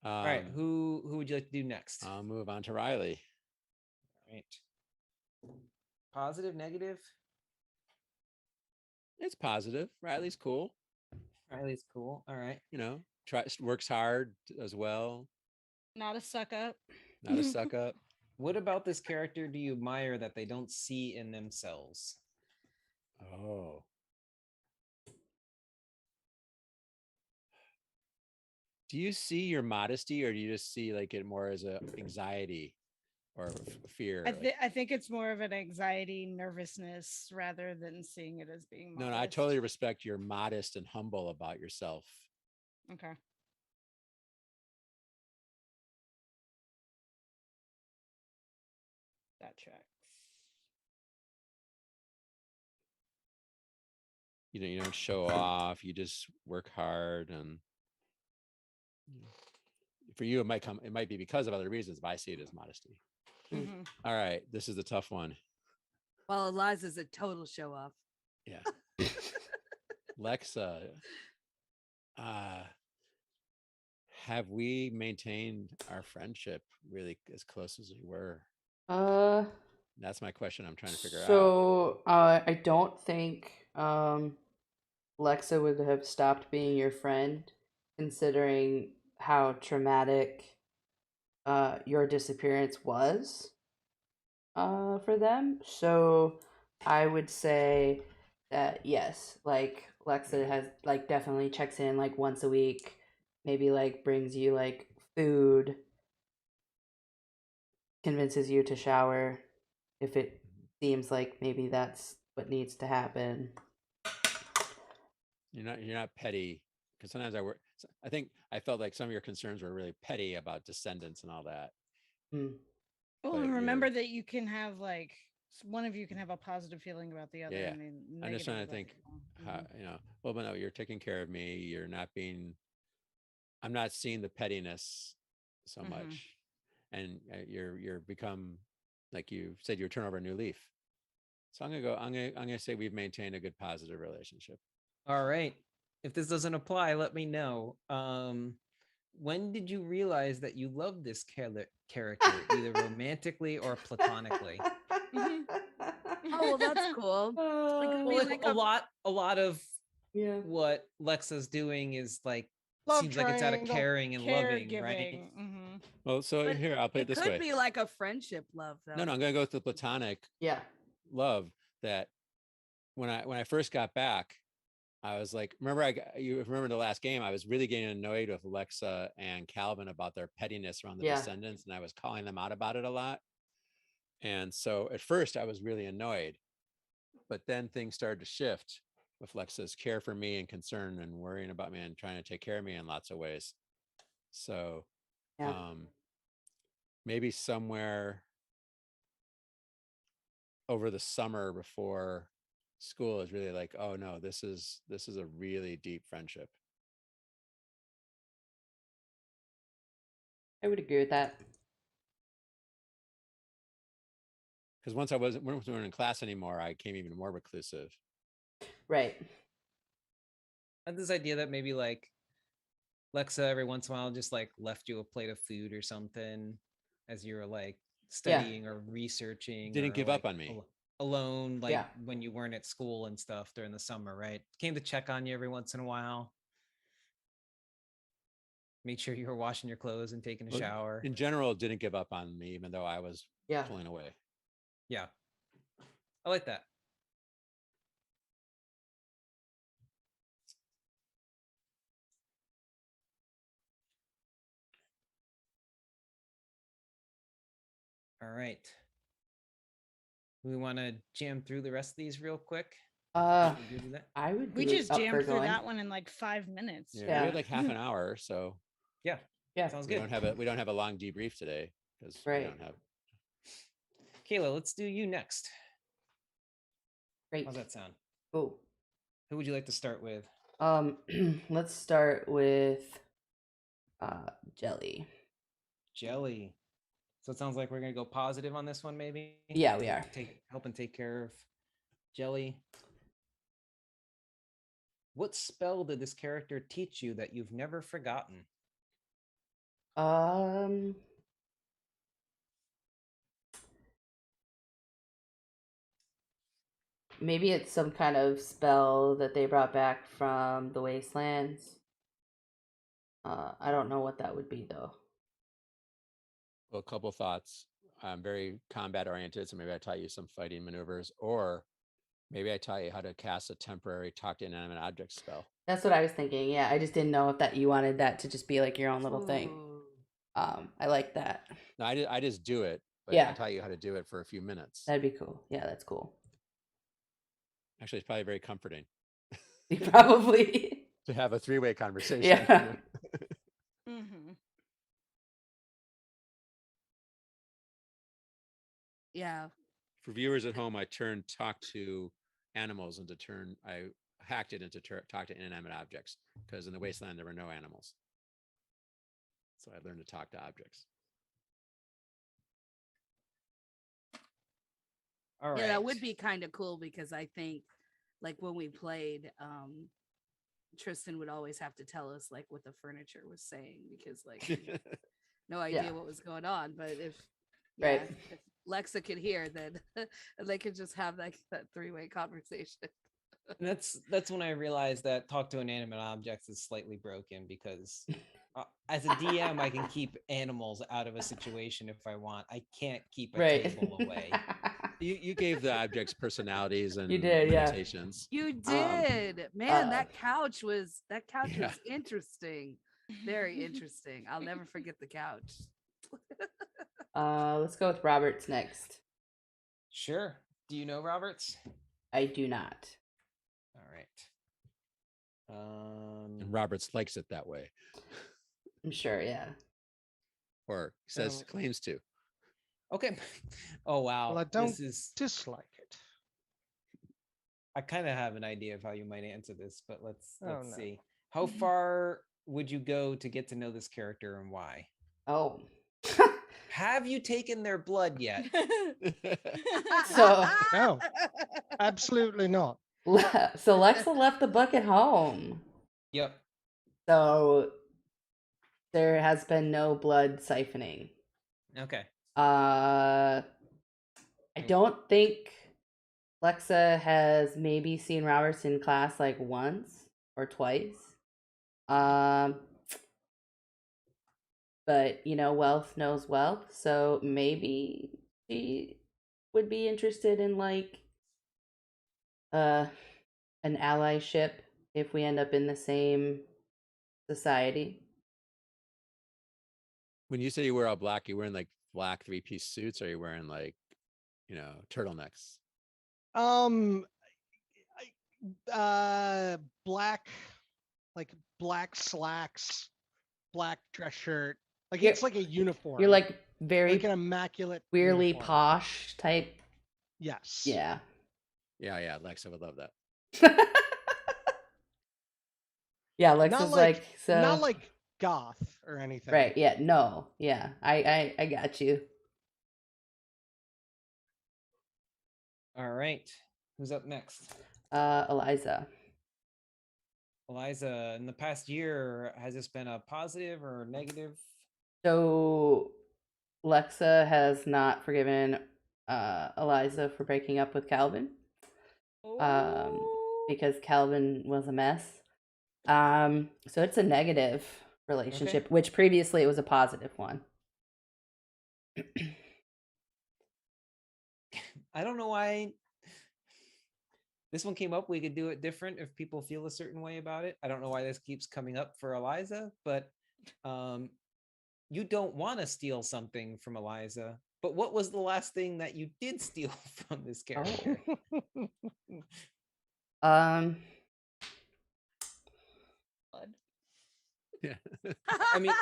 All right. Who would you like to do next? I'll move on to Riley. All right. Positive, negative? It's positive. Riley's cool. Riley's cool. All right. You know, works hard as well. Not a suck up. Not a suck up. What about this character do you admire that they don't see in themselves? Oh. Do you see your modesty, or do you just see like it more as a anxiety or fear? I think it's more of an anxiety, nervousness, rather than seeing it as being modest. No, I totally respect you're modest and humble about yourself. Okay. That checks. You don't show off. You just work hard, and for you, it might be because of other reasons, but I see it as modesty. All right, this is the tough one. Well, Eliza's a total show off. Yeah. Lexa, have we maintained our friendship really as close as we were? That's my question I'm trying to figure out. So I don't think Lexa would have stopped being your friend, considering how traumatic your disappearance was for them. So I would say that yes, like Lexa has like definitely checks in like once a week, maybe like brings you like food, convinces you to shower if it seems like maybe that's what needs to happen. You're not petty, because sometimes I think I felt like some of your concerns were really petty about descendants and all that. Well, remember that you can have like one of you can have a positive feeling about the other. Yeah. And I'm just trying to think how, well, but no, you're taking care of me. I'm not seeing the pettiness so much. And you're become, like you said, you turn over a new leaf. So I'm gonna say we've maintained a good positive relationship. All right. if this doesn't apply, let me know. When did you realize that you loved this character, either romantically or platonically? Oh, well, that's cool. It could be Well, like a lot of Yeah. what Lexa's doing is like Love seems like it's out of triangle. caring and loving, right? Caregiving. Well, so But here, I'll put it this could way. be like a friendship love, though. No, I'm going to go with the platonic Yeah. love that when I first got back, I was like, you remember the last game, I was really getting annoyed with Alexa and Calvin about their pettiness around the Yeah. descendants, and I was calling them out about it a lot. And so at first I was really annoyed, but then things started to shift with Lexa's care for me and concern and worrying about me and trying to take care of me in lots of ways. So Yeah. maybe somewhere over the summer before school is really like, oh no, this is a really deep friendship. I would agree with that. Because once I wasn't in class anymore, I became even more reclusive. Right. I had this idea that maybe like Lexa every once in a while just like left you a plate of food or something as you were like studying or researching. Didn't or, give like, up on me. Alone, like Yeah. when you weren't at school and stuff during the summer, right? Came to check on you every once in a while. Made sure you were washing your clothes and taking a Well, shower. In general, didn't give up on me, even though I was Yeah. pulling away. Yeah. I like that. All right. We want to jam through the rest of these real quick. Uh, Should we do that? I would. We be just up for jammed through going. that one in like 5 minutes. Yeah, Yeah. we had like half an hour, so Yeah. Yeah. Sounds we good. don't have a long debrief today because we Right. don't have. Kayla, let's do you next. Great. How's that sound? Cool. Who would you like to start with? Let's start with Jelly. Jelly. So it sounds like we're gonna go positive on this one, maybe. Yeah, we are. Help and take care of Jelly. What spell did this character teach you that you've never forgotten? Maybe it's some kind of spell that they brought back from the Wastelands. I don't know what that would be though. Well, a couple thoughts. I'm very combat oriented, so maybe I taught you some fighting maneuvers, or maybe I taught you how to cast a temporary talk to inanimate object spell. That's what I was thinking. Yeah, I just didn't know if that you wanted that to just be like your own little thing. Ooh. I like that. No, I just do it, but Yeah. I taught you how to do it for a few minutes. That'd be cool. Yeah, that's cool. Actually, it's probably very comforting Probably. to have a three-way conversation. Yeah. Yeah. For viewers at home, I turned talk to animals I hacked it into talk to inanimate objects, because in the wasteland there were no animals. So I learned to talk to objects. All right. Yeah, that would be kind of cool because I think like when we played, Tristan would always have to tell us like what the furniture was saying because like we had no idea Yeah. what was going on. But if Right. if Lexa could hear, then they could just have that three-way conversation. And that's when I realized that talk to inanimate objects is slightly broken because as a DM, I can keep animals out of a situation if I want. I can't keep a Right. table away. You gave the objects personalities and You did, yeah. limitations. You did, man. That couch was Yeah. interesting, very interesting. I'll never forget the couch. Let's go with Roberts next. Sure. Do you know Roberts? I do not. All right. And Roberts likes it that way, I'm sure, yeah. or says So- claims to. Okay. Oh wow. Well, I don't This is. dislike it. I kind of have an idea of how you might answer this, but let's Oh, no. see. How far would you go to get to know this character and why? Oh. Have you taken their blood yet? So No, absolutely not. so Lexa left the book at home. Yep. So there has been no blood siphoning. Okay. I don't think Lexa has maybe seen Robertson in class like once or twice. But wealth knows wealth, so maybe she would be interested in like an allyship if we end up in the same society. When you say you wear all black, you wearing like black 3-piece suits, or are you wearing like, turtlenecks? Black, like black slacks, black dress shirt. Like You're- it's like a uniform. You're like very like an immaculate weirdly uniform. posh type. Yes. Yeah. Yeah, Lexa would love that. Yeah, Lexa's like so not like goth or anything. right. Yeah, no. Yeah. I got you. All right. Who's up next? Eliza. Eliza, in the past year, has this been a positive or negative? So Lexa has not forgiven Eliza for breaking up with Calvin. Because Calvin was a mess. So it's a negative relationship, Okay. which previously it was a positive one. I don't know why this one came up. We could do it different if people feel a certain way about it. I don't know why this keeps coming up for Eliza, but you don't want to steal something from Eliza. But what was the last thing that you did steal from this character? Blood. Yeah. I mean,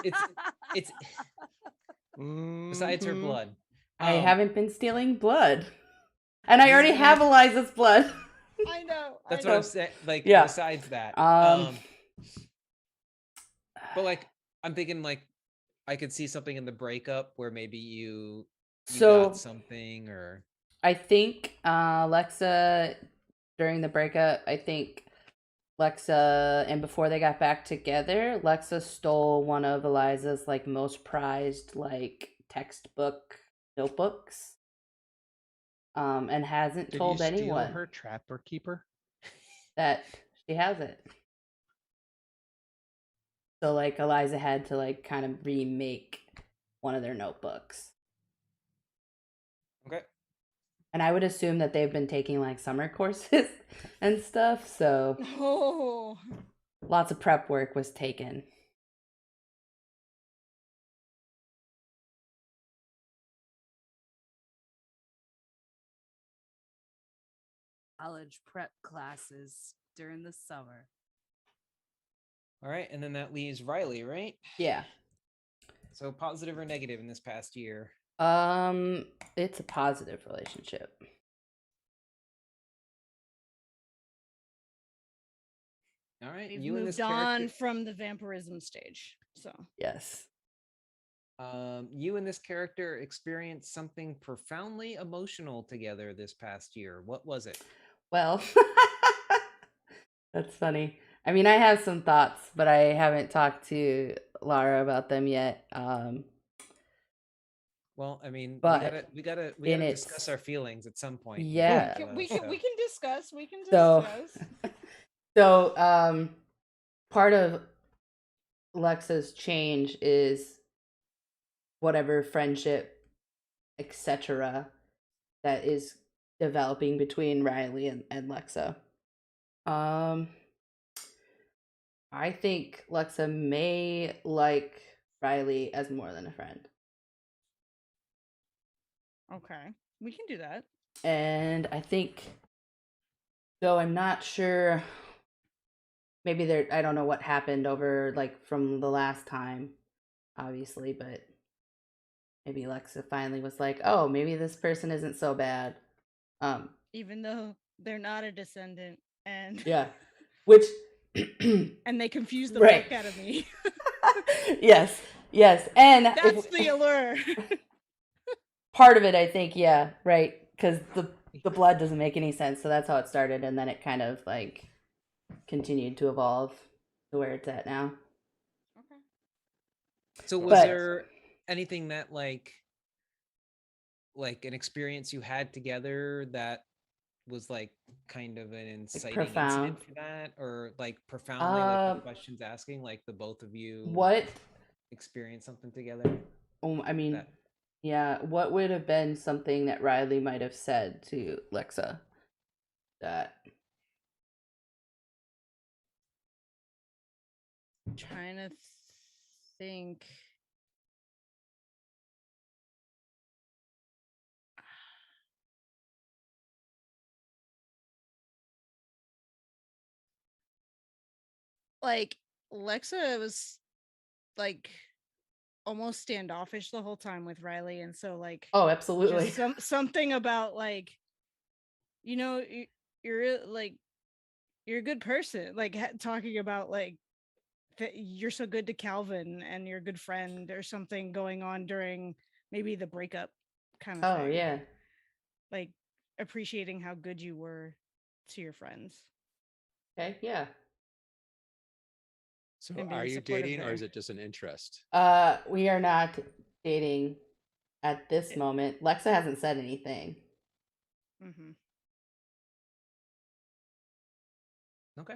it's besides her Mhm. blood. I haven't been stealing blood. And I already have Eliza's blood. I know. That's what I'm saying. Like, Yeah. besides that. But like, I'm thinking like I could see something in the breakup where maybe you So- got something, or I think Lexa, during the breakup, I think Lexa, and before they got back together, Lexa stole one of Eliza's like most prized like textbook notebooks. And hasn't Did told you steal anyone her trapper keeper? that she has it. So like Eliza had to like kind of remake one of their notebooks. okay. And I would assume that they've been taking like summer courses and stuff, so Oh. lots of prep work was taken. College prep classes during the summer. All right, and then that leaves Riley, right? Yeah. So positive or negative in this past year? It's a positive relationship. All right, We've you and this moved on character. from the vampirism stage. So Yes. You and this character experienced something profoundly emotional together this past year. What was it? Well, that's funny. I mean, I have some thoughts, but I haven't talked to Lara about them yet. Well, I mean, But we gotta in discuss its- our feelings at some point. Yeah. we can discuss. We can So- discuss. So, part of Lexa's change is whatever friendship, etc., that is developing between Riley and Lexa. I think Lexa may like Riley as more than a friend. Okay, we can do that. And I think, though I'm not sure, maybe there, I don't know what happened over, like, from the last time, obviously, but maybe Lexa finally was like, oh, maybe this person isn't so bad. Even though they're not a descendant, and Yeah. Which, and they confuse the Right. fuck out of me. yes, and That's the allure. part of it, I think, yeah, right, because the blood doesn't make any sense, so that's how it started, and then it kind of like continued to evolve where it's at now. Okay. So was But- there anything that like an experience you had together that was like kind of an inciting profound. incident for that, or like profoundly like the questions asking, like the both of you What? experienced something together? I mean, that- yeah. What would have been something that Riley might have said to Lexa that? Trying to think. Like Lexa was like almost standoffish the whole time with Riley, and so like Oh, absolutely. just something about like, you know, you're like you're a good person, like talking about like that you're so good to Calvin and you're a good friend, or something going on during maybe the breakup kind of Oh, thing. yeah. Like appreciating how good you were to your friends. Okay, yeah. So And are being you supportive dating, or there. is it just an interest? We are not dating at this moment. Lexa hasn't said anything. Mm-hmm. Okay.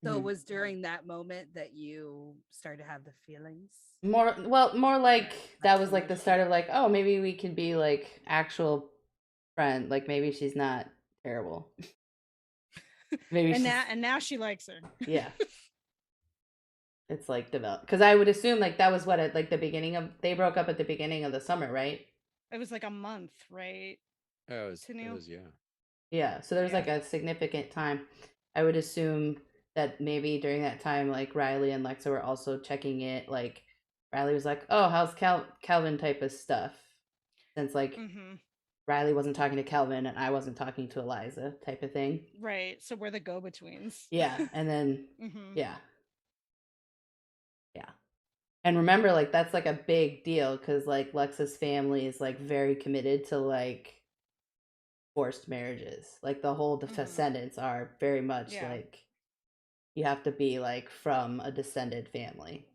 So it Mhm. was during that moment that you started to have the feelings. More like Right, that like was like the start of like, oh, maybe we can be like actual friend. Like maybe she's not terrible. Maybe And she's, now she likes her. yeah. It's like developed, because I would assume like that was what at like the beginning of, they broke up at the beginning of the summer, right? It was like a month, right? Oh, it Tennille? was, yeah. Yeah, so there was Yeah. like a significant time. I would assume that maybe during that time, like Riley and Lexa were also checking it. Like Riley was like, "Oh, how's Calvin?" type of stuff, since like Mm-hmm. Riley wasn't talking to Calvin and I wasn't talking to Eliza, type of thing. Right. So we're the go-betweens. Yeah, and then Mm-hmm. yeah, and remember, like that's like a big deal because like Lexa's family is like very committed to like forced marriages. Like the whole Mhm. descendants are very much Yeah. like you have to be like from a descended family.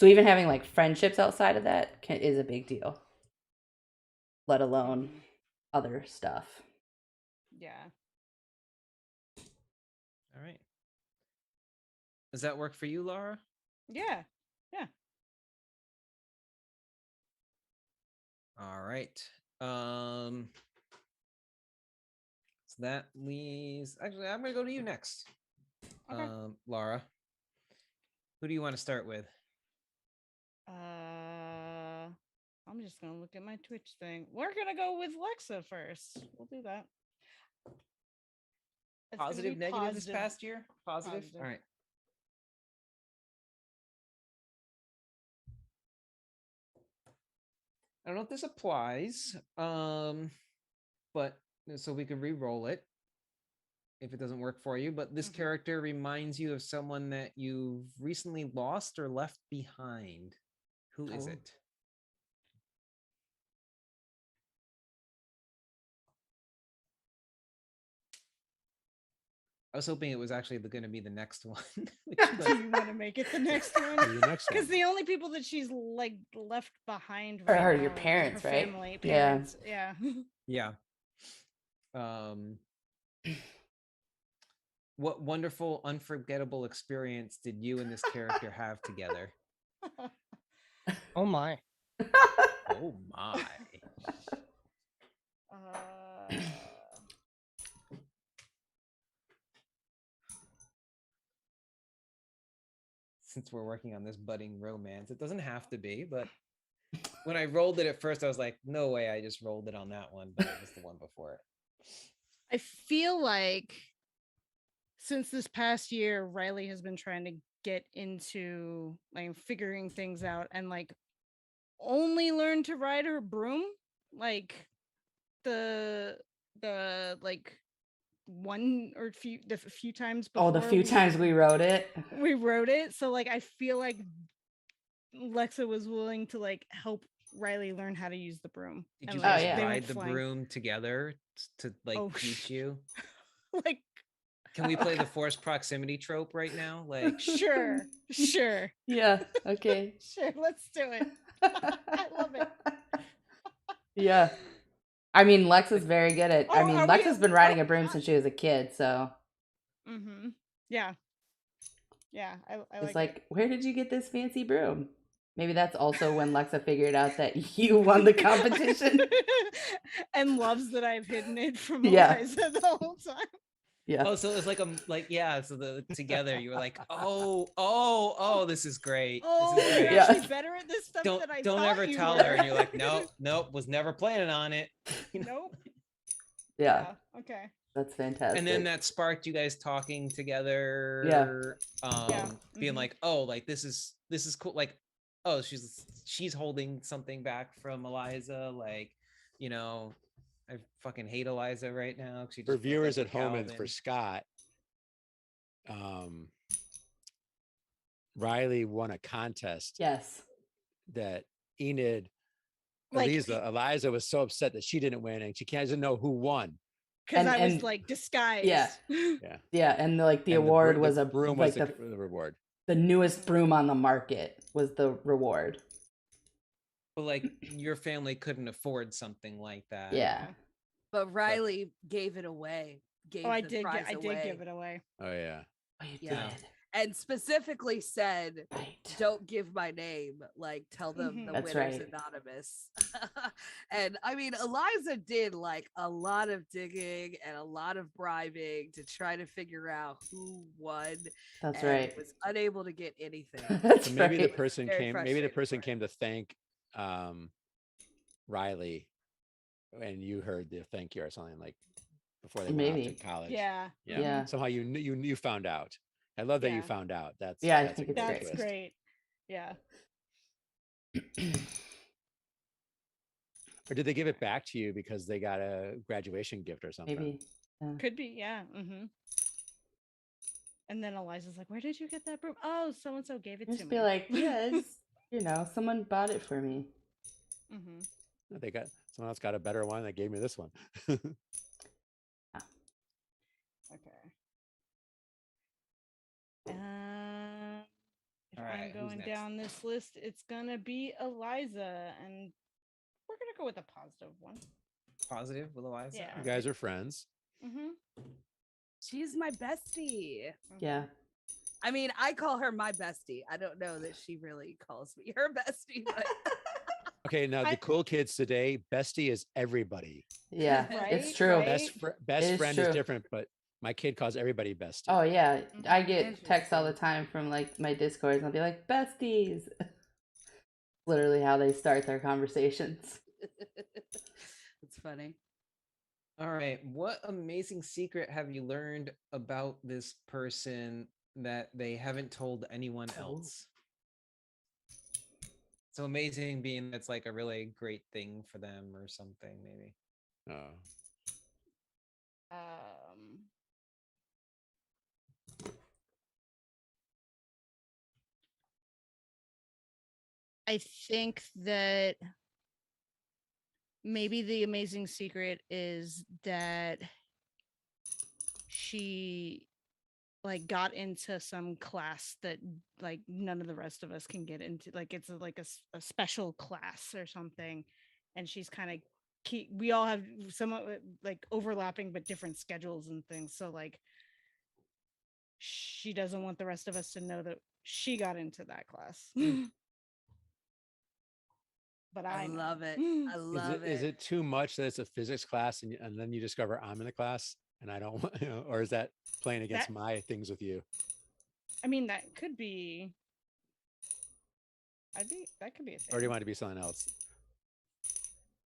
So even having like friendships outside of that is a big deal, let alone Mhm. other stuff. Yeah. All right. Does that work for you, Laura? Yeah. All right. So that leaves, actually, I'm gonna go to you next. Okay. Laura, who do you want to start with? I'm just gonna look at my Twitch thing. We're gonna go with Lexa first. We'll do that. It's gonna Positive, be negative this positive. past year? Positive? Positive. All right. I don't know if this applies, but so we could re-roll it if it doesn't work for you. But this Mhm. character reminds you of someone that you've recently lost or left behind. Who is Oh. it? I was hoping it was actually going to be the next one. which Do was- you want to make it the next one? Do the next Because one. the only people that she's like left behind Or right her- now your are parents, her right? family, Yeah. parents. Yeah. yeah. What wonderful, unforgettable experience did you and this character have together? Oh my. Oh my. Since we're working on this budding romance, it doesn't have to be, but when I rolled it at first, I was like, no way, I just rolled it on that one, but it was the one before it. I feel like since this past year, Riley has been trying to get into like figuring things out and like only learn to ride her broom. Like the like one or the few times before. Oh, the few times we wrote it. we wrote it. So like I feel like Lexa was willing to like help Riley learn how to use the broom. Did and, you like, guys yeah. they went ride the flying. broom together to like Oh, teach you? like Can we play the forced proximity trope right now? Like, Sure. Yeah. Okay. Sure. Let's do it. I love it. Yeah. I mean, Lex is very good at. I Oh, mean, are Lex we- has been riding a broom since she was a kid, so Mm-hmm. Yeah. Yeah. I it's like it. like, where did you get this fancy broom? Maybe that's also when Lexa figured out that you won the competition. And loves that I've hidden it from Yeah. Eliza the whole time. Yeah. oh, so it's like so the together you were like, this is great. Oh, This is you're great. Yeah. actually better at this stuff Don't than I don't thought ever you tell were. her, and you're like, nope, was never planning on it. You know? Nope. Yeah. Okay. That's fantastic. And then that sparked you guys talking together. Being Mhm. like, oh, like this is cool. Like, oh, she's holding something back from Eliza. Like, you know, I fucking hate Eliza right now. She For just viewers like at home and for Calvin. Scott, Riley won a contest yes. that Enid, Like- Eliza was so upset that she didn't win, and she doesn't know who won. Because I was and- like disguised. Yeah. Yeah, Yeah, and like the And award the was a broom like was the reward. the newest broom on the market was the reward. But like your family couldn't afford something like that. Yeah. But Riley gave it away. Gave I the did. prize I did away. give it away. Oh yeah. Oh, you Yeah. did. And specifically said, Right. don't give my name. Like, tell them Mhm. the That's winner's right. anonymous. And I mean, Eliza did like a lot of digging and a lot of bribing to try to figure out who won. That's and right. Was unable to get anything. That's So maybe right. the person Very came. Maybe the frustrating person for came to thank Riley, and you heard the thank you or something like before they went off Maybe. to college. Yeah. Yeah. Somehow you found out. I love that you Yeah. found out. That's Yeah, I that's a think it's great That's twist. great. Yeah. Or did they give it back to you because they got a graduation gift or something? Maybe. Could be. Yeah. Mm-hmm. And then Eliza's like, "Where did you get that broom? Oh, so and so gave it to Just me." be like, yeah, it's, someone bought it for me. Mm-hmm. They got someone else got a better one. They gave me this one. Okay. If All right, I'm who's going next? down this list, it's gonna be Eliza, and we're gonna go with a positive one. Positive with Eliza. Yeah. You guys are friends. Mm-hmm. She's my bestie. Yeah. I mean, I call her my bestie. I don't know that she really calls me her bestie, but Okay, now the cool kids today, bestie is everybody. Yeah. Right, It's true. right. Best is friend true. is different, but my kid calls everybody bestie. Oh yeah. I get texts all the Interesting. time from like my Discords and I'll be like, besties. Literally how they start their conversations. it's funny. All right. What amazing secret have you learned about this person that they haven't told anyone else? So amazing being that's like a really great thing for them or something, maybe. Oh. I think that maybe the amazing secret is that she like got into some class that like none of the rest of us can get into, like it's a special class or something, and she's kind of we all have somewhat like overlapping but different schedules and things, so like she doesn't want the rest of us to know that she got into that class. But I know. love it. I love it. Is it too much that it's a physics class and then you discover I'm in the class and I don't want, or is that playing against my things with you? I mean, that could be. That could be a thing. Or do you want it to be something else?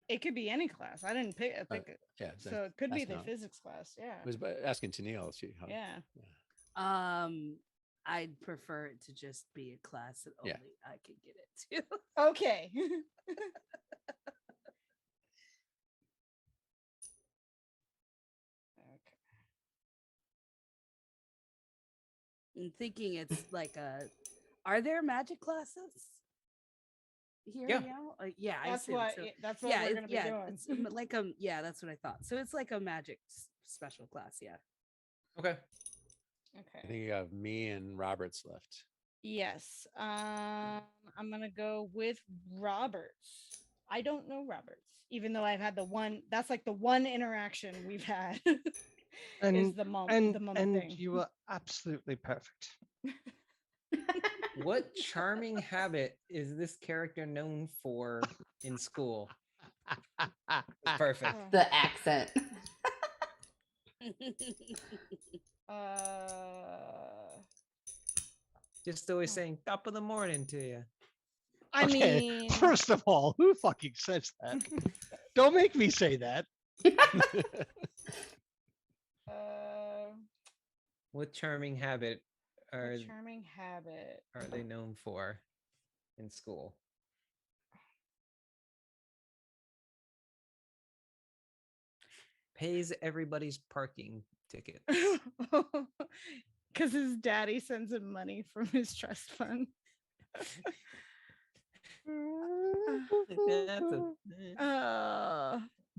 It could be any class. I didn't pick it. Yeah. So it could be that's the not- physics class. Yeah. I was asking Tennille. Yeah. I'd prefer it to just be a class that only I could get into. Okay. I'm thinking it's like are there magic classes here? Yeah. Yeah, I That's assume what. so. That's what Yeah, we're gonna be doing. it's like yeah, that's what I thought. So it's like a magic special class, yeah. Okay. I think you have me and Roberts left. Yes. I'm gonna go with Roberts. I don't know Roberts, even though I've had the one. That's like the one interaction we've had. Is the mom and thing. you were absolutely perfect. What charming habit is this character known for in school? Perfect. The accent. Just always saying top of the morning to you. I Okay, mean, first of all, who fucking says that? Don't make me say that. What charming habit are a charming habit. they known for in school? Pays everybody's parking ticket. Because his daddy sends him money from his trust fund.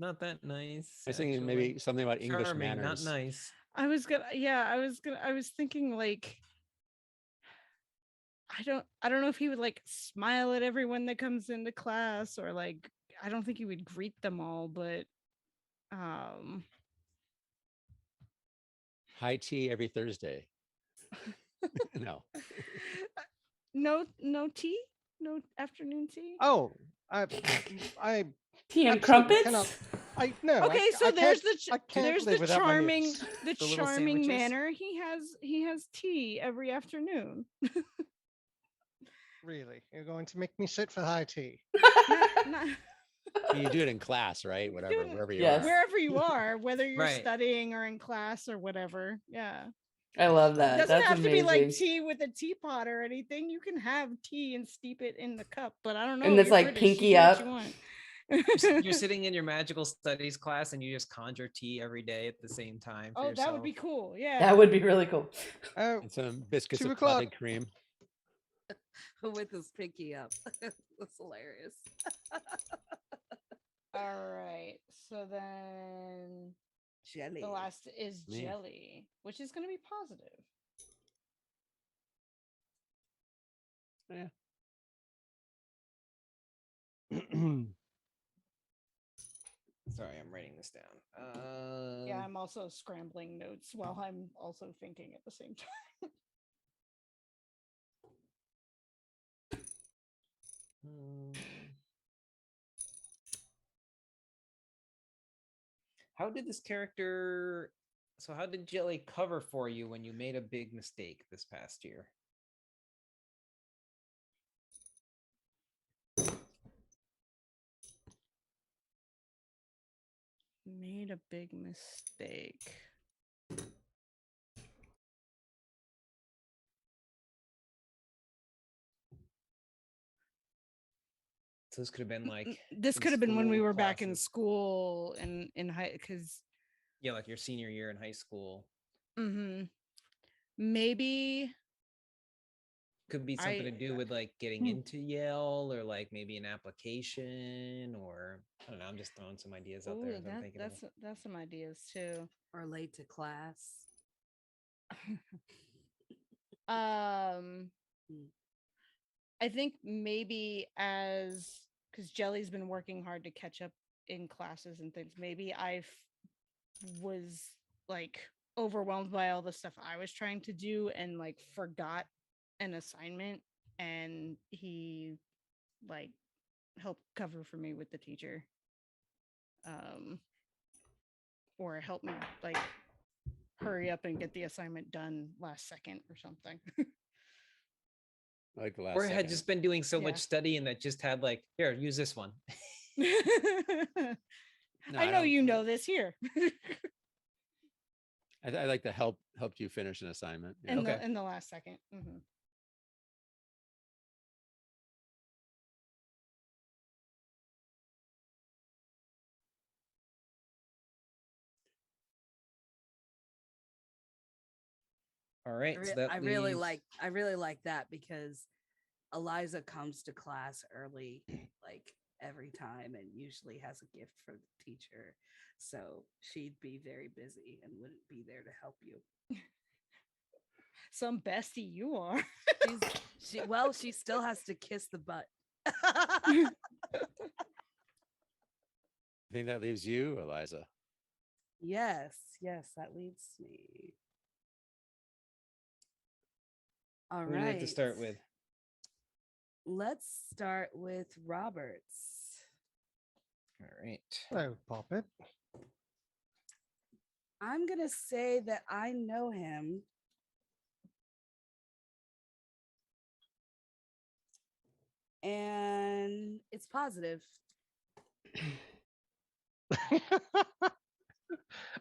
Not that nice. I was thinking maybe something about English Charming, manners. not nice. I was thinking like I don't know if he would like smile at everyone that comes into class, or like I don't think he would greet them all, but High tea every Thursday. No. no tea, no afternoon tea. Oh, I Tea and absolutely crumpets. cannot. I no. Okay, so there's there's the charming The little charming sandwiches? manner. He has tea every afternoon. Really, you're going to make me sit for high tea? Not You do it in class, right? Whatever, do it- wherever you Yes. are. wherever you are, whether you're Right. studying or in class or whatever. Yeah. I love It that. doesn't That's have amazing. to be like tea with a teapot or anything. You can have tea and steep it in the cup, but I don't know. And you're it's like British, you pinky do what up. you want. You're sitting in your magical studies class and you just conjure tea every day at the same time. For Oh, yourself. that would be cool. Yeah. That would be really cool. Oh, And some biscuits 2 with o'clock. clotted cream. With his pinky up. That's hilarious. All right. So then Jelly. the last is Me. jelly, which is going to be positive. Sorry, I'm writing this down. Yeah, I'm also scrambling notes while I'm also thinking at the same time. How did this character? So, how did Jelly cover for you when you made a big mistake this past year? Made a big mistake. So this could have been like This in could have been when we school were back in classes. school and in high, because Yeah, like your senior year in high school. maybe Could be something to do with like getting into Yale, or like maybe an application, or I don't know. I'm just throwing some ideas out there as I'm thinking of it. that's some ideas too. Or late to class. I think maybe because Jelly's been working hard to catch up in classes and things, maybe was like overwhelmed by all the stuff I was trying to do and like forgot an assignment, and he like helped cover for me with the teacher. Or help me like hurry up and get the assignment done last second or something. Like the last Or it had second. just been doing so Yeah. much studying that just had like, here, use this one. No, I know don't- you know this here. I like the helped you finish an assignment. Yeah. in Okay. the in the last second. Mhm. All right. So that I really leaves- like that because Eliza comes to class early, like every time and usually has a gift for the teacher. So she'd be very busy and wouldn't be there to help you. Some bestie you are. She still has to kiss the butt. I think that leaves you, Eliza. Yes, that leads me. All Who do we have to start right. with? Let's start with Roberts. All right. Hello, Poppet. I'm going to say that I know him. And it's positive.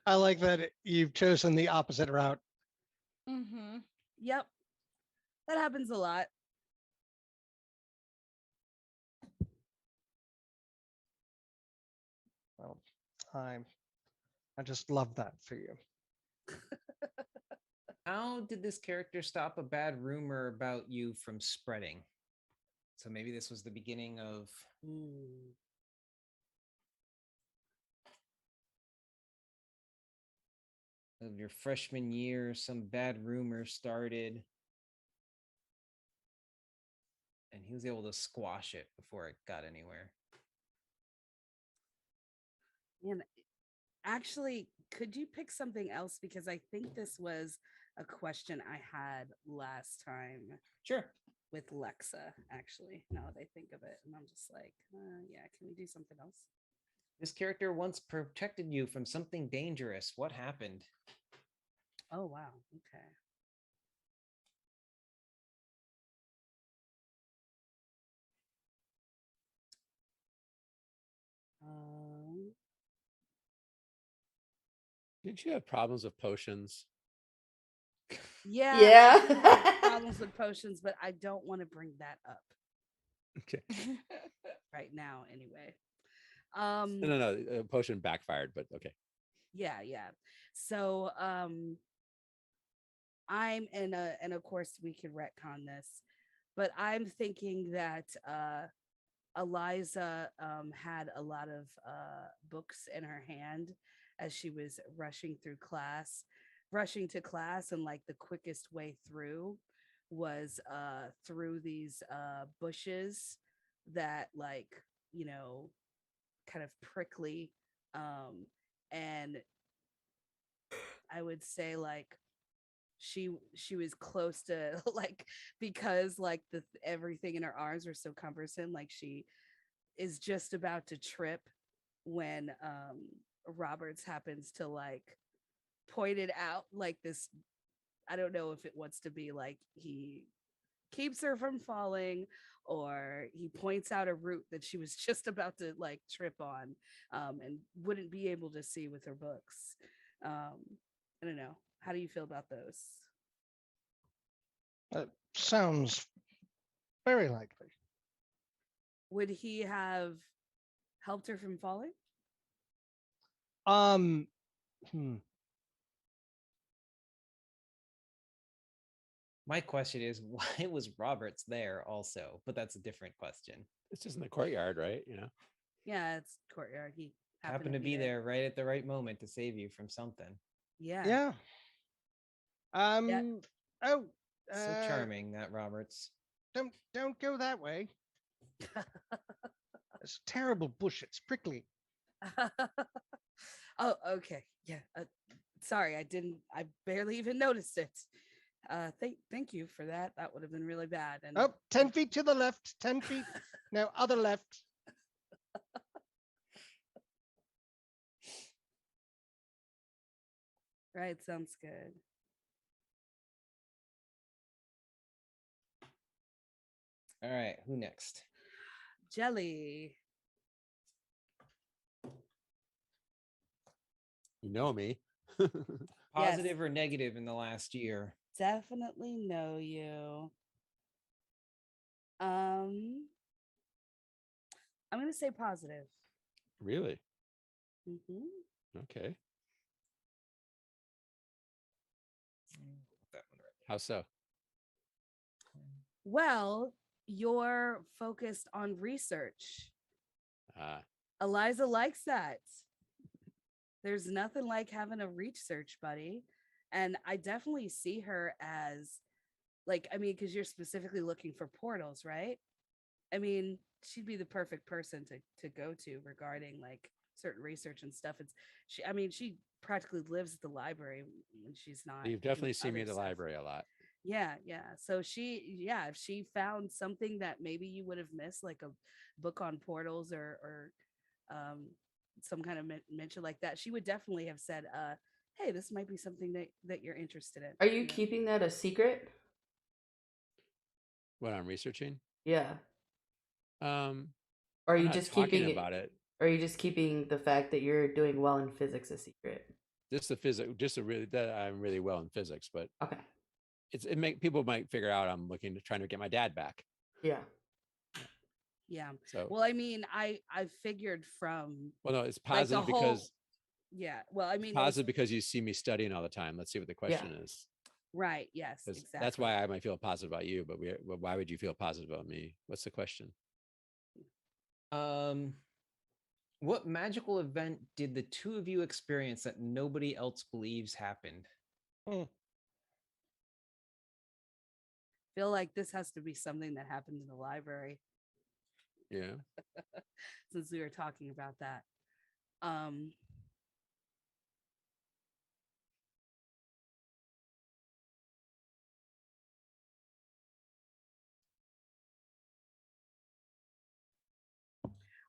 I like that you've chosen the opposite route. Mm-hmm. Yep. That happens a lot. Well, I just love that for you. How did this character stop a bad rumor about you from spreading? So maybe this was the beginning of your freshman year. Some bad rumor started, and he was able to squash it before it got anywhere. And actually, could you pick something else? Because I think this was a question I had last time. Sure. With Lexa, actually, now that I think of it. And I'm just like, yeah, can we do something else? This character once protected you from something dangerous. What happened? Oh, wow. Okay. Did you have problems with potions? Yeah. Yeah. I have problems with potions, but I don't want to bring that up. Okay. Right now, anyway. No. Potion backfired, but okay. Yeah. So I'm and of course we could retcon this, but I'm thinking that Eliza had a lot of books in her hand as she was rushing to class, and like the quickest way through was through these bushes that kind of prickly, and I would say like she was close to like, because like everything in her arms were so cumbersome, like she is just about to trip when Roberts happens to like point it out, like this. I don't know if it wants to be like he keeps her from falling, or he points out a route that she was just about to like trip on, and wouldn't be able to see with her books. I don't know. How do you feel about those? That sounds very likely. Would he have helped her from falling? My question is, why was Roberts there also? But that's a different question. It's just in the courtyard, right? You know. Yeah, it's courtyard. He Happened to be there right at the right moment to save you from something. Yeah. Yeah. Yeah. Oh. So charming, that Roberts. Don't go that way. It's a terrible bush. It's prickly. Oh, okay. Yeah. Sorry, I barely even noticed it. Thank you for that. That would have been really bad. And 10 feet to the left. 10 feet. No, other left. Right. Sounds good. All right. Who next? Jelly. You know me. Positive or negative in the last year? Definitely know you. I'm gonna say positive. Really? Mm-hmm. Okay. That one right. How so? Well, you're focused on research Eliza likes that. There's nothing like having a research buddy. And I definitely see her as like, I mean, because you're specifically looking for portals, right? I mean, she'd be the perfect person to go to regarding like certain research and stuff. I mean, she practically lives at the library when she's not. You've doing definitely seen me other at the stuff. library a lot. Yeah, yeah. So if she found something that maybe you would have missed, like a book on portals or some kind of mention like that, she would definitely have said, hey, this might be something that you're interested in. Are you keeping that a secret? What I'm researching? Yeah. Um, Or are I'm you not just talking keeping about it. Or are you just keeping the fact that you're doing well in physics a secret? Just the physics, that I'm really well in physics, but Okay. People might figure out I'm trying to get my dad back. Yeah. Yeah. So Well, I mean, I figured from well, no, it's like positive the whole. because Yeah. Well, I mean, positive because you see me studying all the time. Let's see what the question is. Right. Yes. 'Cause Exactly. that's why I might feel positive about you, but why would you feel positive about me? What's the question? What magical event did the two of you experience that nobody else believes happened? Feel like this has to be something that happened in the library. Yeah. Since we were talking about that.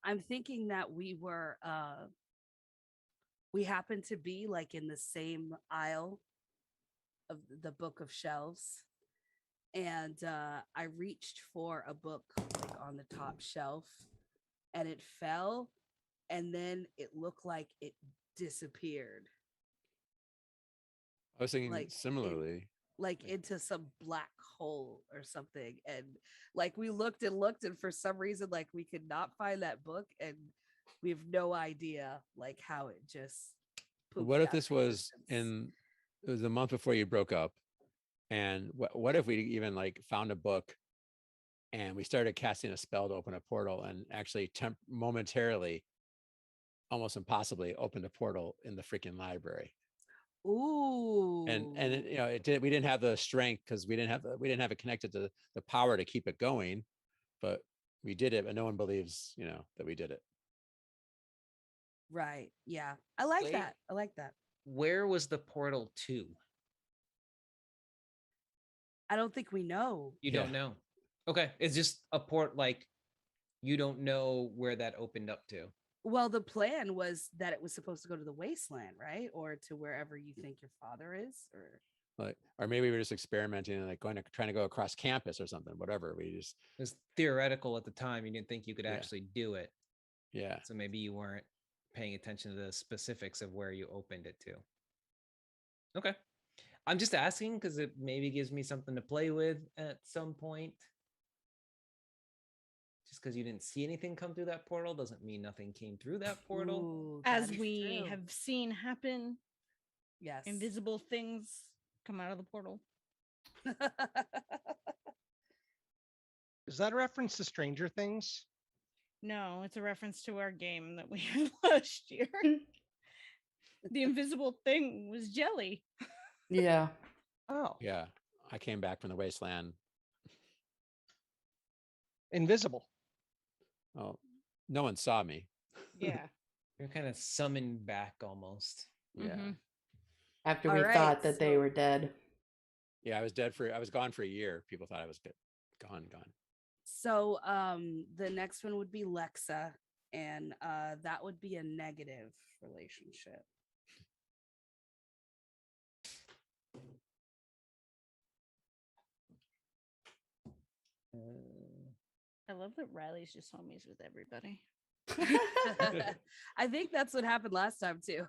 I'm thinking that we happened to be like in the same aisle of the book of shelves. And I reached for a book like on the top shelf and it fell and then it looked like it disappeared. I was thinking Like similarly. Into some black hole or something. And like we looked and for some reason like we could not find that book and we have no idea like how it just What if this was it was a month before you broke up? And what if we even like found a book and we started casting a spell to open a portal and actually momentarily, almost impossibly, opened a portal in the freaking library? Ooh. And we didn't have the strength because we didn't have it connected to the power to keep it going, but we did it, but no one believes that we did it. Right. Yeah. I like that. I like that. Where was the portal to? I don't think we know. You don't know. Okay. It's just a port, like you don't know where that opened up to. Well, the plan was that it was supposed to go to the wasteland, right? Or to wherever you think your father is, or maybe we were just experimenting and like trying to go across campus or something, whatever. It was theoretical at the time. You didn't think you could actually do it. Yeah. So maybe you weren't paying attention to the specifics of where you opened it to. Okay. I'm just asking because it maybe gives me something to play with at some point. Just because you didn't see anything come through that portal doesn't mean nothing came through that portal. Ooh, as we have seen happen. Yes. Invisible things come out of the portal. Is that a reference to Stranger Things? No, it's a reference to our game that we had last year. The invisible thing was jelly. Yeah. Oh. Yeah. I came back from the wasteland. Invisible. Oh, no one saw me. Yeah. You're kind of summoned back almost. Yeah. Mm-hmm. After we thought that they were dead. Yeah, I was gone for a year. People thought I was gone. So the next one would be Lexa, and that would be a negative relationship. I love that Riley's just homies with everybody. I think that's what happened last time too.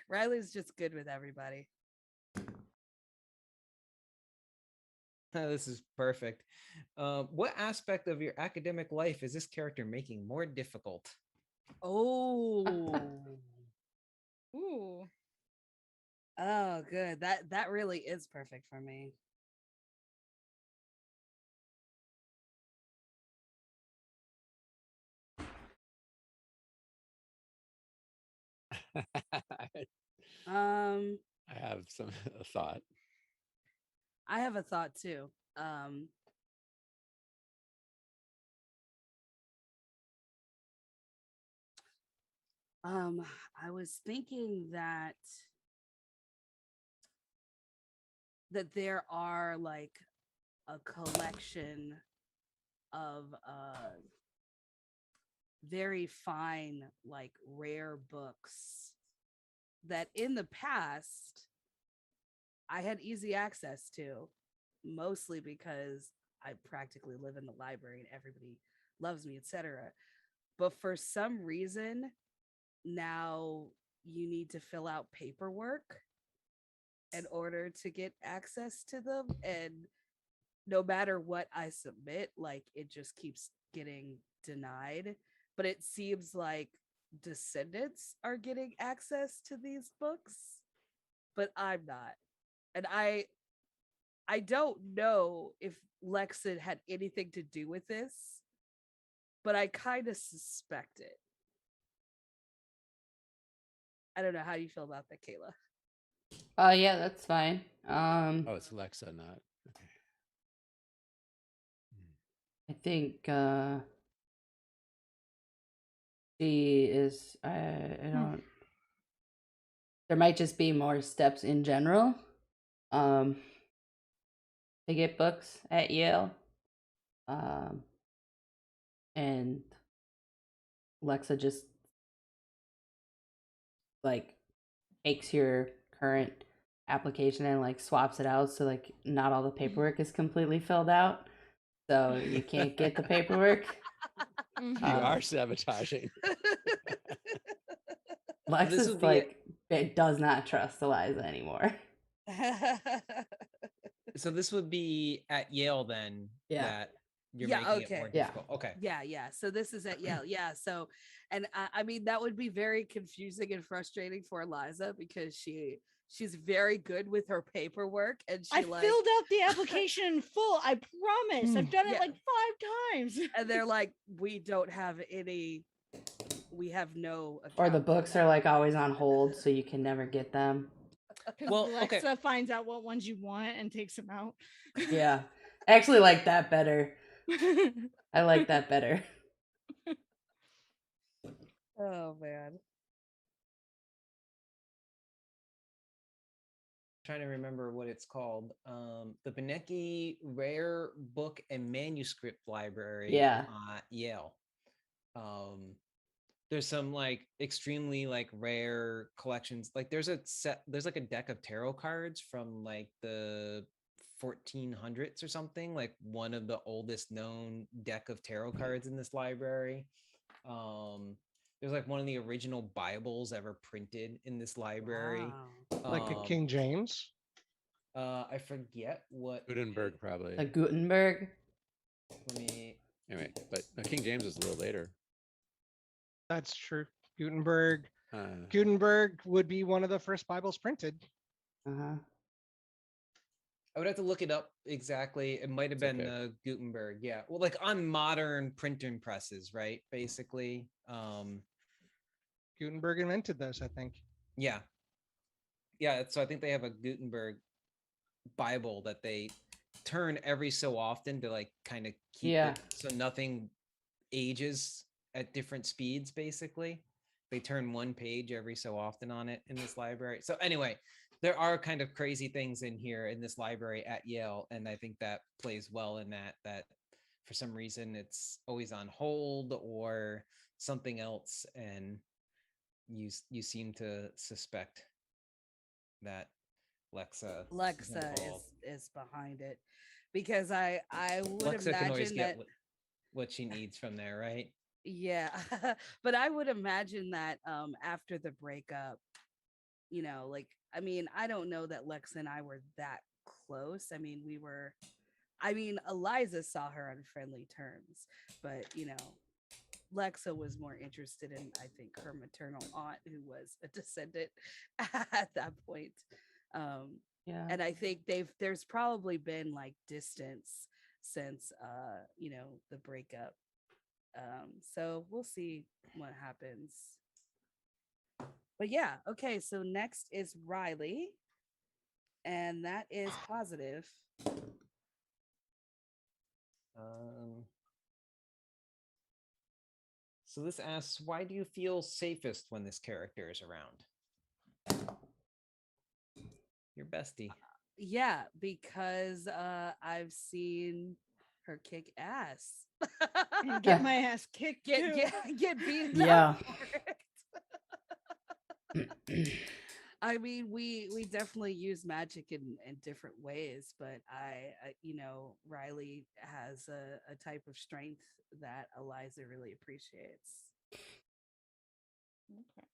Riley's just good with everybody. This is perfect. What aspect of your academic life is this character making more difficult? Oh. Ooh. Oh, good. That really is perfect for me. Um, I have a thought. I have a thought too. I was thinking that there are like a collection of very fine, like rare books that in the past I had easy access to, mostly because I practically live in the library and everybody loves me, etc. But for some reason, now you need to fill out paperwork in order to get access to them. And no matter what I submit, like it just keeps getting denied. But it seems like descendants are getting access to these books, but I'm not. And I don't know if Lexa had anything to do with this, but I kind of suspect it. I don't know how you feel about that, Kayla. Yeah, that's fine. Oh, it's Alexa, not. Okay. I think she is. I don't. There might just be more steps in general. To get books at Yale. And Lexa just like takes your current application and like swaps it out, so like not all the paperwork is completely filled out, so you can't get the paperwork. You are sabotaging. Lexa's like it does not trust Eliza anymore. So this would be at Yale then. Yeah. That you're making it more difficult. Okay. Yeah. So this is at Yale. Yeah. So, and I mean, that would be very confusing and frustrating for Eliza because she's very good with her paperwork, and I filled out the application in full. I promise. I've done it like 5 times. And they're like, we don't have any. We have no. Or the books are like always on hold, so you can never get them. Well, Alexa finds out what ones you want and takes them out. Yeah, I actually like that better. I like that better. Oh man. Trying to remember what it's called. The Benecke Rare Book and Manuscript Library at Yale. There's some like extremely like rare collections. Like there's like a deck of tarot cards from like the 1400s or something, like one of the oldest known deck of tarot cards in this library. There's like one of the original Bibles ever printed in this library. Wow. Like a King James? I forget what Gutenberg, probably. A Gutenberg. Anyway, but King James is a little later. That's true. Gutenberg. Gutenberg would be one of the first Bibles printed. I would have to look it up exactly. It might have been Gutenberg. Yeah. Well, like on modern printing presses, right? Basically. Gutenberg invented those, I think. Yeah. Yeah. So I think they have a Gutenberg Bible that they turn every so often to like kind of keep it so nothing ages at different speeds. Basically, they turn one page every so often on it in this library. So anyway, there are kind of crazy things in here in this library at Yale, and I think that plays well in that for some reason it's always on hold or something else, and you seem to suspect that Lexa is behind it, because I would Lexa can always imagine get that what she needs from there, right? Yeah. But I would imagine that after the breakup, like, I mean, I don't know that Lex and I were that close. I mean, Eliza saw her on friendly terms, but Lexa was more interested in, I think, her maternal aunt, who was a descendant at that point. And I think there's probably been like distance since the breakup. So we'll see what happens. But yeah, okay. So next is Riley, and that is positive. So this asks, why do you feel safest when this character is around? Your bestie. Yeah, because I've seen her kick ass. And get my ass kicked. Get beaten Yeah. up for it. I mean, we definitely use magic in different ways, but Riley has a type of strength that Eliza really appreciates. Okay.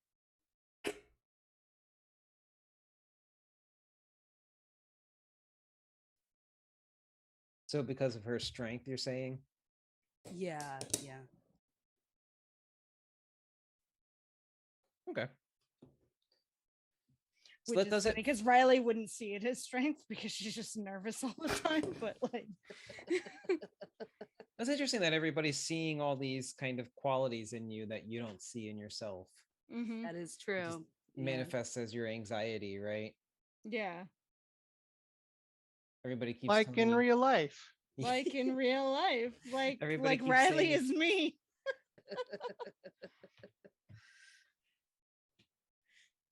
So because of her strength, you're saying? Yeah. Okay. So Which that is does funny it. because Riley wouldn't see it as strength because she's just nervous all the time. But like, That's interesting that everybody's seeing all these kind of qualities in you that you don't see in yourself. That is true. Yeah. Manifests as your anxiety, right? yeah, Everybody keeps Like telling in me, real life. like in real life, Everybody like keeps Riley saying- is me.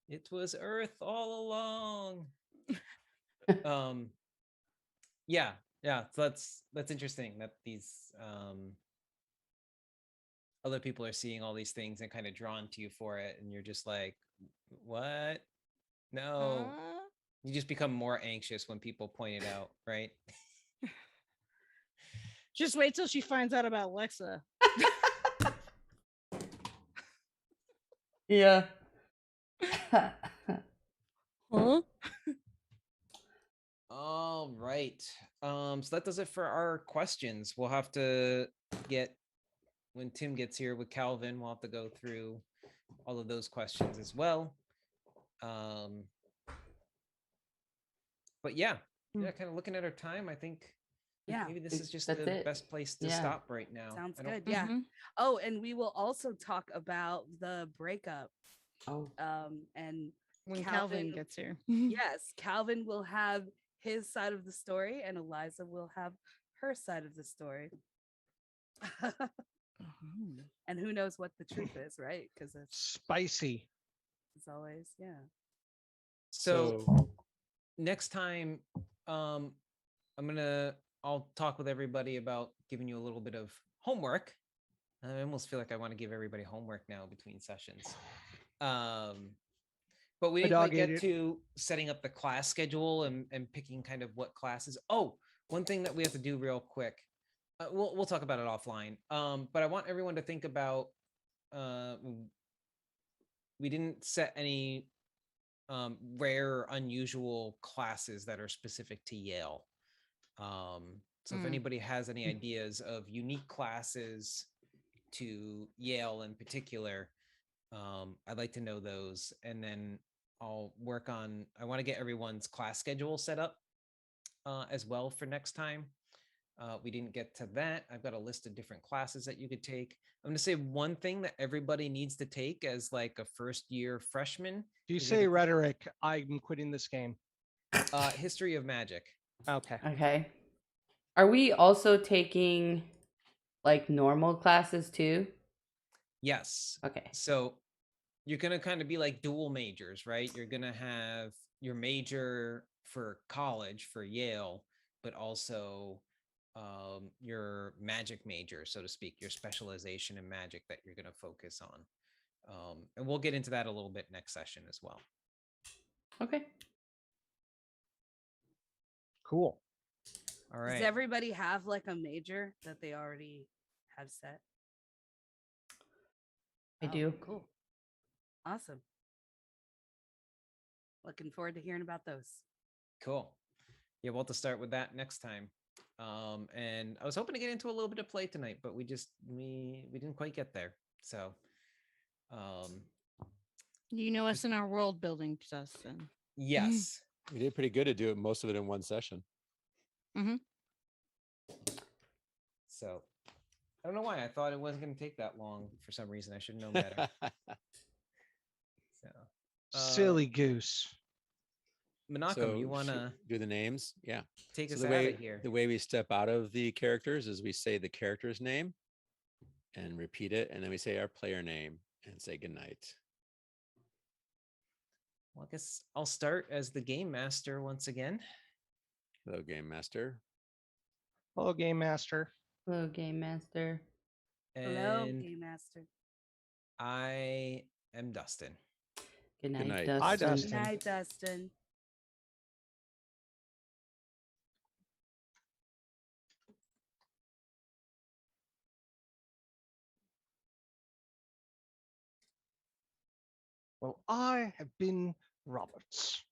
It was Earth all along. Yeah. So that's interesting that these other people are seeing all these things and kind of drawn to you for it, and you're just like, what? No. You just become more anxious when people point it out, right? Just wait till she finds out about Lexa. Yeah. Huh? All right. So that does it for our questions. We'll have to get, when Tim gets here with Calvin, we'll have to go through all of those questions as well. But yeah, kind of looking at our time, I think maybe this is just That's the it. best place to Yeah. stop right now. Sounds I don't- good. Yeah. Oh, and we will also talk about the breakup. Oh. And When Calvin gets here. yes, Calvin will have his side of the story, and Eliza will have her side of the story. And who knows what the truth is, right? Because it's Spicy. always, yeah. So next time, I'll talk with everybody about giving you a little bit of homework. I almost feel like I want to give everybody homework now between sessions. But we didn't quite get to setting up the class schedule and picking kind of what classes. Oh, one thing that we have to do real quick. We'll talk about it offline. But I want everyone to think about. We didn't set any rare or unusual classes that are specific to Yale. So if anybody has any ideas of unique classes to Yale in particular, I'd like to know those. And then I'll work on, I want to get everyone's class schedule set up as well for next time. We didn't get to that. I've got a list of different classes that you could take. I'm going to say one thing that everybody needs to take as like a first year freshman. If you say rhetoric, I'm quitting this game. History of magic. Okay. Are we also taking like normal classes too? Yes. Okay. So you're going to kind of be like dual majors, right? You're going to have your major for college for Yale, but also your magic major, so to speak, your specialization in magic that you're going to focus on. And we'll get into that a little bit next session as well. Okay. Cool. All right. Does everybody have like a major that they already have set? I do. Cool. Awesome. Looking forward to hearing about those. Cool. Yeah, we'll have to start with that next time. And I was hoping to get into a little bit of play tonight, but we didn't quite get there. So You know us in our world building stuff, then. yes. We did pretty good to do it, most of it in one session. So I don't know why I thought it wasn't going to take that long for some reason. I should know better. So Silly goose. Menachem, you want should to do the names? Yeah. take So us the out way of here? the way we step out of the characters is we say the character's name and repeat it, and then we say our player name and say goodnight. Well, I guess I'll start as the game master once again. Hello, game master. Hello, game master. Hello, game master. Hello, And Game Master. I am Dustin. Good night, night. Dustin. Hi, Good Dustin. night, Dustin. Well, I have been Roberts,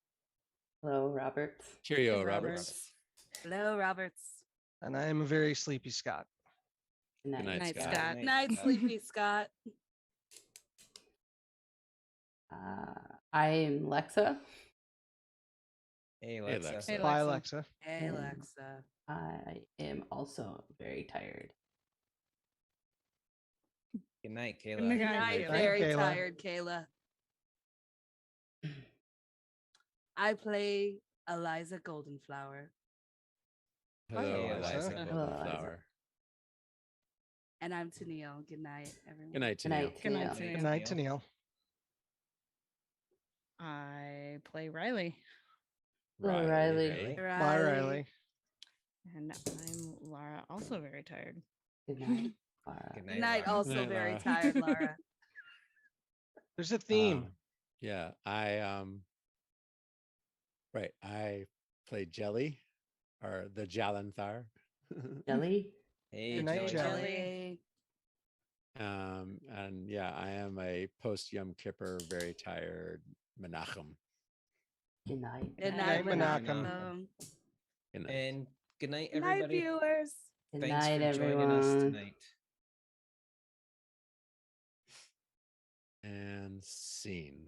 Hello, Robert. Cheerio, Hey, Roberts. Hello, Roberts. and I am a very sleepy Scott. Good night, night, Night, Scott. Scott. Night, Sleepy Scott. I am Lexa. Hey, Hey, Alexa. Alexa. Hey, Bye, Alexa. Alexa. Hey, And Alexa. I am also very tired. Good night, Good Kayla. night, Good night, Kayla. very Kayla. tired, Kayla. I play Eliza Goldenflower, Hello, Hey, Eliza Eliza. Hello, Goldenflower. and I'm Tennille. Good night, everyone. Good night, Good night. Tennille. Good night, Tennille. Good night, Tennille. I play Riley, Hello, Riley. Riley. Bye, Riley. and I'm Lara, also very tired. Good night, Laura. Good Good night, night, Lara. also Good night, very Lara. tired, Lara. There's a theme. Yeah, I right. I play Jelly, or the Jalanthar. Jelly. Hey, Good night, Jelly. Jelly. And yeah, I am a post Yom Kippur, very tired Menachem. Good night. Good night, night, Menachem. Menachem. Good night. And good night, Good night, everybody. viewers. Good Thanks night, for joining us everyone. tonight. And scene.